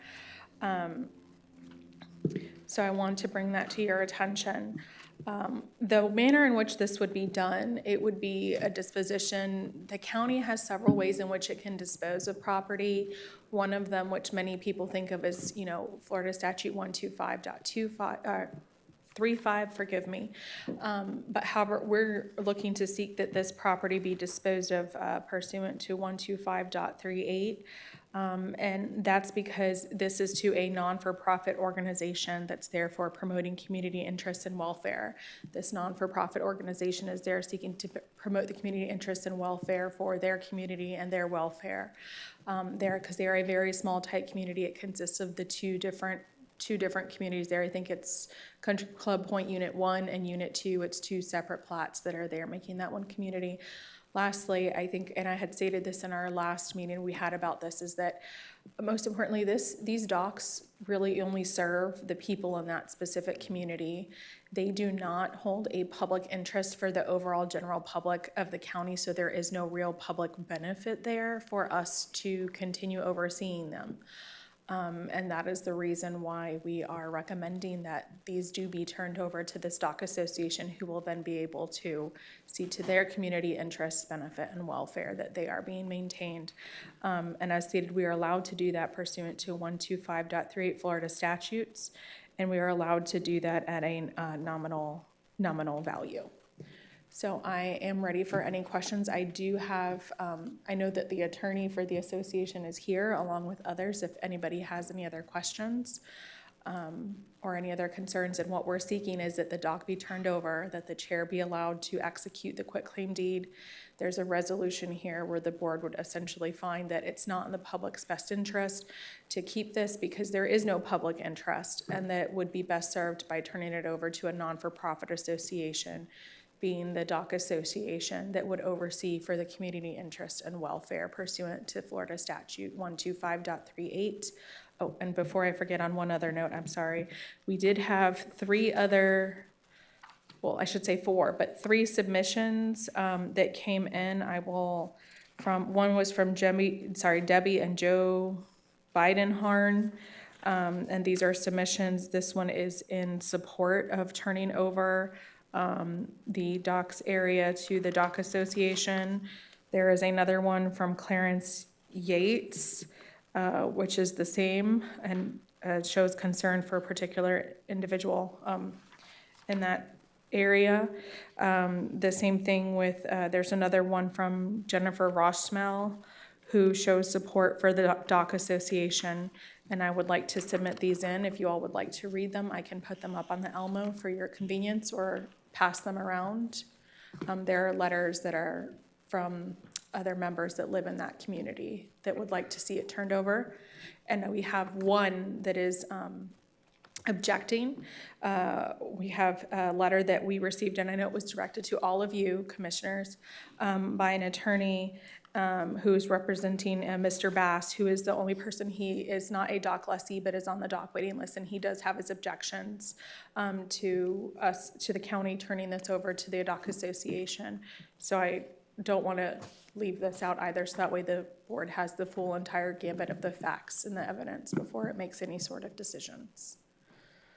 So I want to bring that to your attention. The manner in which this would be done, it would be a disposition. The county has several ways in which it can dispose of property. One of them, which many people think of as, Florida Statute 125.35, forgive me. But however, we're looking to seek that this property be disposed of pursuant to 125.38. And that's because this is to a non-for-profit organization that's therefore promoting community interests and welfare. This non-for-profit organization is there seeking to promote the community interests and welfare for their community and their welfare. Because they are a very small, tight community. It consists of the two different communities there. I think it's Country Club Point Unit 1 and Unit 2. It's two separate plats that are there, making that one community. Lastly, I think, and I had stated this in our last meeting we had about this, is that most importantly, these docks really only serve the people in that specific community. They do not hold a public interest for the overall general public of the county, so there is no real public benefit there for us to continue overseeing them. And that is the reason why we are recommending that these do be turned over to this dock association, who will then be able to see to their community interests, benefit, and welfare that they are being maintained. And as stated, we are allowed to do that pursuant to 125.38 Florida statutes, and we are allowed to do that at a nominal value. So I am ready for any questions. I do have, I know that the attorney for the association is here along with others if anybody has any other questions or any other concerns. And what we're seeking is that the dock be turned over, that the chair be allowed to execute the quitclaim deed. There's a resolution here where the board would essentially find that it's not in the public's best interest to keep this because there is no public interest, and that it would be best served by turning it over to a non-for-profit association, being the dock association that would oversee for the community interest and welfare pursuant to Florida Statute 125.38. Oh, and before I forget, on one other note, I'm sorry, we did have three submissions that came in. One was from Debbie and Joe Bidenharn. And these are submissions. This one is in support of turning over the docks area to the dock association. There is another one from Clarence Yates, which is the same and shows concern for a particular individual in that area. The same thing with, there's another one from Jennifer Rossmel, who shows support for the dock association. And I would like to submit these in. If you all would like to read them, I can put them up on the Elmo for your convenience or pass them around. There are letters that are from other members that live in that community that would like to see it turned over. And we have one that is objecting. We have a letter that we received, and I know it was directed to all of you commissioners, by an attorney who's representing Mr. Bass, who is the only person, he is not a dock lessee, but is on the dock waiting list, and he does have his objections to us, to the county turning this over to the Dock Association. So I don't want to leave this out either, so that way the board has the full entire gambit of the facts and the evidence before it makes any sort of decisions.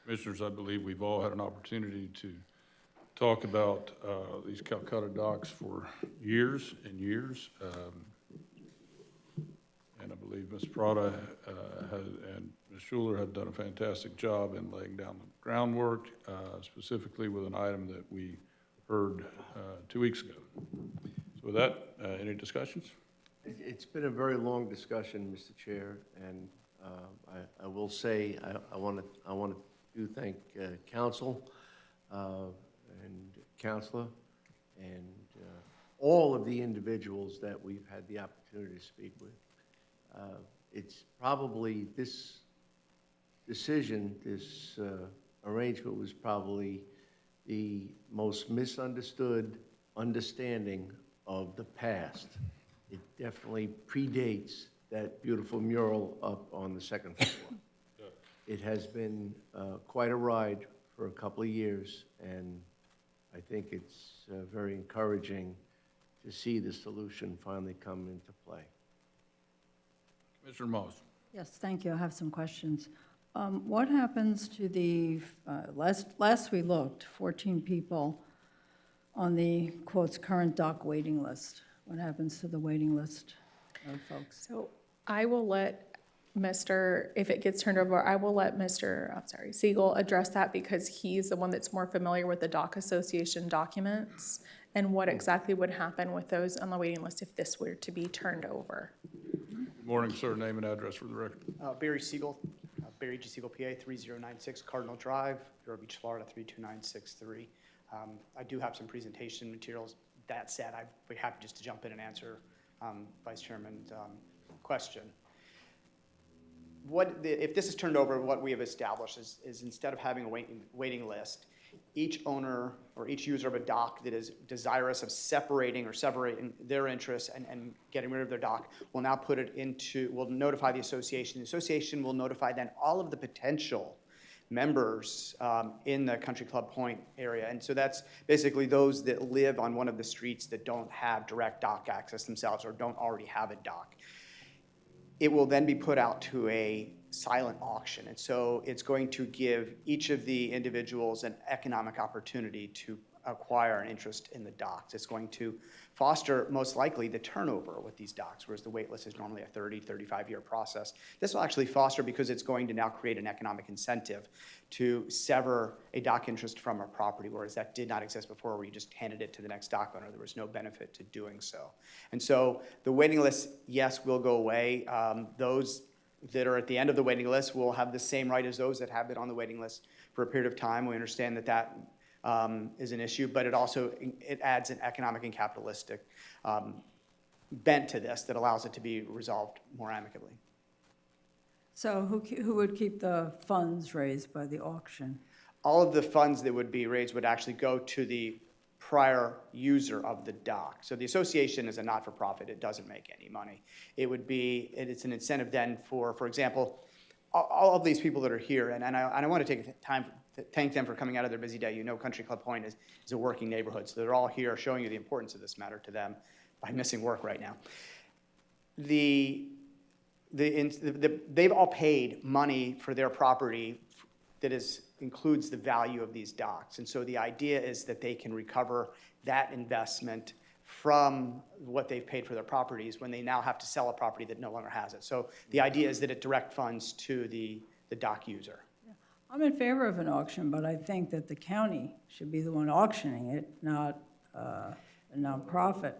Commissioners, I believe we've all had an opportunity to talk about these Calcutta docks for years and years. And I believe Ms. Prada and Ms. Schuler have done a fantastic job in laying down the groundwork, specifically with an item that we heard 2 weeks ago. So with that, any discussions? It's been a very long discussion, Mr. Chair, and I will say, I want to thank council and counselor and all of the individuals that we've had the opportunity to speak with. It's probably this decision, this arrangement was probably the most misunderstood understanding of the past. It definitely predates that beautiful mural up on the second floor. It has been quite a ride for a couple of years, and I think it's very encouraging to see the solution finally come into play. Commissioner Moss. Yes, thank you. I have some questions. What happens to the, last we looked, 14 people on the, quotes, current dock waiting list? What happens to the waiting list of folks? So I will let Mr., if it gets turned over, I will let Mr., Siegel address that because he's the one that's more familiar with the Dock Association documents and what exactly would happen with those on the waiting list if this were to be turned over. Good morning, sir. Name and address for the record. Barry Siegel, Barry G. Siegel, PA, 3096 Cardinal Drive, Vero Beach, Florida, 32963. I do have some presentation materials. That said, I'd be happy just to jump in and answer Vice Chairman's question. If this is turned over, what we have established is instead of having a waiting list, each owner or each user of a dock that is desirous of separating their interests and getting rid of their dock will now put it into, will notify the association. The association will notify then all of the potential members in the Country Club Point area. And so that's basically those that live on one of the streets that don't have direct dock access themselves or don't already have a dock. It will then be put out to a silent auction. And so it's going to give each of the individuals an economic opportunity to acquire an interest in the docks. It's going to foster, most likely, the turnover with these docks, whereas the wait list is normally a 30, 35-year process. This will actually foster because it's going to now create an economic incentive to sever a dock interest from a property, whereas that did not exist before where you just handed it to the next dock owner. There was no benefit to doing so. And so the waiting list, yes, will go away. Those that are at the end of the waiting list will have the same right as those that have been on the waiting list for a period of time. We understand that that is an issue, but it adds an economic and capitalistic bent to this that allows it to be resolved more amicably. So who would keep the funds raised by the auction? All of the funds that would be raised would actually go to the prior user of the dock. So the association is a not-for-profit. It doesn't make any money. It's an incentive then for example, all of these people that are here, and I want to take time to thank them for coming out of their busy day. You know Country Club Point is a working neighborhood, so they're all here showing you the importance of this matter to them by missing work right now. They've all paid money for their property that includes the value of these docks. And so the idea is that they can recover that investment from what they've paid for their properties when they now have to sell a property that no longer has it. So the idea is that it direct funds to the dock user. I'm in favor of an auction, but I think that the county should be the one auctioning it, not a nonprofit.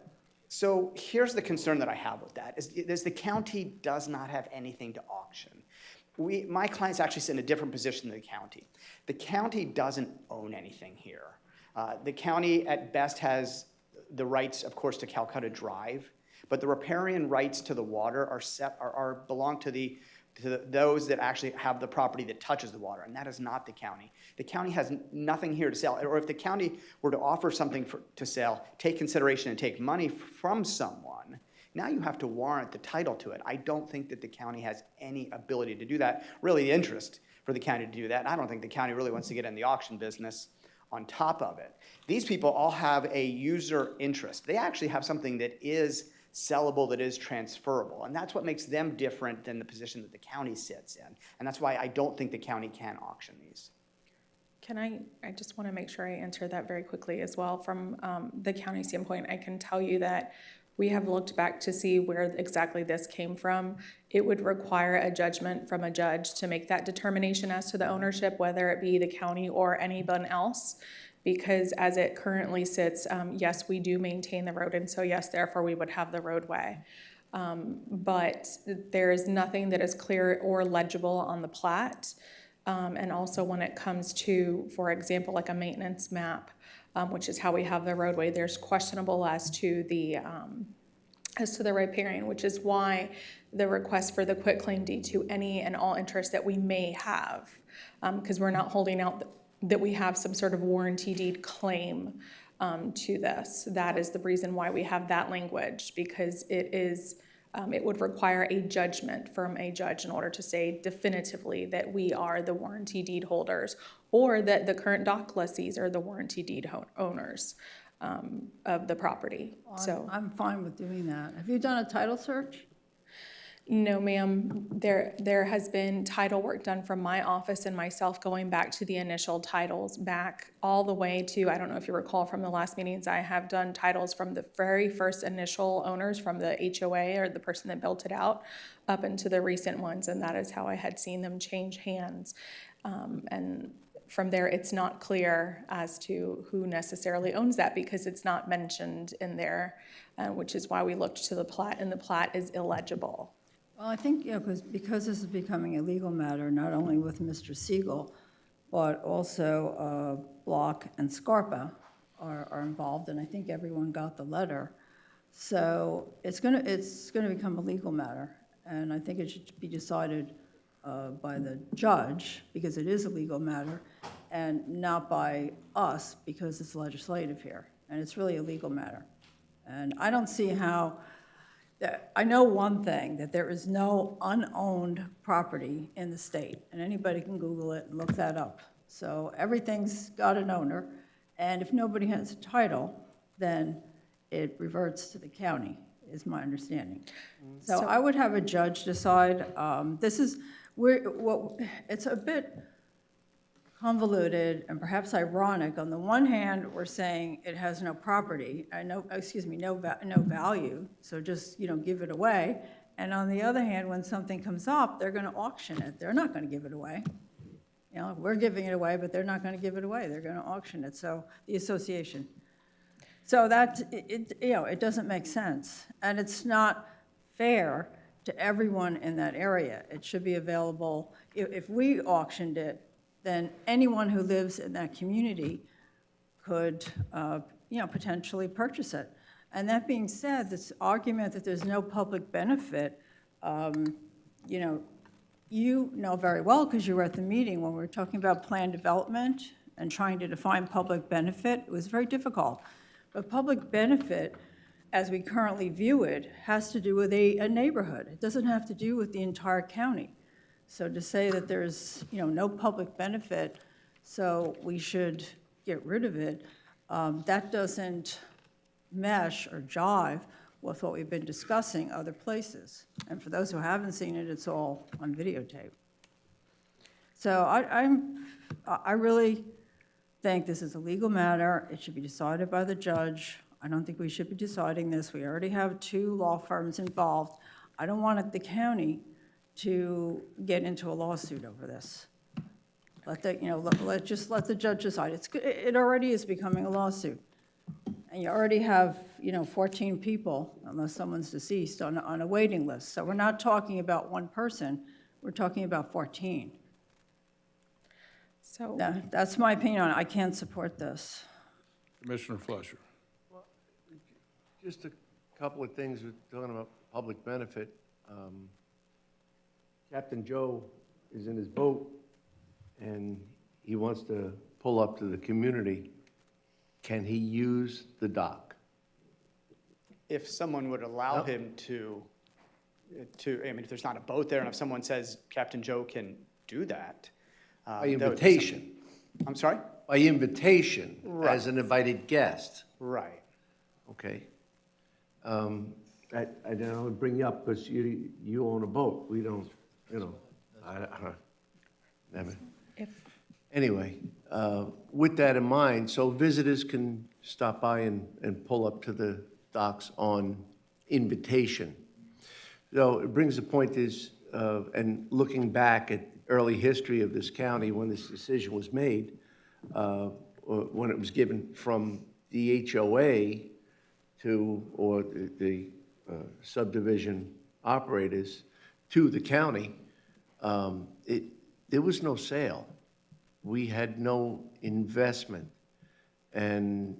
So here's the concern that I have with that, is the county does not have anything to auction. My clients actually sit in a different position than the county. The county doesn't own anything here. The county at best has the rights, of course, to Calcutta Drive, but the riparian rights to the water belong to the to those that actually have the property that touches the water, and that is not the county. The county has nothing here to sell, or if the county were to offer something to sell, take consideration and take money from someone, now you have to warrant the title to it. I don't think that the county has any ability to do that, really the interest for the county to do that. I don't think the county really wants to get in the auction business on top of it. These people all have a user interest. They actually have something that is sellable, that is transferable, and that's what makes them different than the position that the county sits in. And that's why I don't think the county can auction these. Can I just want to make sure I answer that very quickly as well. From the county standpoint, I can tell you that we have looked back to see where exactly this came from. It would require a judgment from a judge to make that determination as to the ownership, whether it be the county or anyone else. Because as it currently sits, yes, we do maintain the road, and so yes, therefore we would have the roadway. But there is nothing that is clear or legible on the plat. And also when it comes to, for example, like a maintenance map, which is how we have the roadway, there's questionable as to the riparian, which is why the request for the quitclaim deed to any and all interest that we may have, because we're not holding out that we have some sort of warranty deed claim to this. That is the reason why we have that language, because it is, it would require a judgment from a judge in order to say definitively that we are the warranty deed holders, or that the current dock lessees are the warranty deed owners of the property. So I'm fine with doing that. Have you done a title search? no, ma'am. There has been title work done from my office and myself going back to the initial titles, back all the way to, I don't know if you recall from the last meetings, I have done titles from the very first initial owners, from the HOA or the person that built it out, up into the recent ones, and that is how I had seen them change hands. And from there, it's not clear as to who necessarily owns that, because it's not mentioned in there, which is why we looked to the plat, and the plat is illegible. Well, I think, because this is becoming a legal matter, not only with Mr. Siegel, but also Block and Scarpa are involved, and I think everyone got the letter. So it's gonna become a legal matter, and I think it should be decided by the judge, because it is a legal matter, and not by us, because it's legislative here, and it's really a legal matter. And I don't see how, I know one thing, that there is no unowned property in the state, and anybody can Google it and look that up. So everything's got an owner, and if nobody has a title, then it reverts to the county, is my understanding. So I would have a judge decide. It's a bit convoluted and perhaps ironic. On the one hand, we're saying it has no property, no value, so just, give it away. And on the other hand, when something comes up, they're gonna auction it. They're not gonna give it away. We're giving it away, but they're not gonna give it away. They're gonna auction it, so the association. So that, it doesn't make sense. And it's not fair to everyone in that area. It should be available. If we auctioned it, then anyone who lives in that community could, potentially purchase it. And that being said, this argument that there's no public benefit, you know very well, because you were at the meeting when we were talking about planned development and trying to define public benefit. It was very difficult. But public benefit, as we currently view it, has to do with a neighborhood. It doesn't have to do with the entire county. So to say that there's, no public benefit, so we should get rid of it, that doesn't mesh or jive with what we've been discussing other places. And for those who haven't seen it, it's all on videotape. So I really think this is a legal matter. It should be decided by the judge. I don't think we should be deciding this. We already have 2 law firms involved. I don't want the county to get into a lawsuit over this. Just let the judge decide. It already is becoming a lawsuit. And you already have, 14 people, unless someone's deceased, on a waiting list. So we're not talking about one person, we're talking about 14. So that's my opinion on it. I can't support this. Commissioner Fleischer. Just a couple of things, we're talking about public benefit. Captain Joe is in his boat and he wants to pull up to the community, can he use the dock? If someone would allow him to, I mean, if there's not a boat there, and if someone says Captain Joe can do that. By that would be invitation, I'm sorry? by invitation, Right. as an invited guest. Right. Okay. I don't want to bring you up because you own a boat. We don't, you know, never. Anyway, with that in mind, so visitors can stop by and pull up to the docks on invitation. So it brings the point is, and looking back at early history of this county when this decision was made, when it was given from the HOA to, or the subdivision operators to the county, there was no sale. We had no investment. And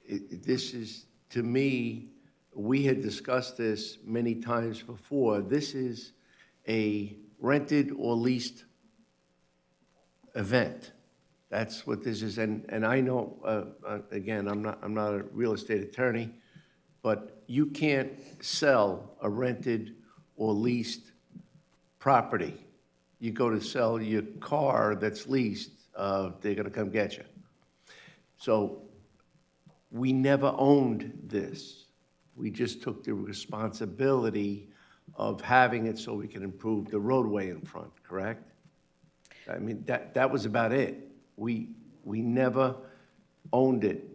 this is, to me, we had discussed this many times before. This is a rented or leased event. That's what this is. And I know, again, I'm not a real estate attorney, but you can't sell a rented or leased property. You go to sell your car that's leased, they're gonna come get you. So we never owned this. We just took the responsibility of having it so we can improve the roadway in front, correct? I mean, that was about it. We never owned it.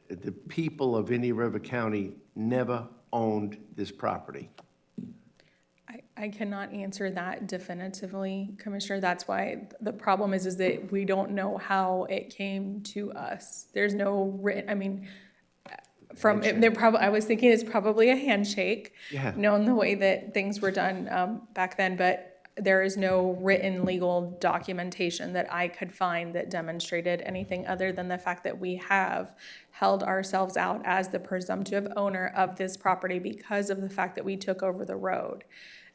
The people of Indian River County never owned this property. I cannot answer that definitively, Commissioner. That's why the problem is that we don't know how it came to us. There's no written, I mean, from, I was thinking it's probably a handshake, Yeah. known the way that things were done back then, but there is no written legal documentation that I could find that demonstrated anything other than the fact that we have held ourselves out as the presumptive owner of this property because of the fact that we took over the road.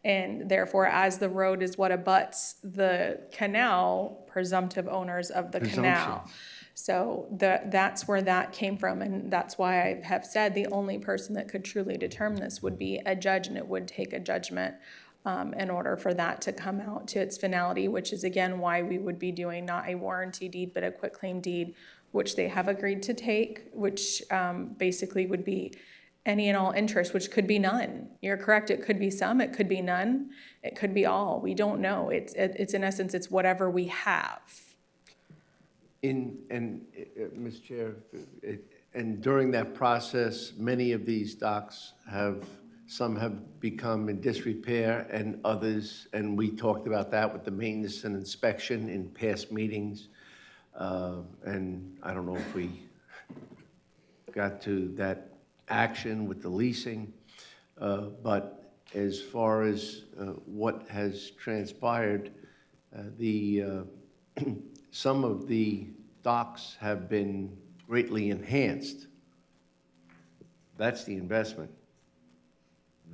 And therefore, as the road is what abuts the canal, presumptive owners of the canal. Presumptions. So that's where that came from, and that's why I have said the only person that could truly determine this would be a judge, and it would take a judgment in order for that to come out to its finality, which is again why we would be doing not a warranty deed, but a quitclaim deed, which they have agreed to take, which basically would be any and all interest, which could be none. You're correct, it could be some, it could be none, it could be all. We don't know. It's in essence, it's whatever we have. Ms. Chair, and during that process, many of these docks some have become in disrepair and others, and we talked about that with the maintenance and inspection in past meetings. And I don't know if we got to that action with the leasing, but as far as what has transpired, some of the docks have been greatly enhanced. That's the investment.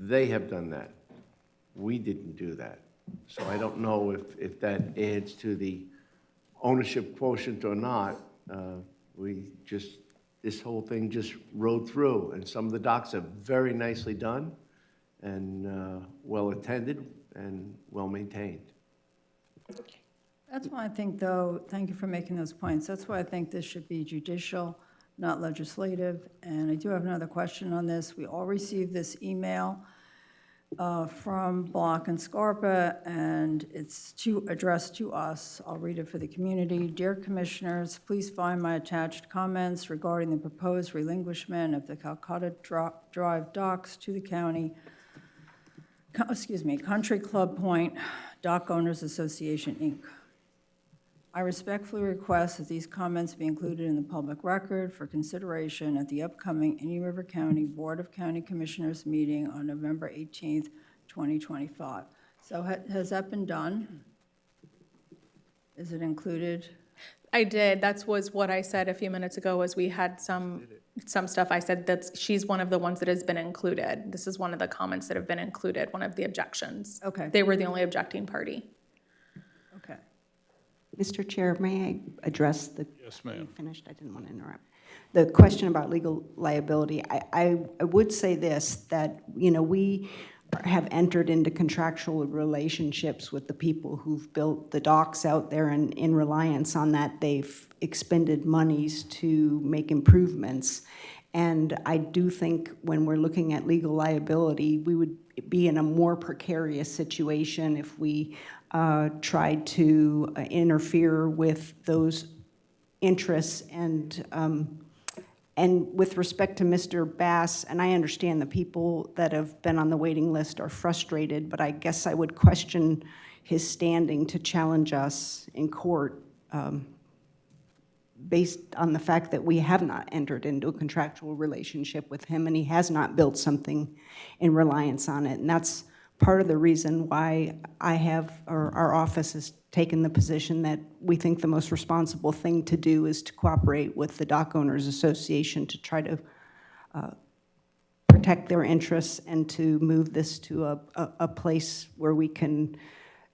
They have done that. We didn't do that. So I don't know if that adds to the ownership quotient or not. This whole thing just rode through, and some of the docks are very nicely done and well-attended and well-maintained. That's why I think, though, thank you for making those points. That's why I think this should be judicial, not legislative. And I do have another question on this. We all received this email from Block and Scarpa, and it's addressed to us. I'll read it for the community. Dear Commissioners, please find my attached comments regarding the proposed relinquishment of the Calcutta Drive docks to the county, Country Club Point Dock Owners Association, Inc. I respectfully request that these comments be included in the public record for consideration at the upcoming Indian River County Board of County Commissioners meeting on November 18th, 2025. So has that been done? Is it included? I did. That was what I said a few minutes ago, was we had some some stuff, I said she's one of the ones that has been included. This is one of the comments that have been included, one of the objections. Okay. They were the only objecting party. Okay. Mr. Chair, may I address the? Yes, ma'am. Finished, I didn't want to interrupt. The question about legal liability, I would say this, that, you know, we have entered into contractual relationships with the people who've built the docks out there, and in reliance on that, they've expended monies to make improvements. And I do think when we're looking at legal liability, we would be in a more precarious situation if we tried to interfere with those interests. And with respect to Mr. Bass, and I understand the people that have been on the waiting list are frustrated, but I guess I would question his standing to challenge us in court based on the fact that we have not entered into a contractual relationship with him, and he has not built something in reliance on it. And that's part of the reason why I have, or our office has taken the position that we think the most responsible thing to do is to cooperate with the Dock Owners Association to try to protect their interests and to move this to a place where we can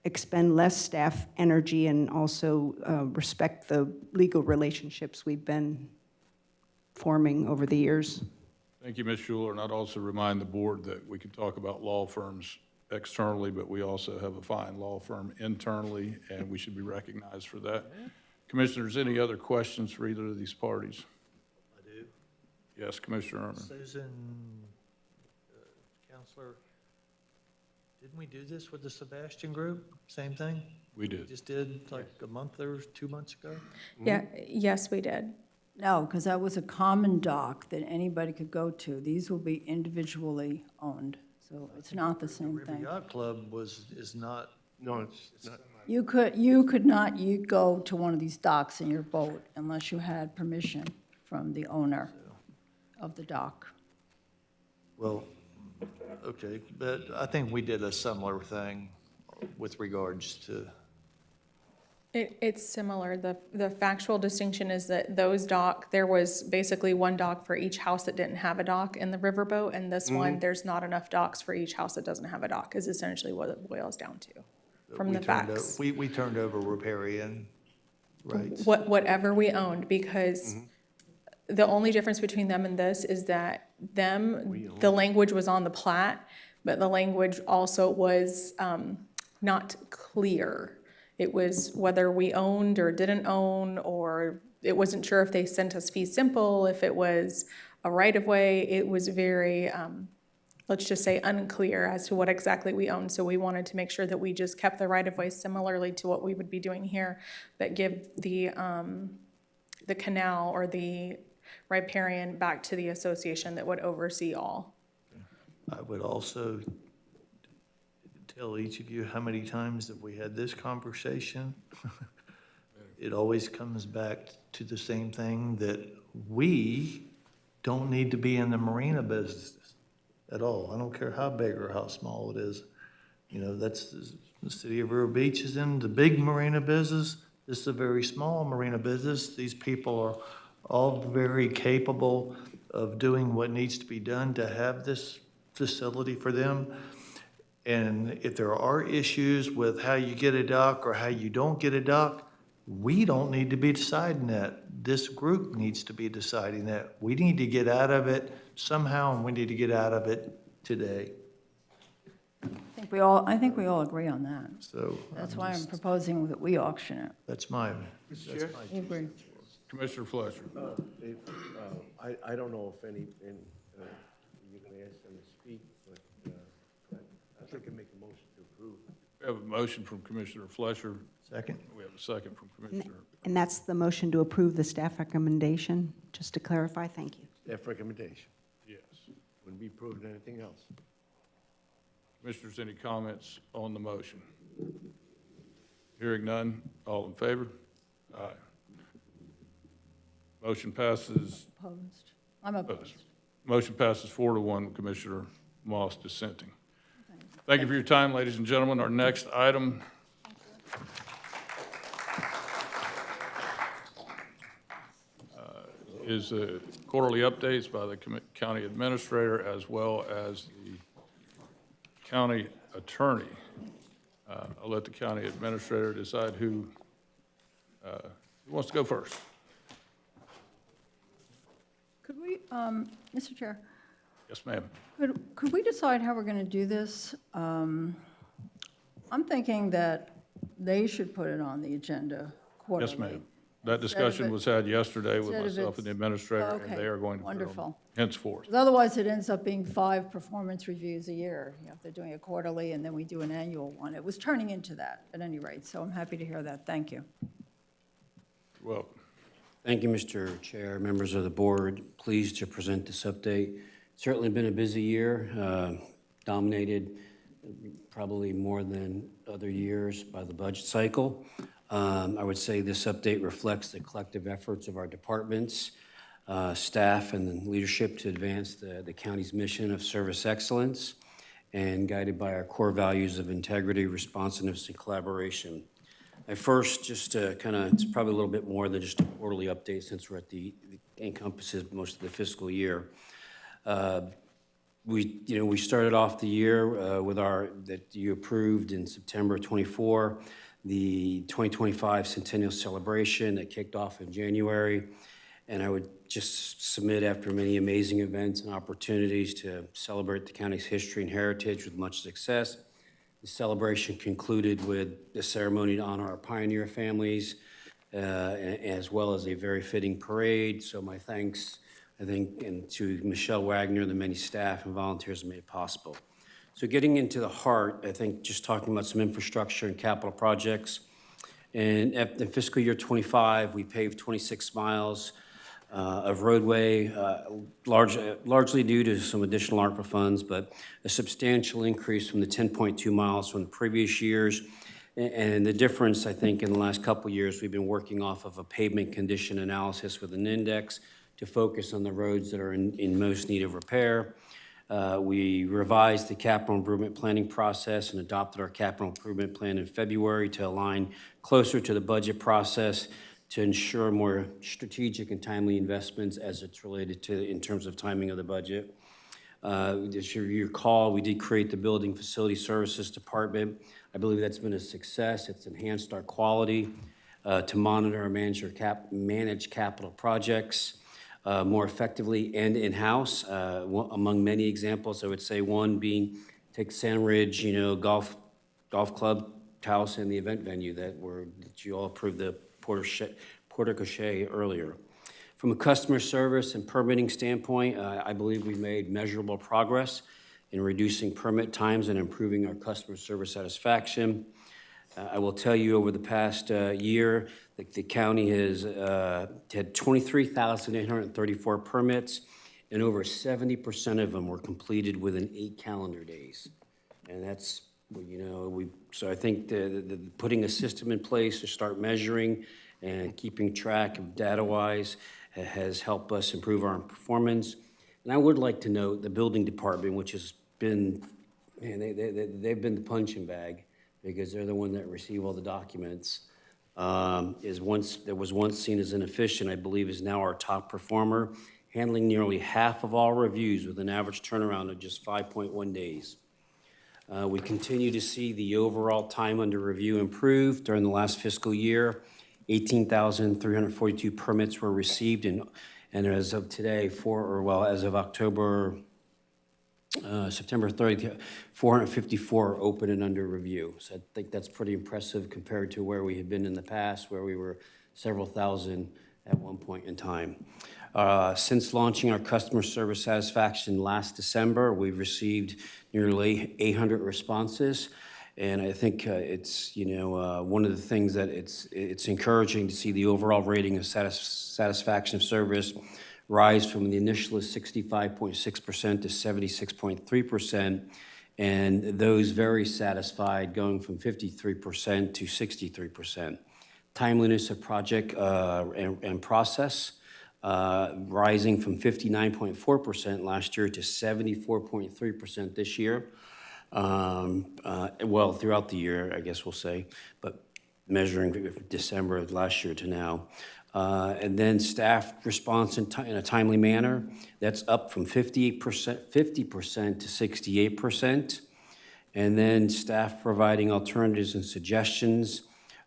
expend less staff energy and also respect the legal relationships we've been forming over the years. Thank you, Ms. Schuler, and I'd also remind the board that we can talk about law firms externally, but we also have a fine law firm internally, and we should be recognized for that. Commissioners, any other questions for either of these parties? I do. Yes, Commissioner Erman. Susan, Counselor, didn't we do this with the Sebastian Group? Same thing? We did. Just did like a month or 2 months ago? Yeah, yes, we did. No, because that was a common dock that anybody could go to. These will be individually owned, so it's not the same River thing. Yacht Club is not. No, it's not. You could not go to one of these docks in your boat unless you had permission from the owner of the dock. Well, okay, but I think we did a similar thing with regards to. It's similar. The factual distinction is that there was basically one dock for each house that didn't have a dock in the riverboat, and this one, there's not enough docks for each house that doesn't have a dock, is essentially what it boils down to, from the facts. We turned over riparian rights. Whatever we owned, because the only difference between them and this is that the language was on the plat, but the language also was not clear. It was whether we owned or didn't own, or it wasn't sure if they sent us fee simple, if it was a right-of-way. It was very, let's just say, unclear as to what exactly we owned. So we wanted to make sure that we just kept the right-of-way similarly to what we would be doing here, but give the canal or the riparian back to the association that would oversee all. I would also tell each of you how many times have we had this conversation. It always comes back to the same thing, that we don't need to be in the marina business at all. I don't care how big or how small it is. You know, that's the city of Vero Beach is in the big marina business. This is a very small marina business. These people are all very capable of doing what needs to be done to have this facility for them. And if there are issues with how you get a dock or how you don't get a dock, we don't need to be deciding that. This group needs to be deciding that. We need to get out of it somehow, and we need to get out of it today. I think we all agree on that. So That's why I'm proposing that we auction it. that's my. Mr. Chair? I agree. Commissioner Fletcher. Dave, I don't know if you're going to ask them to speak, but I think I make a motion to approve. We have a motion from Commissioner Fletcher. Second. We have a second from Commissioner. And that's the motion to approve the staff recommendation, just to clarify, thank you. Staff recommendation. Yes. Wouldn't be approved anything else. Commissioners, any comments on the motion? Hearing none, all in favor? Aye. Motion passes. Opposed. I'm opposed. Motion passes 4-1, Commissioner Moss dissenting. Thank you for your time, ladies and gentlemen. Our next item is a quarterly updates by the county administrator as well as the county attorney. I'll let the county administrator decide who wants to go first. Could we, Mr. Chair, Yes, ma'am. could we decide how we're going to do this? I'm thinking that they should put it on the agenda quarterly. Yes, ma'am. That discussion was had yesterday with instead of myself and the it's- administrator, and okay, they are going to put it on wonderful. henceforth. 'Cause otherwise, it ends up being 5 performance reviews a year. You know, if they're doing it quarterly and then we do an annual one. It was turning into that, at any rate, so I'm happy to hear that. Thank you. You're welcome. Thank you, Mr. Chair, members of the board. Pleased to present this update. Certainly been a busy year, dominated probably more than other years by the budget cycle. I would say this update reflects the collective efforts of our departments, staff, and the leadership to advance the county's mission of service excellence and guided by our core values of integrity, responsiveness, and collaboration. I first, just to kind of, it's probably a little bit more than just a quarterly update since we're at it encompasses most of the fiscal year. We started off the year with that you approved in September 24, the 2025 Centennial Celebration that kicked off in January. And I would just submit, after many amazing events and opportunities to celebrate the county's history and heritage with much success, the celebration concluded with the ceremony to honor our pioneer families, as well as a very fitting parade. So my thanks, I think, and to Michelle Wagner, the many staff and volunteers who made it possible. So getting into the heart, I think just talking about some infrastructure and capital projects. And in fiscal year 25, we paved 26 miles of roadway, largely due to some additional ARPA funds, but a substantial increase from the 10.2 miles from the previous years. And the difference, I think, in the last couple of years, we've been working off of a pavement condition analysis with an index to focus on the roads that are in most need of repair. We revised the capital improvement planning process and adopted our capital improvement plan in February to align closer to the budget process to ensure more strategic and timely investments as it's related to in terms of timing of the budget. As you recall, we did create the Building Facility Services Department. I believe that's been a success. It's enhanced our quality to monitor and manage capital projects more effectively and in-house. Among many examples, I would say one being take Sand Ridge, golf club house and the event venue that you all approved the Porte Cochere earlier. From a customer service and permitting standpoint, I believe we've made measurable progress in reducing permit times and improving our customer service satisfaction. I will tell you, over the past year, the county has had 23,834 permits, and over 70% of them were completed within 8 calendar days. And that's, so I think the putting a system in place to start measuring and keeping track of data-wise has helped us improve our performance. And I would like to note the building department, which has been, they've been the punching bag because they're the one that receive all the documents, that was once seen as inefficient, I believe is now our top performer, handling nearly half of all reviews with an average turnaround of just 5.1 days. We continue to see the overall time under review improve. During the last fiscal year, 18,342 permits were received, and as of today, as of September 30th, 454 are open and under review. So I think that's pretty impressive compared to where we had been in the past, where we were several thousand at one point in time. Since launching our customer service satisfaction last December, we've received nearly 800 responses. And I think it's, one of the things that it's encouraging to see the overall rating of satisfaction of service rise from the initial 65.6% to 76.3%, and those very satisfied going from 53% to 63%. Timeliness of project and process rising from 59.4% last year to 74.3% this year. Throughout the year, I guess we'll say, but measuring December of last year to now. And then staff response in a timely manner, that's up from 50% to 68%. And then staff providing alternatives and suggestions,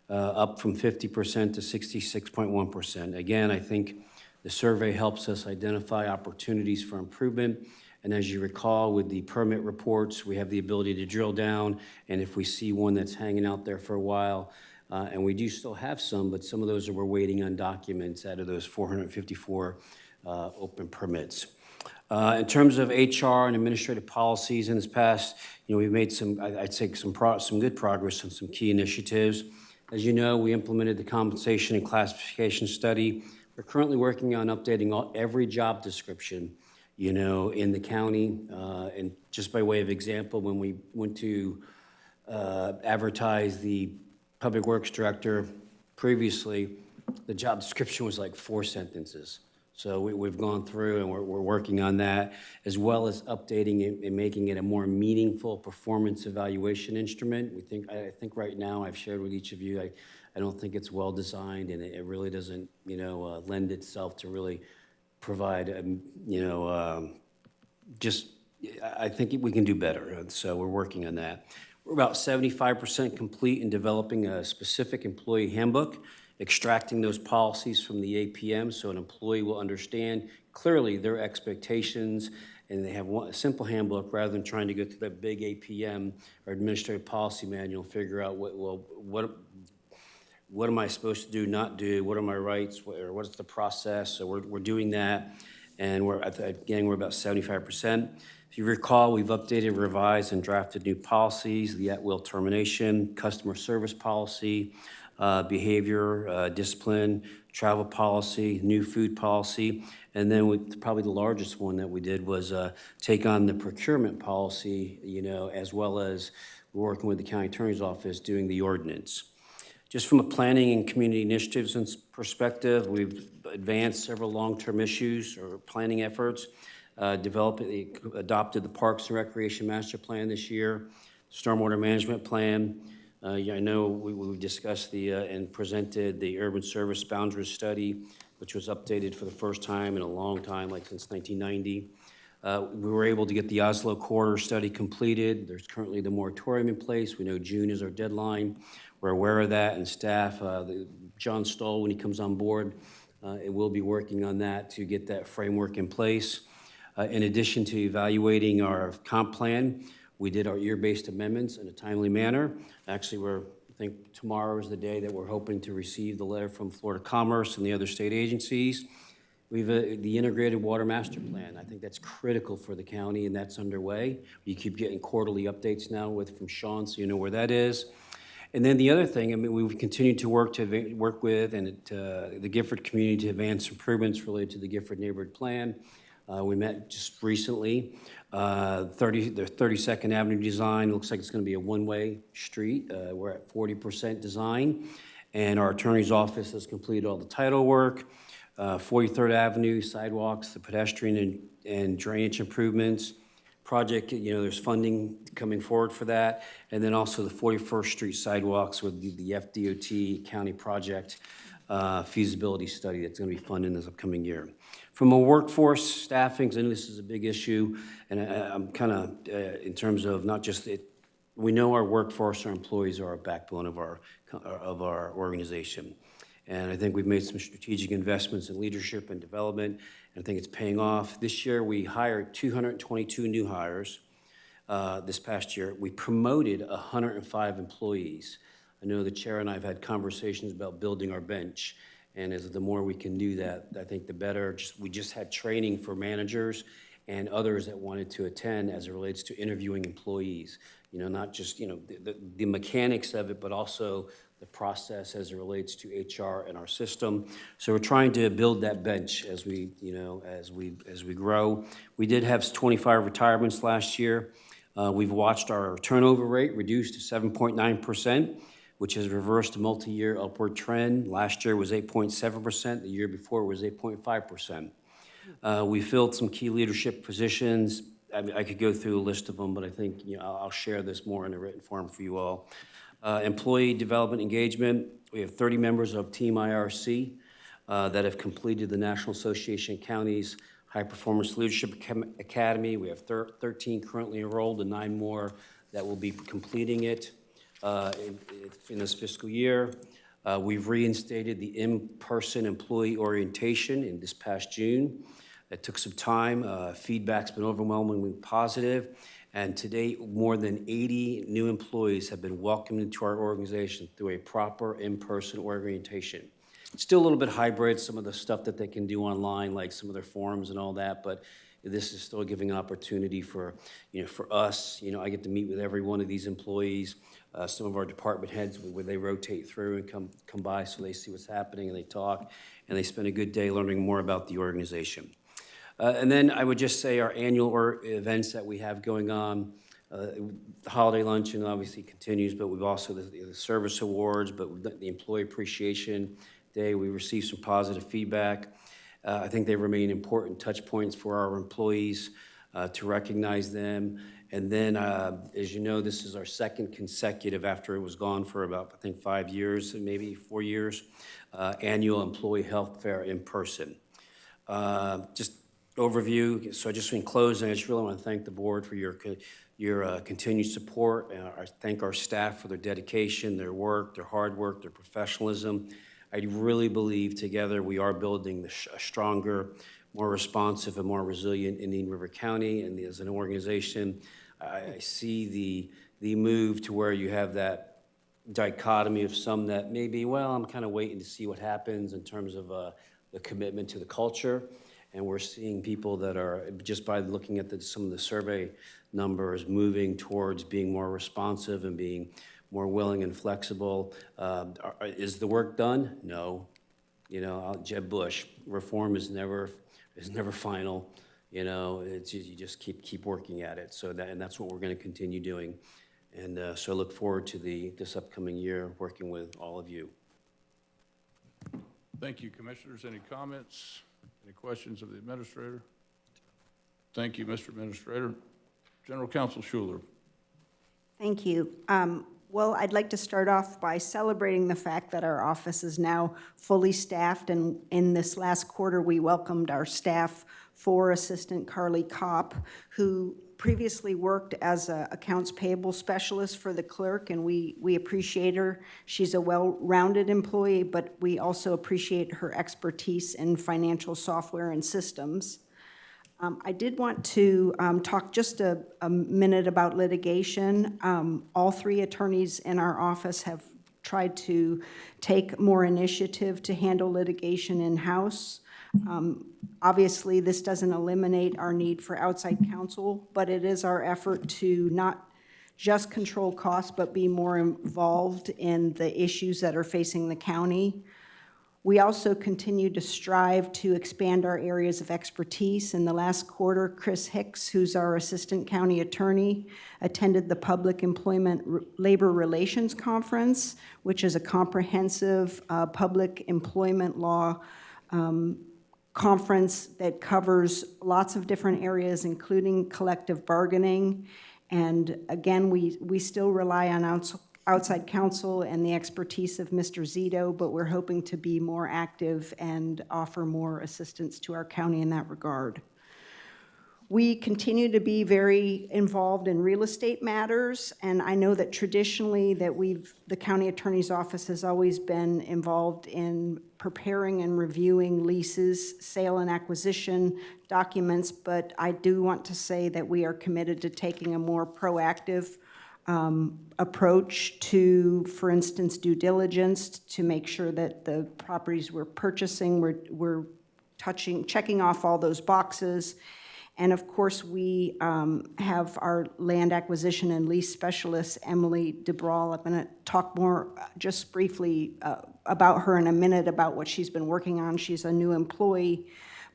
up from 50% to 66.1%. Again, I think the survey helps us identify opportunities for improvement. And as you recall, with the permit reports, we have the ability to drill down, and if we see one that's hanging out there for a while, and we do still have some, but some of those we're waiting on documents out of those 454 open permits. In terms of HR and administrative policies in this past, we've made I'd say some good progress on some key initiatives. As you know, we implemented the compensation and classification study. We're currently working on updating every job description, in the county. And just by way of example, when we went to advertise the Public Works Director previously, the job description was like 4 sentences. So we've gone through and we're working on that, as well as updating it and making it a more meaningful performance evaluation instrument. I think right now, I've shared with each of you, I don't think it's well designed, and it really doesn't, lend itself to really provide, I think we can do better. So we're working on that. We're about 75% complete in developing a specific employee handbook, extracting those policies from the APM so an employee will understand clearly their expectations, and they have a simple handbook rather than trying to go through that big APM or administrative policy manual, figure out what am I supposed to do, not do, what are my rights, or what's the process. So we're doing that, and we're about 75%. If you recall, we've updated, revised, and drafted new policies, the at-will termination, customer service policy, behavior, discipline, travel policy, new food policy, and then probably the largest one that we did was take on the procurement policy, as well as working with the county attorney's office doing the ordinance. Just from a planning and community initiatives perspective, we've advanced several long-term issues or planning efforts, adopted the Parks and Recreation Master Plan this year, Stormwater Management Plan. I know we discussed and presented the Urban Service Boundaries Study, which was updated for the first time in a long time, like since 1990. We were able to get the Oslo Corridor Study completed. There's currently the moratorium in place. We know June is our deadline. We're aware of that, and staff, John Stoll, when he comes on board, it will be working on that to get that framework in place. In addition to evaluating our comp plan, we did our year-based amendments in a timely manner. Actually, I think tomorrow is the day that we're hoping to receive the letter from Florida Commerce and the other state agencies. We've the Integrated Water Master Plan. I think that's critical for the county, and that's underway. You keep getting quarterly updates now from Sean, so you know where that is. And then the other thing, we've continued to work with the Gifford community to advance improvements related to the Gifford Neighborhood Plan. We met just recently. The 32nd Avenue design looks like it's going to be a one-way street. We're at 40% design, and our attorney's office has completed all the title work. 43rd Avenue sidewalks, the pedestrian and drainage improvements. Project, there's funding coming forward for that. And then also the 41st Street sidewalks with the FDOT county project feasibility study that's going to be funded this upcoming year. From a workforce staffing, because I know this is a big issue, and I'm kind of, in terms of not just it, we know our workforce, our employees are a backbone of our organization. And I think we've made some strategic investments in leadership and development, and I think it's paying off. This year, we hired 222 new hires. This past year, we promoted 105 employees. I know the chair and I have had conversations about building our bench, and as the more we can do that, I think the better. We just had training for managers and others that wanted to attend as it relates to interviewing employees. Not just, the mechanics of it, but also the process as it relates to HR and our system. So we're trying to build that bench as we grow. We did have 25 retirements last year. We've watched our turnover rate reduce to 7.9%, which has reversed a multi-year upward trend. Last year was 8.7%. The year before was 8.5%. We filled some key leadership positions. I could go through a list of them, but I think I'll share this more in a written form for you all. Employee development engagement, we have 30 members of Team IRC. that have completed the National Association of Counties High Performance Leadership Academy. We have 13 currently enrolled and 9 more that will be completing it in this fiscal year. We've reinstated the in-person employee orientation in this past June. It took some time. Feedback's been overwhelmingly positive. And to date, more than 80 new employees have been welcomed into our organization through a proper in-person orientation. It's still a little bit hybrid, some of the stuff that they can do online, like some of their forums and all that, but this is still giving opportunity for, for us. I get to meet with every one of these employees, some of our department heads, where they rotate through and come by so they see what's happening and they talk, and they spend a good day learning more about the organization. And then I would just say our annual events that we have going on, the holiday luncheon obviously continues, but we've also the service awards, but we've got the Employee Appreciation Day. We received some positive feedback. I think they remain important touch points for our employees to recognize them. And then, as you know, this is our second consecutive, after it was gone for about, I think, 5 years, maybe 4 years, annual employee health fair in person. Just overview. So just in closing, I just really want to thank the board for your continued support. I thank our staff for their dedication, their work, their hard work, their professionalism. I really believe together we are building a stronger, more responsive, and more resilient Indian River County. And as an organization, I see the move to where you have that dichotomy of some that maybe, well, I'm kind of waiting to see what happens in terms of the commitment to the culture. And we're seeing people that are, just by looking at some of the survey numbers, moving towards being more responsive and being more willing and flexible. Is the work done? No. Jeb Bush, reform is never final. It's you just keep working at it. And that's what we're going to continue doing. And so I look forward to this upcoming year working with all of you. Thank you, Commissioners. Any comments? Any questions of the Administrator? Thank you, Mr. Administrator. General Counsel Schuler. Thank you. Well, I'd like to start off by celebrating the fact that our office is now fully staffed, and in this last quarter, we welcomed our staff 4 Assistant Carly Kopp, who previously worked as an accounts payable specialist for the clerk, and we appreciate her. She's a well-rounded employee, but we also appreciate her expertise in financial software and systems. I did want to talk just a minute about litigation. All 3 attorneys in our office have tried to take more initiative to handle litigation in-house. Obviously, this doesn't eliminate our need for outside counsel, but it is our effort to not just control costs, but be more involved in the issues that are facing the county. We also continue to strive to expand our areas of expertise. In the last quarter, Chris Hicks, who's our Assistant County Attorney, attended the Public Employment Labor Relations Conference, which is a comprehensive public employment law conference that covers lots of different areas, including collective bargaining. And again, we still rely on outside counsel and the expertise of Mr. Zito, but we're hoping to be more active and offer more assistance to our county in that regard. We continue to be very involved in real estate matters, and I know that traditionally that the county attorney's office has always been involved in preparing and reviewing leases, sale and acquisition documents, but I do want to say that we are committed to taking a more proactive approach to, for instance, due diligence, to make sure that the properties we're purchasing, we're checking off all those boxes. And of course, we have our land acquisition and lease specialist, Emily DeBrawl. I'm going to talk more just briefly about her in a minute, about what she's been working on. She's a new employee.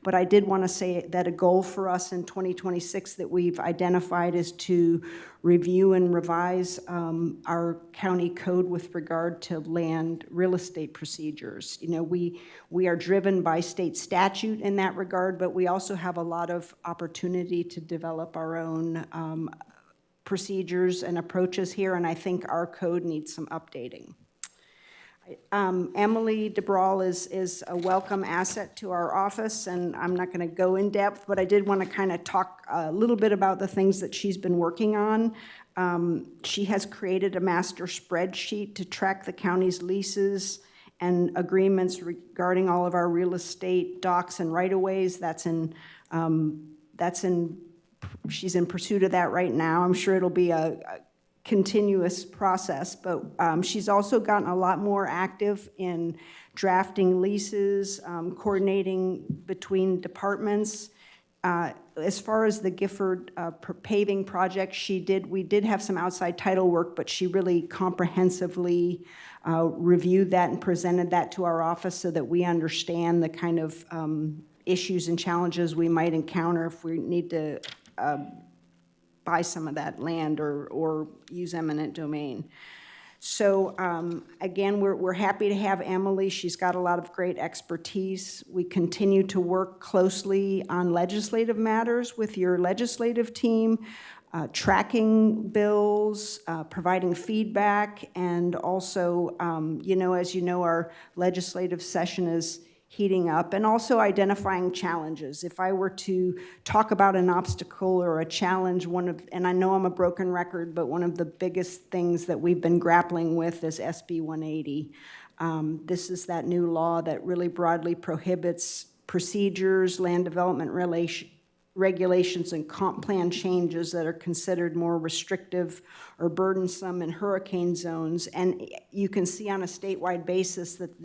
But I did want to say that a goal for us in 2026 that we've identified is to review and revise our county code with regard to land real estate procedures. We are driven by state statute in that regard, but we also have a lot of opportunity to develop our own procedures and approaches here, and I think our code needs some updating. Emily DeBrawl is a welcome asset to our office, and I'm not going to go in depth, but I did want to kind of talk a little bit about the things that she's been working on. She has created a master spreadsheet to track the county's leases and agreements regarding all of our real estate docks and right-of-ways. She's in pursuit of that right now. I'm sure it'll be a continuous process, but she's also gotten a lot more active in drafting leases, coordinating between departments. As far as the Gifford paving project, we did have some outside title work, but she really comprehensively reviewed that and presented that to our office so that we understand the kind of issues and challenges we might encounter if we need to buy some of that land or use eminent domain. So again, we're happy to have Emily. She's got a lot of great expertise. We continue to work closely on legislative matters with your legislative team, tracking bills, providing feedback, and also, as you know, our legislative session is heating up, and also identifying challenges. If I were to talk about an obstacle or a challenge, and I know I'm a broken record, but one of the biggest things that we've been grappling with is SB 180. This is that new law that really broadly prohibits procedures, land development regulations, and comp plan changes that are considered more restrictive or burdensome in hurricane zones. And you can see on a statewide basis that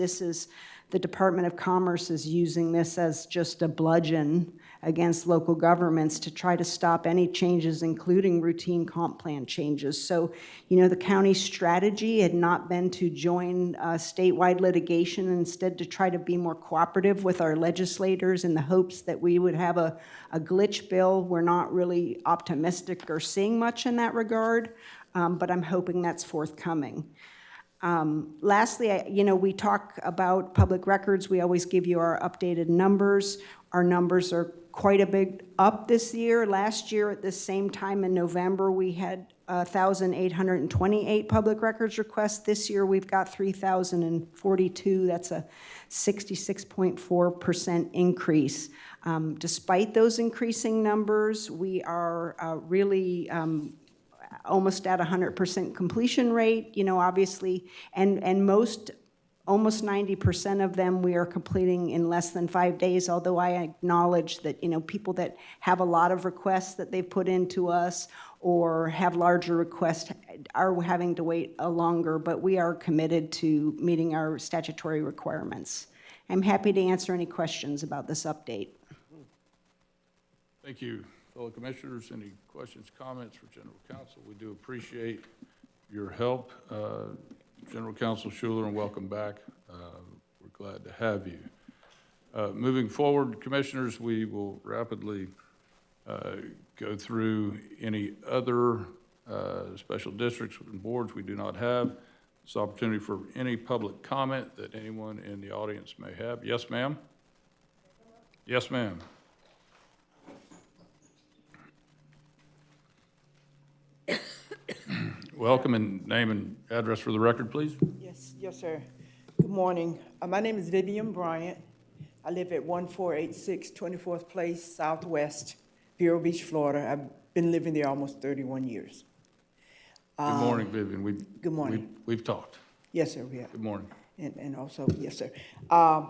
the Department of Commerce is using this as just a bludgeon against local governments to try to stop any changes, including routine comp plan changes. So, the county's strategy had not been to join statewide litigation, instead to try to be more cooperative with our legislators in the hopes that we would have a glitch bill. We're not really optimistic or seeing much in that regard, but I'm hoping that's forthcoming. Lastly, we talk about public records. We always give you our updated numbers. Our numbers are quite a bit up this year. Last year, at this same time in November, we had 1,828 public records requests. This year, we've got 3,042. That's a 66.4% increase. Despite those increasing numbers, we are really almost at 100% completion rate, obviously, and almost 90% of them we are completing in less than 5 days, although I acknowledge that, people that have a lot of requests that they've put into us or have larger requests are having to wait longer, but we are committed to meeting our statutory requirements. I'm happy to answer any questions about this update. Thank you, fellow commissioners. Any questions, comments for General Counsel? We do appreciate your help. General Counsel Schuler, and welcome back. We're glad to have you. Moving forward, commissioners, we will rapidly go through any other special districts and boards we do not have. This opportunity for any public comment that anyone in the audience may have. Yes, ma'am? Yes, ma'am. Welcome, and name and address for the record, please. Yes, sir. Good morning. My name is Vivian Bryant. I live at 1486 24th Place Southwest, Vero Beach, Florida. I've been living there almost 31 years. Good morning, Vivian. Good morning. We've talked. Yes, sir, we have. Good morning. And also, yes, sir. I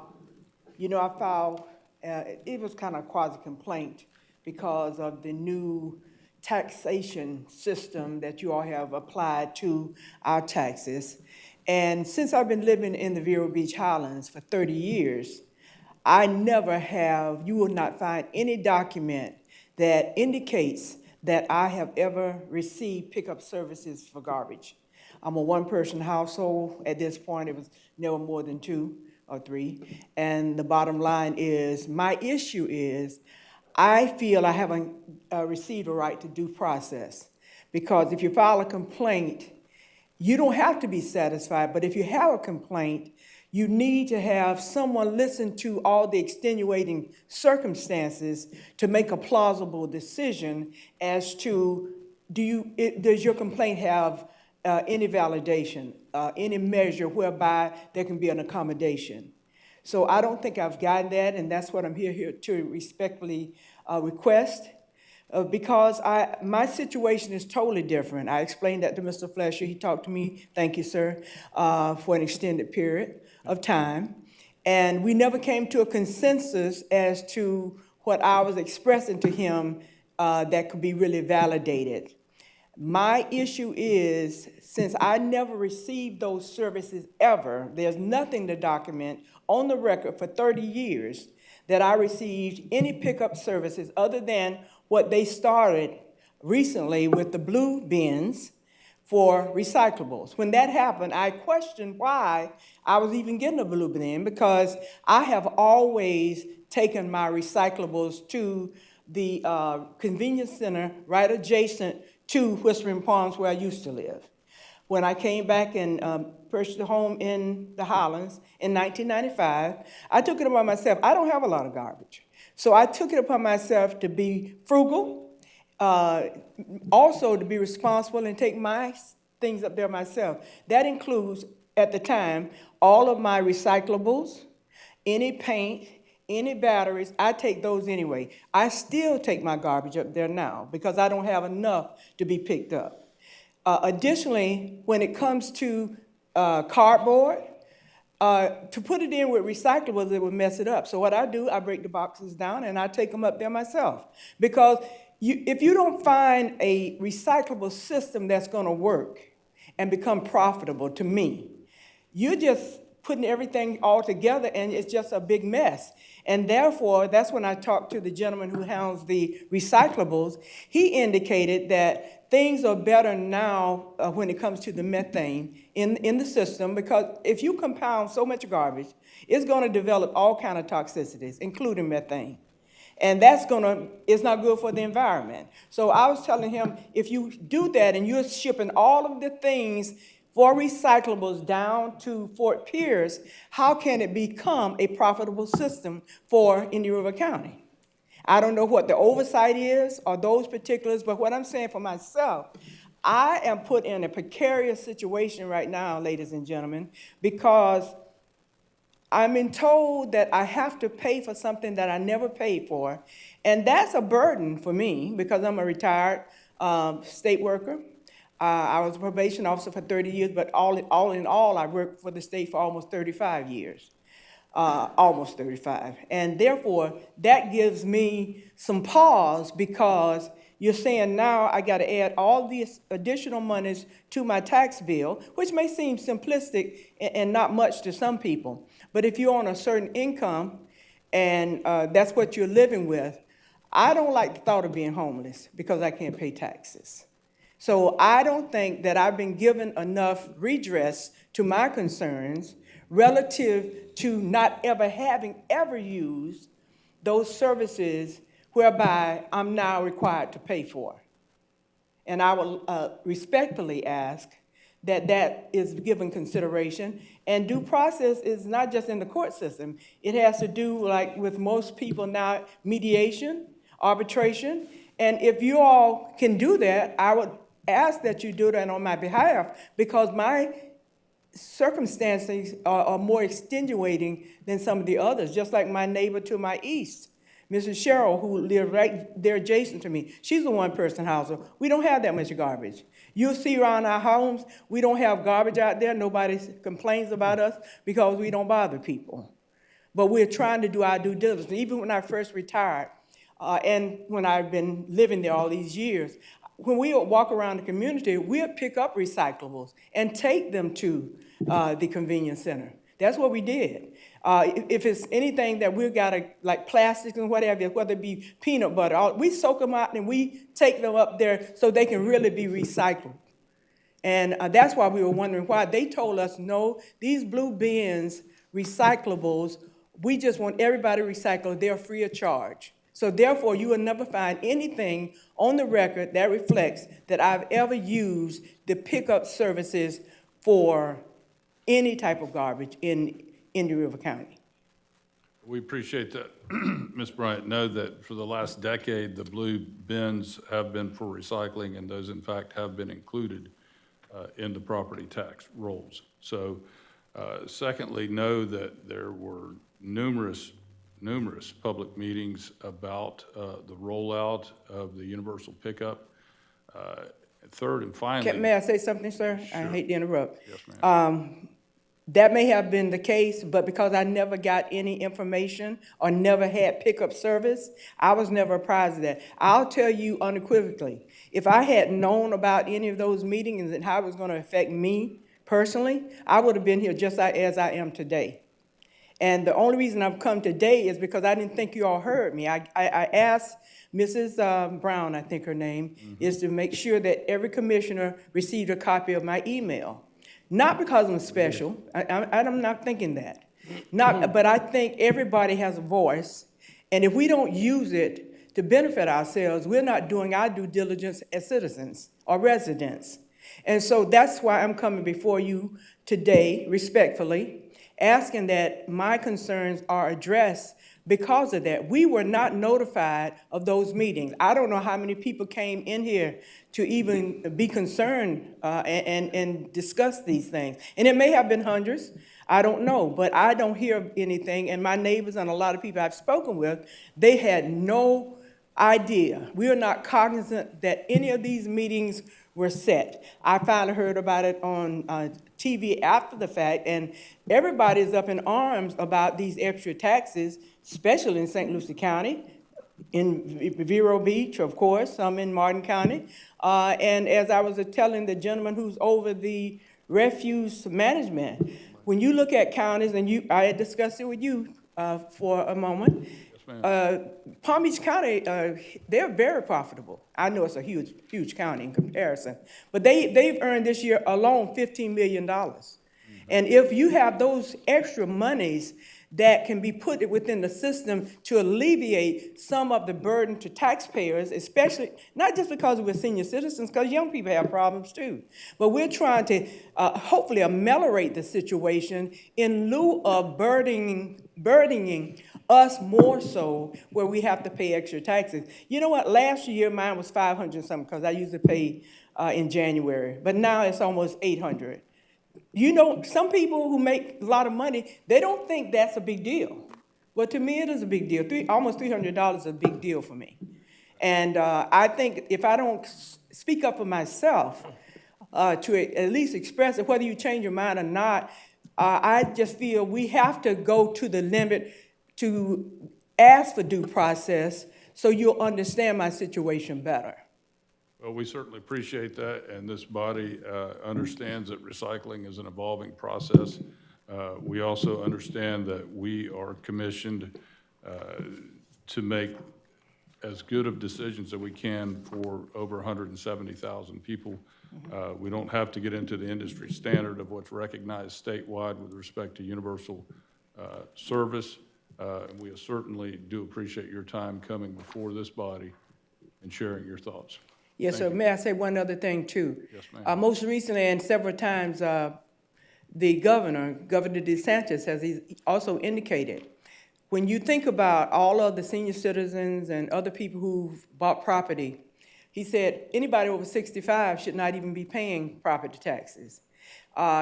filed, it was kind of a quasi-complaint because of the new taxation system that you all have applied to our taxes. And since I've been living in the Vero Beach Highlands for 30 years, I never have, you will not find any document that indicates that I have ever received pickup services for garbage. I'm a one-person household. At this point, it was never more than 2 or 3. And the bottom line is, my issue is, I feel I haven't received a right to due process, because if you file a complaint, you don't have to be satisfied, but if you have a complaint, you need to have someone listen to all the extenuating circumstances to make a plausible decision as to, does your complaint have any validation, any measure whereby there can be an accommodation. So I don't think I've gotten that, and that's what I'm here to respectfully request. Because my situation is totally different. I explained that to Mr. Fletcher. He talked to me, thank you, sir, for an extended period of time. And we never came to a consensus as to what I was expressing to him that could be really validated. My issue is, since I never received those services ever, there's nothing to document on the record for 30 years that I received any pickup services other than what they started recently with the blue bins for recyclables. When that happened, I questioned why I was even getting a blue bin, because I have always taken my recyclables to the convenience center right adjacent to Whispering Palms, where I used to live. When I came back and purchased a home in the Highlands in 1995, I took it upon myself. I don't have a lot of garbage. So I took it upon myself to be frugal, also to be responsible and take my things up there myself. That includes, at the time, all of my recyclables, any paint, any batteries. I take those anyway. I still take my garbage up there now because I don't have enough to be picked up. Additionally, when it comes to cardboard, to put it in with recyclables, it would mess it up. So what I do, I break the boxes down and I take them up there myself. Because if you don't find a recyclable system that's going to work and become profitable, to me, you're just putting everything all together and it's just a big mess. And therefore, that's when I talked to the gentleman who handles the recyclables. He indicated that things are better now when it comes to the methane in the system, because if you compound so much garbage, it's going to develop all kinds of toxicities, including methane. And it's not good for the environment. So I was telling him, if you do that and you're shipping all of the things for recyclables down to Fort Pierce, how can it become a profitable system for Indian River County? I don't know what the oversight is or those particulars, but what I'm saying for myself, I am put in a precarious situation right now, ladies and gentlemen, because I'm been told that I have to pay for something that I never paid for, and that's a burden for me because I'm a retired state worker. I was a probation officer for 30 years, but all in all, I worked for the state for almost 35 years, almost 35. And therefore, that gives me some pause because you're saying now I got to add all these additional monies to my tax bill, which may seem simplistic and not much to some people. But if you're on a certain income and that's what you're living with, I don't like the thought of being homeless because I can't pay taxes. So I don't think that I've been given enough redress to my concerns relative to not ever having ever used those services whereby I'm now required to pay for. And I will respectfully ask that that is given consideration. And due process is not just in the court system. It has to do, like with most people now, mediation, arbitration. And if you all can do that, I would ask that you do that on my behalf, because my circumstances are more extenuating than some of the others, just like my neighbor to my east, Mrs. Cheryl, who lived right there adjacent to me. She's a one-person household. We don't have that much garbage. You'll see around our homes, we don't have garbage out there. Nobody complains about us because we don't bother people. But we're trying to do our due diligence. Even when I first retired, and when I've been living there all these years, when we would walk around the community, we'd pick up recyclables and take them to the convenience center. That's what we did. If it's anything that we've got to, like plastics and whatever, whether it be peanut butter, we soak them out and we take them up there so they can really be recycled. And that's why we were wondering why. They told us, no, these blue bins, recyclables, we just want everybody recycled. They're free of charge. So therefore, you will never find anything on the record that reflects that I've ever used the pickup services for any type of garbage in Indian River County. We appreciate that, Ms. Bryant. Know that for the last decade, the blue bins have been for recycling, and those, in fact, have been included in the property tax rolls. So secondly, know that there were numerous public meetings about the rollout of the universal pickup. Third and finally. May I say something, sir? I hate to interrupt. Yes, ma'am. That may have been the case, but because I never got any information or never had pickup service, I was never apprised of that. I'll tell you unequivocally, if I had known about any of those meetings and how it was going to affect me personally, I would have been here just as I am today. And the only reason I've come today is because I didn't think you all heard me. I asked Mrs. Brown, I think her name, is to make sure that every commissioner received a copy of my email. Not because I'm special, I'm not thinking that. But I think everybody has a voice, and if we don't use it to benefit ourselves, we're not doing our due diligence as citizens or residents. And so that's why I'm coming before you today, respectfully, asking that my concerns are addressed because of that. We were not notified of those meetings. I don't know how many people came in here to even be concerned and discuss these things. And it may have been hundreds, I don't know, but I don't hear anything. And my neighbors and a lot of people I've spoken with, they had no idea. We are not cognizant that any of these meetings were set. I finally heard about it on TV after the fact, and everybody's up in arms about these extra taxes, especially in St. Lucie County, in Vero Beach, of course, some in Martin County. And as I was telling the gentleman who's over the refuse management, when you look at counties, and I had discussed it with you for a moment, Palm Beach County, they're very profitable. I know it's a huge county in comparison, but they've earned this year alone $15 million. And if you have those extra monies that can be put within the system to alleviate some of the burden to taxpayers, especially, not just because we're senior citizens, because young people have problems too, but we're trying to hopefully ameliorate the situation in lieu of burdening us more so where we have to pay extra taxes. You know what, last year mine was 500 something because I used to pay in January, but now it's almost 800. You know, some people who make a lot of money, they don't think that's a big deal. But to me, it is a big deal. Almost $300 is a big deal for me. And I think if I don't speak up for myself to at least express it, whether you change your mind or not, I just feel we have to go to the limit to ask for due process so you'll understand my situation better. Well, we certainly appreciate that, and this body understands that recycling is an evolving process. We also understand that we are commissioned to make as good of decisions that we can for over 170,000 people. We don't have to get into the industry standard of what's recognized statewide with respect to universal service. And we certainly do appreciate your time coming before this body and sharing your thoughts. Yes, sir. May I say one other thing, too? Yes, ma'am. Most recently and several times, the Governor DeSantis, has also indicated, when you think about all of the senior citizens and other people who've bought property, he said anybody over 65 should not even be paying property taxes.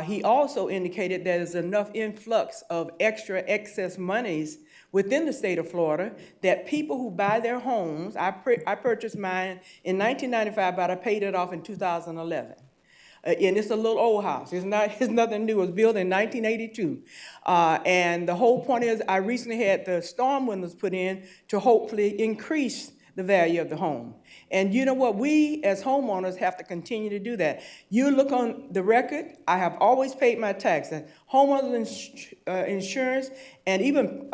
He also indicated there's enough influx of extra excess monies within the state of Florida that people who buy their homes, I purchased mine in 1995, but I paid it off in 2011. And it's a little old house. It's nothing new. It was built in 1982. And the whole point is I recently had the storm windows put in to hopefully increase the value of the home. And you know what? We as homeowners have to continue to do that. You look on the record, I have always paid my taxes. Homeowners insurance and even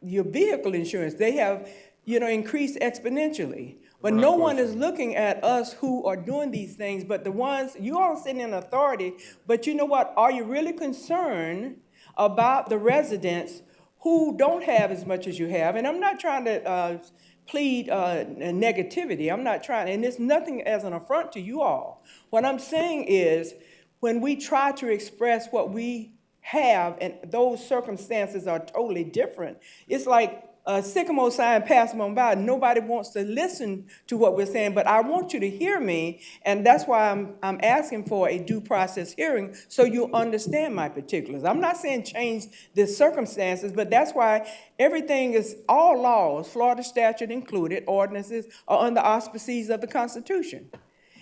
your vehicle insurance, they have, increased exponentially. But no one is looking at us who are doing these things, but the ones, you all sitting in authority, but you know what? Are you really concerned about the residents who don't have as much as you have? And I'm not trying to plead negativity. I'm not trying, and it's nothing as an affront to you all. What I'm saying is, when we try to express what we have, and those circumstances are totally different, it's like a sycamore sign, pass them on by. Nobody wants to listen to what we're saying, but I want you to hear me, and that's why I'm asking for a due process hearing, so you understand my particulars. I'm not saying change the circumstances, but that's why everything is, all laws, Florida statute included, ordinances, are under auspices of the Constitution.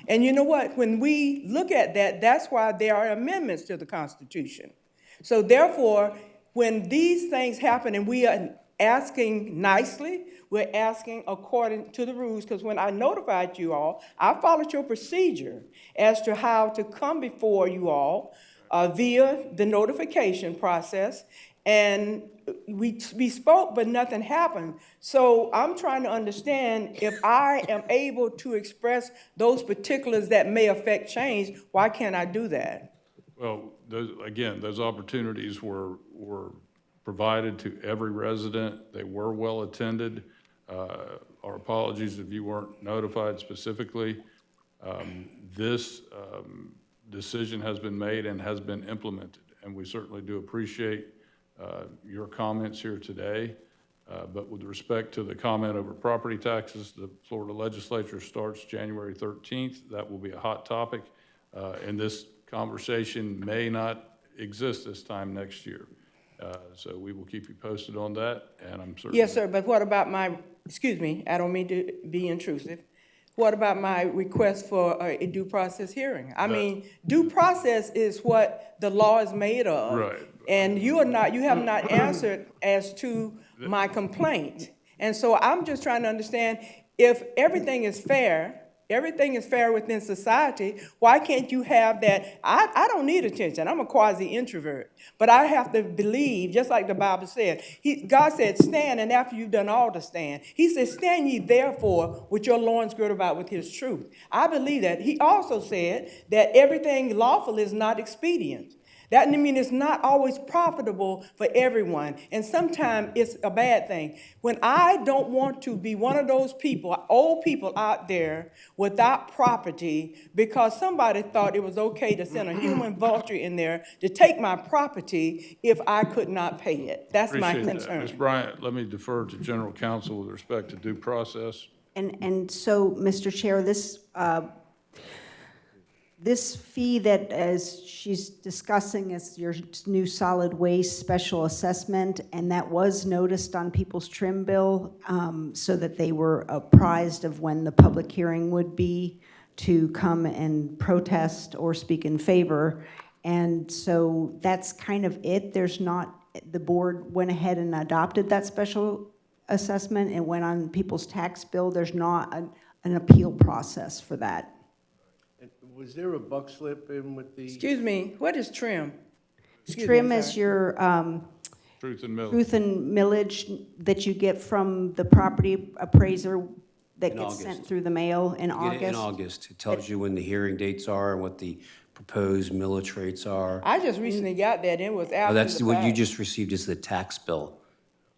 And you know what? When we look at that, that's why there are amendments to the Constitution. So therefore, when these things happen and we are asking nicely, we're asking according to the rules, because when I notified you all, I followed your procedure as to how to come before you all via the notification process, and we spoke, but nothing happened. So I'm trying to understand, if I am able to express those particulars that may affect change, why can't I do that? Well, those opportunities were provided to every resident. They were well attended. Our apologies if you weren't notified specifically. This decision has been made and has been implemented, and we certainly do appreciate your comments here today. But with respect to the comment over property taxes, the Florida legislature starts January 13th. That will be a hot topic, and this conversation may not exist this time next year. So we will keep you posted on that, and I'm certain. Yes, sir, but what about my, excuse me, I don't mean to be intrusive. What about my request for a due process hearing? I mean, due process is what the law is made of. Right. And you have not answered as to my complaint. And so I'm just trying to understand, if everything is fair within society, why can't you have that? I don't need attention. I'm a quasi-introvert. But I have to believe, just like the Bible said, God said, stand, and after you've done all to stand. He said, stand ye therefore with your loins girded about with his truth. I believe that. He also said that everything lawful is not expedient. That means it's not always profitable for everyone, and sometimes it's a bad thing. When I don't want to be one of those people, old people out there without property, because somebody thought it was okay to send a human vulture in there to take my property if I could not pay it. That's my Appreciate that. concern. Ms. Bryant, let me defer to General Counsel with respect to due process. And so, Mr. Chair, this fee that, as she's discussing, is your new solid waste special assessment, and that was noticed on people's trim bill so that they were apprised of when the public hearing would be to come and protest or speak in favor. And so that's kind of it. There's not, the board went ahead and adopted that special assessment. It went on people's tax bill. There's not an appeal process for that. Was there a buck slip in with the? Excuse me, what is trim? Trim is your Truth and millage. truth and millage that you get from the property appraiser that In gets August. sent through the mail in You get it August. in August. It tells you when the hearing dates are and what the proposed millage rates are. I just recently got that, and it was Oh, after that's the what you fact. just received is the tax bill.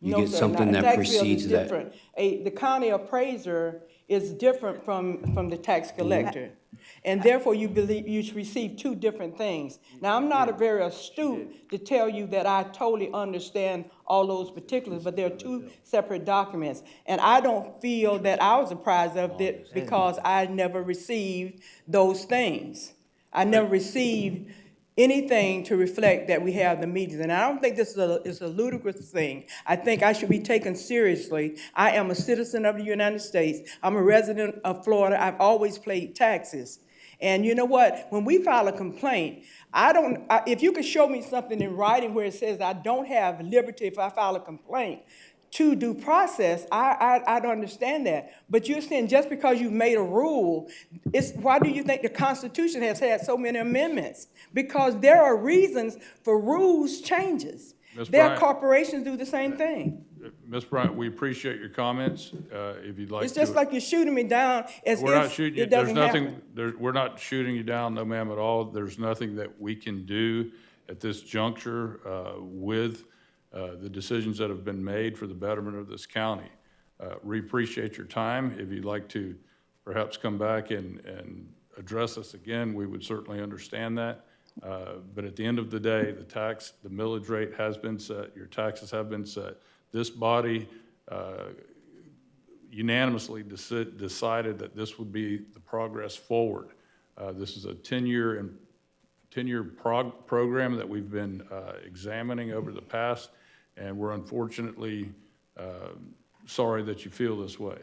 You No, get sir, something not- a that tax bill is precedes that. different. The county appraiser is different from the tax collector. And therefore, you receive two different things. Now, I'm not very astute to tell you that I totally understand all those particulars, but they're two separate documents. And I don't feel that I was apprised of it because I never received those things. I never received anything to reflect that we have the meetings. And I don't think this is a ludicrous thing. I think I should be taken seriously. I am a citizen of the United States. I'm a resident of Florida. I've always paid taxes. And you know what? When we file a complaint, if you could show me something in writing where it says I don't have liberty if I file a complaint to due process, I don't understand that. But you're saying just because you've made a rule, why do you think the Constitution has had so many amendments? Because there are reasons for rules changes. Ms. There are Bryant. corporations do the same thing. Ms. Bryant, we appreciate your comments. If you'd like to. It's just like you're shooting me down as We're not if shooting you, it there's doesn't nothing, happen. we're not shooting you down, no ma'am at all. There's nothing that we can do at this juncture with the decisions that have been made for the betterment of this county. We appreciate your time. If you'd like to perhaps come back and address us again, we would certainly understand that. But at the end of the day, the millage rate has been set, your taxes have been set. This body unanimously decided that this would be the progress forward. This is a 10-year program that we've been examining over the past, and we're unfortunately sorry that you feel this way.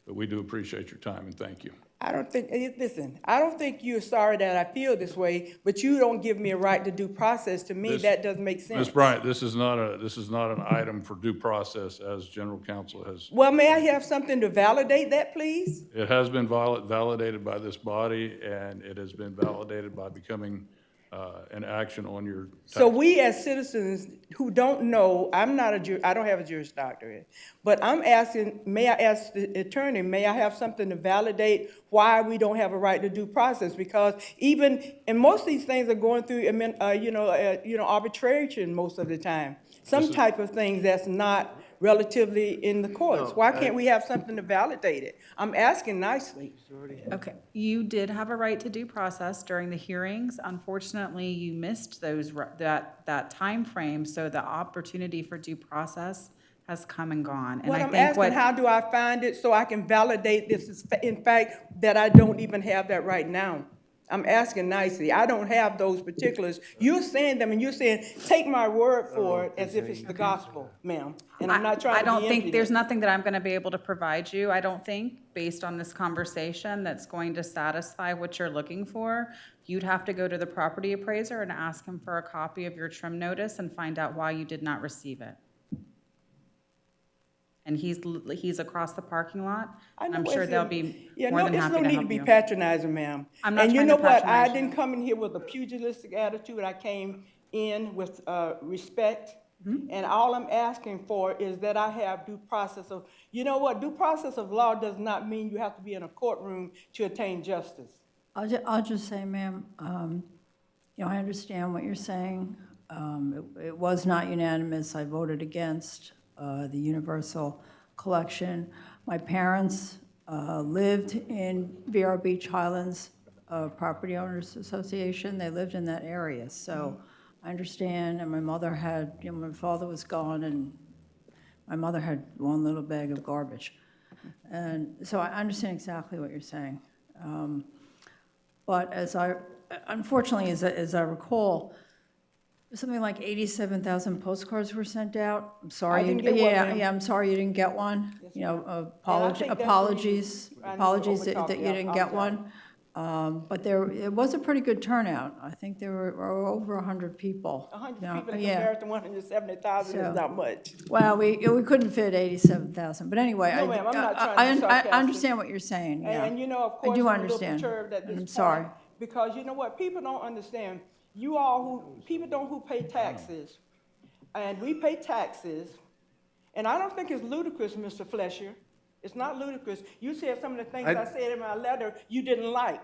But we do appreciate your time, and thank you. I don't think, listen, I don't think you're sorry that I feel this way, but you don't give me a right to due process. To me, that doesn't make sense. Ms. Bryant, this is not an item for due process, as General Counsel has. Well, may I have something to validate that, please? It has been validated by this body, and it has been validated by becoming an action on your tax. So we as citizens who don't know, I don't have a Juris Doctorate, but I'm asking, may I ask the attorney, may I have something to validate why we don't have a right to due process? Because and most of these things are going through, arbitration most of the time. Some type of things that's not relatively in the courts. Why can't we have something to validate it? I'm asking nicely. Okay, you did have a right to due process during the hearings. Unfortunately, you missed that time frame, so the opportunity for due process has come and gone. And What I I'm think asking, how do I find it so I can validate this is in fact that I don't even have that right now? I'm asking nicely. I don't have those particulars. You're saying them and you're saying, take my word for it as if it's the gospel, ma'am. And I'm not trying to be I don't think, impudent. there's nothing that I'm going to be able to provide you, I don't think, based on this conversation, that's going to satisfy what you're looking for. You'd have to go to the property appraiser and ask him for a copy of your trim notice and find out why you did not receive it. And he's across the parking lot. I'm sure they'll be more than happy to help you. There's no need to be patronizing, ma'am. I'm not And you trying know to what? I patronize you. didn't come in here with a pugilistic attitude. I came in with respect. And all I'm asking for is that I have due process of, you know what? Due process of law does not mean you have to be in a courtroom to attain justice. I'll just say, ma'am, I understand what you're saying. It was not unanimous. I voted against the Universal Collection. My parents lived in Vero Beach Highlands Property Owners Association. They lived in that area, so I understand. And my mother had, my father was gone, and my mother had one little bag of garbage. And so I understand exactly what you're saying. But unfortunately, as I recall, something like 87,000 postcards were sent out. I'm sorry. I didn't get one, ma'am. I'm sorry you didn't get one. Apologies that you didn't get one. But it was a pretty good turnout. I think there were over 100 people. 100 people in comparison to 170,000 is not much. Well, we couldn't fit 87,000, but anyway, No, ma'am, I'm not trying to be I sarcastic. understand what you're saying, yeah. And of course, I do I'm a little understand, perturbed at this and I'm point, sorry. because you know what? People don't understand. People who pay taxes, and we pay taxes, and I don't think it's ludicrous, Mr. Fletcher. It's not ludicrous. You said some of the things I said in my letter you didn't like.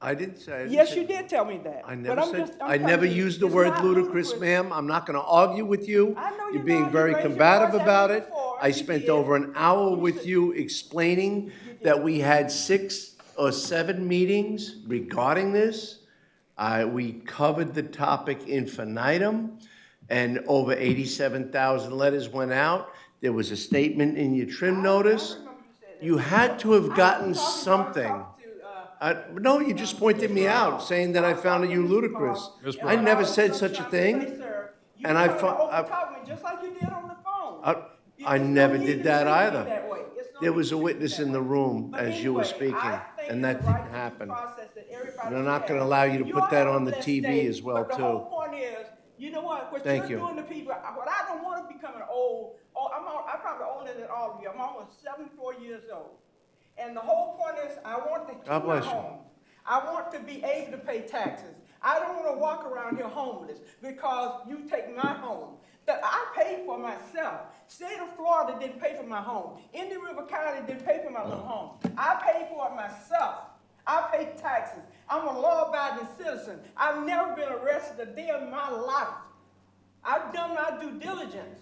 I didn't say. Yes, you did tell me that. I But never I'm said, just- I'm I never telling you, used the it's word not ludicrous, ma'am. I'm not gonna argue with you. I know You're you're being not. You very raised your combative voice at about me it. before. I You spent did. over an hour with you explaining that we had 6 or 7 meetings regarding this. We covered the topic infinitum, and over 87,000 letters went out. There was a statement in your trim notice. You had to have gotten something. No, you just pointed me out, saying that I found you ludicrous. Ms. I Bryant. never said such a thing. And I Overtalk me just like you did on the phone. I never did that either. There was a witness in the room as you were speaking, and that didn't happen. And I'm not gonna allow you to put that on the TV as well, But the whole too. point is, you know what Thank you're you. doing to people, what I don't want to become I'm probably older than all of you. I'm almost 74 years old. And the whole point is, I want to keep God my bless you. home. I want to be able to pay taxes. I don't want to walk around here homeless because you take my home. That I paid for myself. State of Florida didn't pay for my home. Indian River County didn't pay for my little home. I paid for it myself. I pay taxes. I'm a law-abiding citizen. I've never been arrested a day in my life. I've done my due diligence.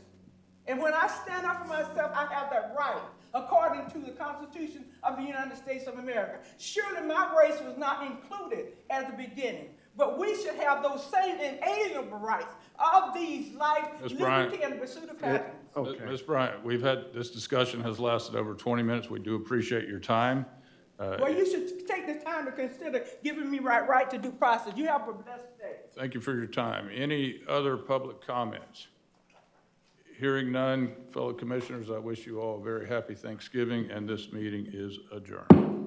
And when I stand up for myself, I have that right, according to the Constitution of the United States of America. Surely my race was not included at the beginning, but we should have those same inalienable rights of these life, Ms. Bryant. liberty, and the pursuit of happiness. Okay. Ms. Bryant, this discussion has lasted over 20 minutes. We do appreciate your time. Well, you should take the time to consider giving me right to due process. You have a blessed day. Thank you for your time. Any other public comments? Hearing none, fellow commissioners, I wish you all a very happy Thanksgiving, and this meeting is adjourned.